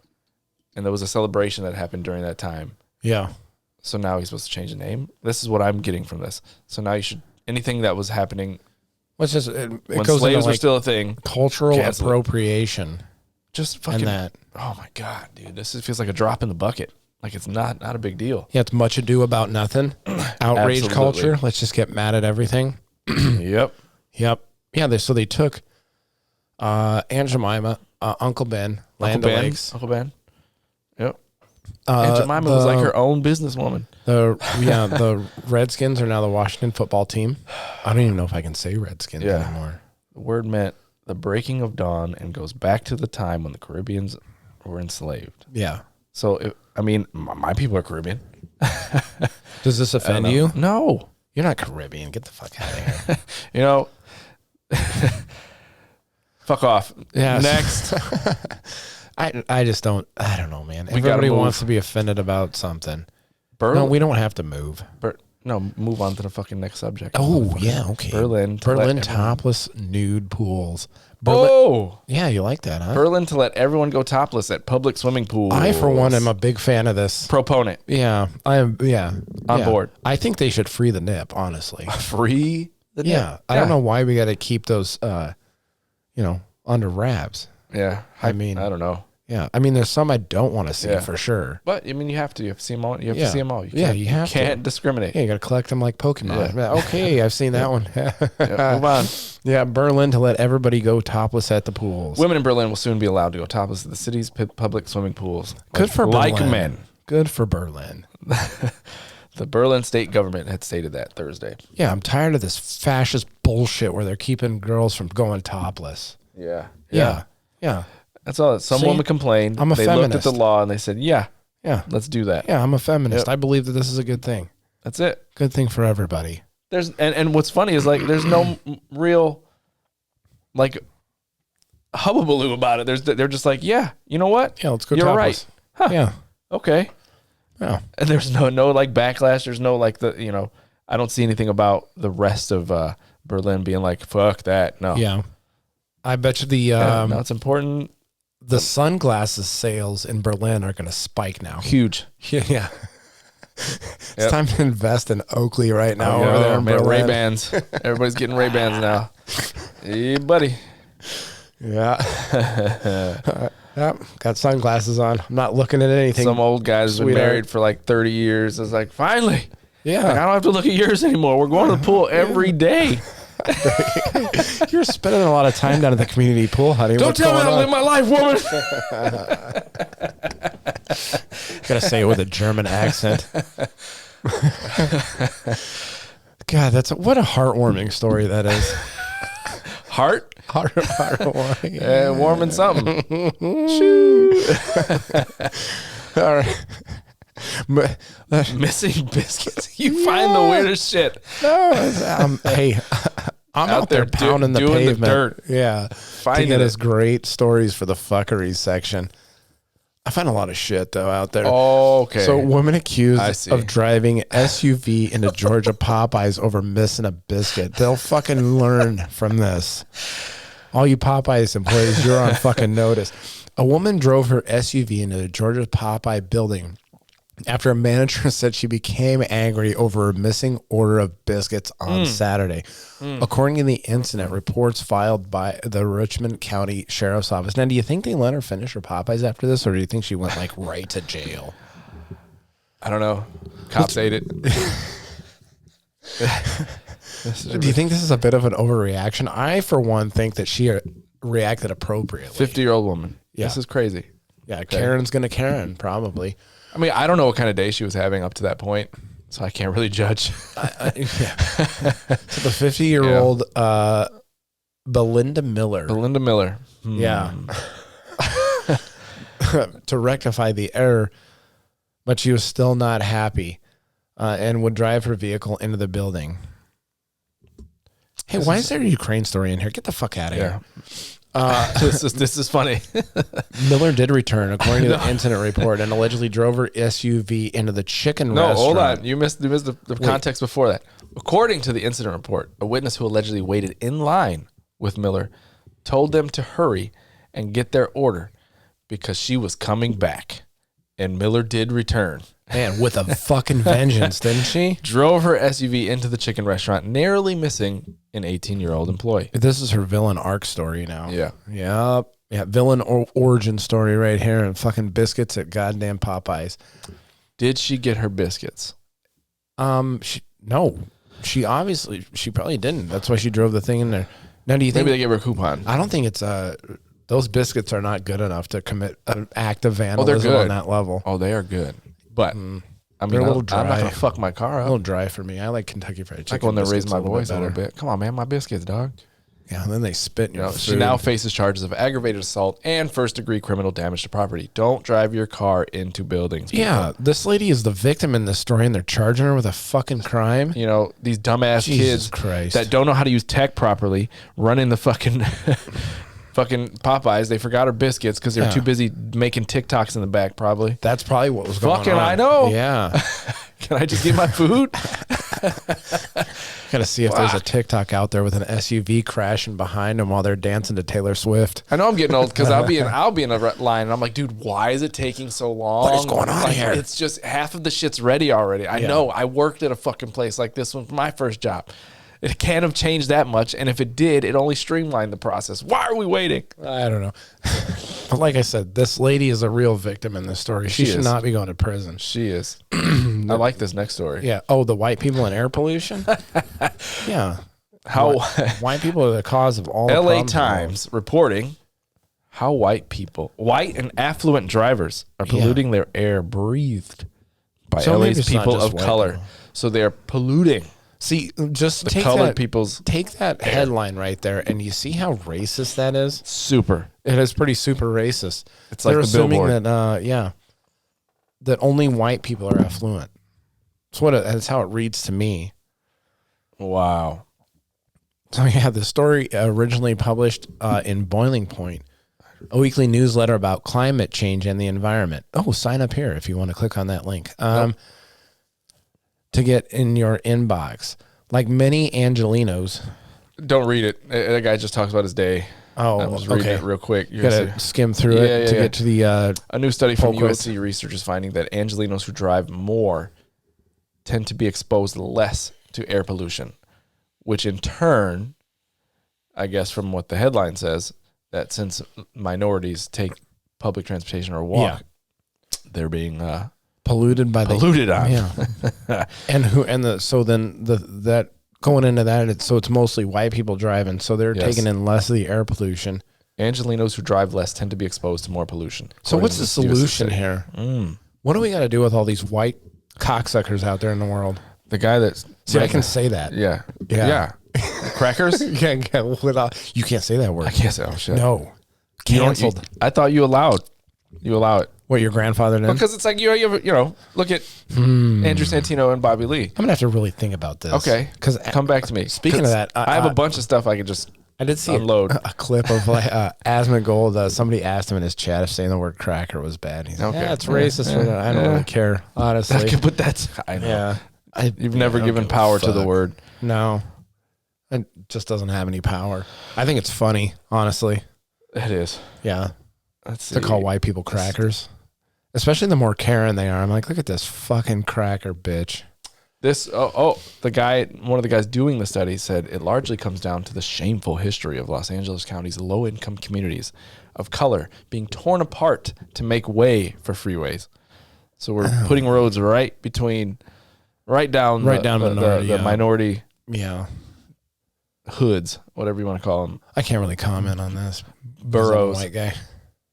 and there was a celebration that happened during that time. Yeah. So now he's supposed to change the name. This is what I'm getting from this. So now you should anything that was happening What's just when goes slaves into, were like, still a thing. cultural cancel it. appropriation. Just fucking And that. Oh my god, dude! This feels like a drop in the bucket. Like it's not a big deal. Yeah, it's much ado about nothing. Outrage Absolutely. culture. Let's just get mad at everything. Yep. Yep. Yeah, they took Aunt Jemima, Uncle Ben, Land O'Lakes. Uncle Ben. Yep. Aunt Jemima was like her own businesswoman. The Redskins are now the Washington football team. I don't even know if I can say Redskins anymore. The word meant the breaking of dawn and goes back to the time when the Caribbeans were enslaved. Yeah. So, my people are Caribbean. Does this offend you? No. You're not Caribbean. Get the fuck out of here. You know, fuck off. Yeah. Next. I just don't. I don't know, man. gotta Everybody move. wants to be offended about something. Berlin. No, we don't have to move. No, move on to the fucking next subject. Oh yeah, okay. Berlin topless nude pools. Yeah, you like that, huh? Berlin to let everyone go topless at public swimming pools. I, for one, am a big fan of this. Proponent. Yeah, I am. Yeah, On board. I think they should free the nip. Honestly. Free the Yeah, I don't know why we got to keep those, under wraps. Yeah. I mean, I don't know. Yeah, I mean, there's some I don't want to see for sure. But you have to. You have to see them all. You have to see them all. You have to. Can't discriminate. Yeah, you got to collect them like Pokemon. Yeah. Okay, I've seen that one. Move on. Yeah, Berlin to let everybody go topless at the pools. Women in Berlin will soon be allowed to go topless at the city's public swimming pools. Good for like Berlin. men. Good for Berlin. The Berlin state government had stated that Thursday. Yeah, I'm tired of this fascist bullshit where they're keeping girls from going topless. Yeah. Yeah. That's all. Some See, woman complained. I'm a they feminist. looked at the law and they said, yeah, let's do that. Yeah, I'm a feminist. Yep. I believe that this is a good thing. That's it. Good thing for everybody. There's and what's funny is like there's no real like hubbubaloo about it. They're just like, yeah, you know what? Yeah, let's go You're topless. right. Huh. Yeah. Okay. Yeah. And there's no like backlash. There's no like I don't see anything about the rest of Berlin being like, fuck that. No. Yeah. I bet you No, it's important. the sunglasses sales in Berlin are going to spike now. Huge. Yeah. It's time to invest in Oakley right now. Oh, over there in Berlin. Ray-Bans. Everybody's getting Ray-Bans now. Hey, buddy. Yeah. Yep. Got sunglasses on. I'm not looking at anything. Some old guy's been Sweetheart. married for like 30 years. It's like, finally. Yeah. Like, I don't have to look at yours anymore. We're going to the pool every day. You're spending a lot of time down at the community pool, honey. Don't What's tell me going how to live on? my life, woman. Gotta say it with a German accent. God, what a heartwarming story that is. Heartwarming. Warming something. All right. Missing biscuits. You find the weirdest shit. No, hey, I'm out there pounding the doing pavement. the dirt. Yeah. Finding to get it. us great stories for the fuckeries section. I find a lot of shit, though, out there. Okay. So, woman I accused see. of driving SUV into Georgia Popeyes over missing a biscuit. They'll fucking learn from this. All you Popeyes employees, you're on fucking notice. A woman drove her SUV into the Georgia Popeye building after a manager said she became angry over a missing order of biscuits on Saturday. According to the incident, reports filed by the Richmond County Sheriff's Office. Now, do you think they let her finish her Popeyes after this, or do you think she went like right to jail? I don't know. Cops ate it. Do you think this is a bit of an overreaction? I, for one, think that she reacted appropriately. 50-year-old woman. Yeah. This is crazy. Yeah, Karen's going to Karen, probably. I mean, I don't know what kind of day she was having up to that point, so I can't really judge. Yeah. So the 50-year-old Belinda Miller. Belinda Miller. Yeah. To rectify the error, but she was still not happy and would drive her vehicle into the building. Hey, why is there a Ukraine story in here? Get the fuck out of here. This is funny. Miller did return, according to the incident report, and allegedly drove her SUV into the chicken restaurant. Hold on. You missed the context before that. According to the incident report, a witness who allegedly waited in line with Miller told them to hurry and get their order because she was coming back. And Miller did return. Man, with a fucking vengeance, didn't she? Drove her SUV into the chicken restaurant, narrowly missing an 18-year-old employee. This is her villain arc story now. Yeah. Yep. Yeah, villain origin story right here, and fucking biscuits at goddamn Popeyes. Did she get her biscuits? No. She probably didn't. That's why she drove the thing in there. Now, do you think Maybe they gave her a coupon. I don't think it's those biscuits are not good enough to commit an act of vandalism good. on that level. Oh, they are good. But I mean, They're a little dry. I'm not gonna fuck my car A up. little dry for me. I like Kentucky Fried Chicken. I go in there, raise biscuits my little voice bit a little better. bit. Come on, man, my biscuits, dog. Yeah, and then they spit in your She food. now faces charges of aggravated assault and first-degree criminal damage to property. Don't drive your car into buildings. People. Yeah, this lady is the victim in this story, and they're charging her with a fucking crime. You know, these dumbass Jesus kids Christ. that don't know how to use tech properly, running the fucking Popeyes. They forgot her biscuits because they were too busy making TikToks in the back, probably. That's probably what was going on. Fucking I know. Yeah. Can I just get my food? Got to see if there's a TikTok out there with an SUV crashing behind them while they're dancing to Taylor Swift. I know I'm getting old because I'll be in a line and I'm like, dude, why is it taking so long? What is going on Like, here? It's just half of the shit's ready already. I know. I worked at a fucking place like this one for my first job. It can't have changed that much, and if it did, it only streamlined the process. Why are we waiting? I don't know. But like I said, this lady is a real victim in this story. She should is. not be going to prison. She is. I like this next story. Yeah. Oh, the white people and air pollution? Yeah. How White people are the cause of all the LA problems in the world. Times reporting how white and affluent drivers are polluting their air breathed by So maybe LA's it's not people just of white color. people. So they are polluting See, just the take colored that, people's take that headline right there, and you see how racist that is? super. It is pretty super racist. It's like They're the assuming billboard. that, that only white people are affluent. That's how it reads to me. Wow. So yeah, the story originally published in Boiling Point, a weekly newsletter about climate change and the environment. Oh, sign up here if you want to click on that link. To get in your inbox. Like many Angelinos. Don't read it. That guy just talks about his day. Oh, I'm just reading it real quick. You gotta skim through it to get to the a new study from poll quotes. USC research is finding that Angelinos who drive more tend to be exposed less to air pollution, which in turn, I guess from what the headline says, that since minorities take public transportation or walk, they're being polluted by polluted on. Yeah. That going into that, it's mostly white people driving, so they're taking in less of the air pollution. Angelinos who drive less tend to be exposed to more pollution. So what's the solution here? What do we got to do with all these white cocksuckers out there in the world? The guy that's I can say that. Yeah. Crackers? You can't say that word. I can't say. Oh shit. No, You don't- canceled. I thought you allow it. What, your grandfather did? Because it's like you look at Andrew Santino and Bobby Lee. I'm gonna have to really think about this. Okay, because come back to me. Speaking of that, I have a bunch of stuff I could just I did see unload. a clip of Asmund Gold. Somebody asked him in his chat if saying the word cracker was bad. He's like, it's racist. I don't really care, honestly. But that's I know. Yeah, You've never given power to the word. No, it just doesn't have any power. I think it's funny, honestly. It is. Yeah, Let's see. to call white people crackers. Especially the more Karen they are. I'm like, look at this fucking cracker bitch. One of the guys doing the study said it largely comes down to the shameful history of Los Angeles County's low-income communities of color being torn apart to make way for freeways. So we're putting roads right down the minority hoods, whatever you want to call them. I can't really comment on this. Boroughs. White guy.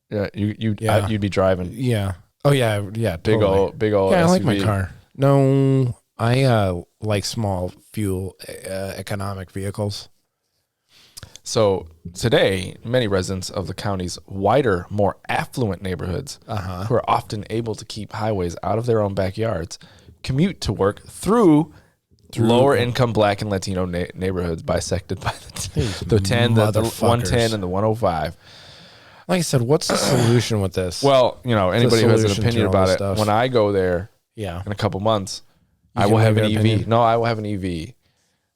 Yeah, you'd be driving. Yeah. Oh yeah, Big old Yeah, SUV. I like my car. No, I like small fuel economic vehicles. So today, many residents of the county's wider, more affluent neighborhoods, who are often able to keep highways out of their own backyards, commute to work through lower income Black and Latino neighborhoods bisected by the 10, the 110, and the 105. Like I said, what's the solution with this? Well, anybody who has an opinion about it, stuff. when I go there in a couple months, I will have an EV. Opinion? No, I will have an EV.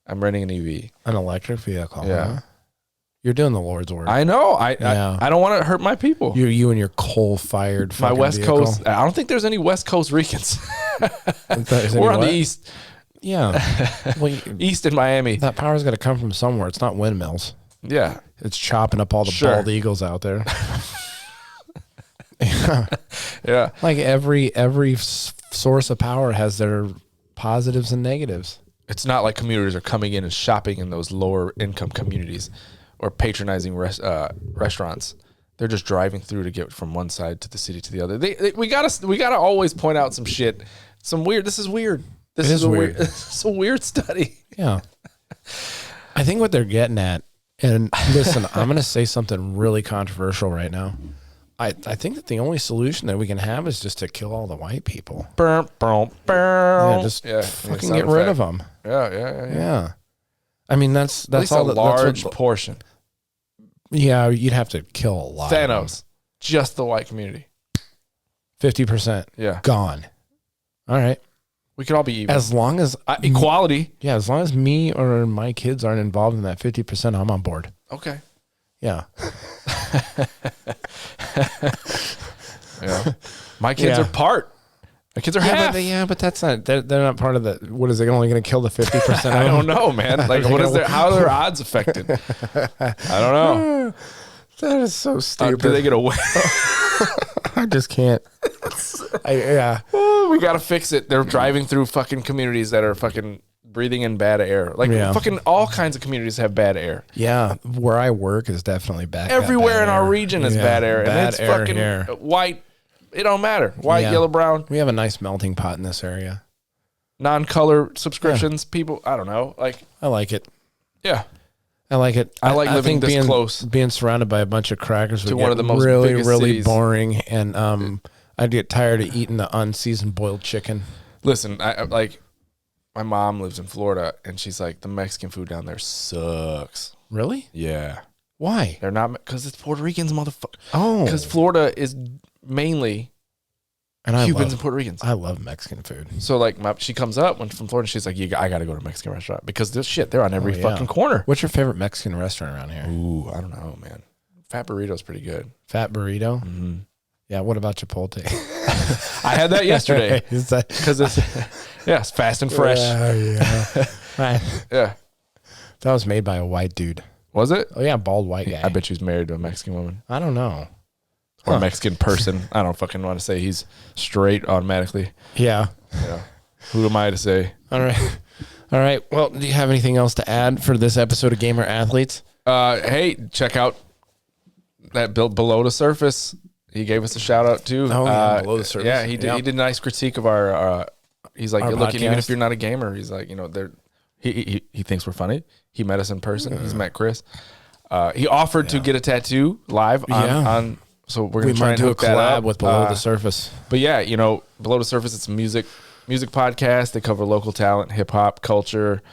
I'm renting an EV. An electric vehicle. Yeah. Huh? You're doing the Lord's work. I know. I don't want to hurt my people. You and your coal-fired my West vehicle. Coast. I don't think there's any West Coast Ricans. We're on the East. Yeah. Well, East in Miami. That power's got to come from somewhere. It's not windmills. Yeah. It's chopping up all the bald eagles out there. Yeah. Like every source of power has their positives and negatives. It's not like commuters are coming in and shopping in those lower income communities or patronizing restaurants. They're just driving through to get from one side to the city to the other. We gotta always point out some shit. This is weird. This is weird. It's a weird study. Yeah. I think what they're getting at, and listen, I'm going to say something really controversial right now. I think that the only solution that we can have is just to kill all the white people. Yeah, just fucking get rid of them. Yeah. I mean, that's at least all. A large portion. Yeah, you'd have to kill a lot. Thanos, just the white community. 50%. Yeah, gone. All right. We could all be even. As long as equality. Yeah, as long as me or my kids aren't involved in that 50%, I'm on board. Okay. Yeah. Yeah. My kids are part. My kids are half. But that's not. They're not part of the. What is it only going to kill the 50%? I don't know, man. Like, how are their odds affected? I don't know. That is so stupid. Do they get away? I just can't. We got to fix it. They're driving through fucking communities that are fucking breathing in bad air. Like fucking all kinds of communities have bad air. Yeah, where I work is definitely bad. Everywhere in our region is bad air, and it's fucking here. White. It don't matter. White, yellow, brown. We have a nice melting pot in this area. Non-color subscriptions. People, I don't know. Like, I like it. Yeah. I like it. I like living this close. Being surrounded by a bunch of crackers to one of the most really cities. boring, and I'd get tired of eating the unseasoned boiled chicken. Listen, I like my mom lives in Florida, and she's like, the Mexican food down there sucks. Really? Yeah. Why? They're not, because it's Puerto Ricans, motherfucker. Oh, because Florida is mainly Cubans and Puerto Ricans. I love Mexican food. So like, she comes up from Florida, and she's like, I got to go to a Mexican restaurant because this shit, they're on every fucking corner. What's your favorite Mexican restaurant around here? Ooh, I don't know, man. Fat Burrito's pretty good. Fat Burrito? Mm-hmm. Yeah, what about Chipotle? I had that yesterday because it's fast and fresh. Yeah. Right. Yeah. That was made by a white dude. Was it? Oh yeah, bald white guy. I bet she was married to a Mexican woman. I don't know. Or a Mexican person. I don't fucking want to say he's straight automatically. Yeah. Who am I to say? All right. Well, do you have anything else to add for this episode of Gamer Athletes? Hey, check out that Below the Surface. He gave us a shout out too. Oh, Below the Surface. Yeah, he did. He did a nice critique of our. He's like, look, podcast. even if you're not a gamer, he's like, he thinks we're funny. He met us in person. He's met Chris. He offered to get a tattoo live on. So we're gonna try and do a collab with Below the Surface. But yeah, Below the Surface, it's a music podcast. They cover local talent, hip hop, culture,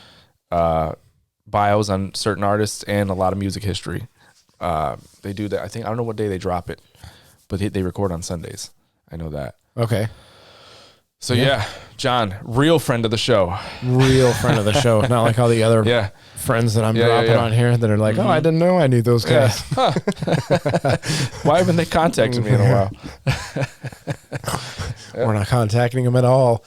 bios on certain artists, and a lot of music history. They do that. I don't know what day they drop it, but they record on Sundays. I know that. Okay. So yeah, John, real friend of the show. Real friend of the show. Not like all the other friends that I'm dropping on here that are like, oh, I didn't know I knew those guys. Why haven't they contacted me in a while? We're not contacting them at all.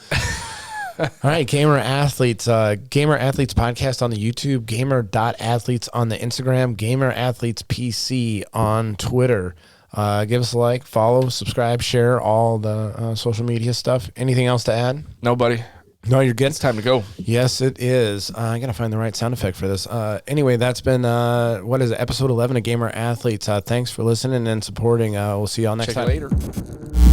All right, Gamer Athletes podcast on the YouTube, gamer.athletes on the Instagram, Gamer Athletes PC on Twitter. Give us a like, follow, subscribe, share all the social media stuff. Anything else to add? Nobody. No, you're good. It's time to go. Yes, it is. I got to find the right sound effect for this. Anyway, that's been, what is it, episode 11 of Gamer Athletes. Thanks for listening and supporting. We'll see y'all next time. Check you later.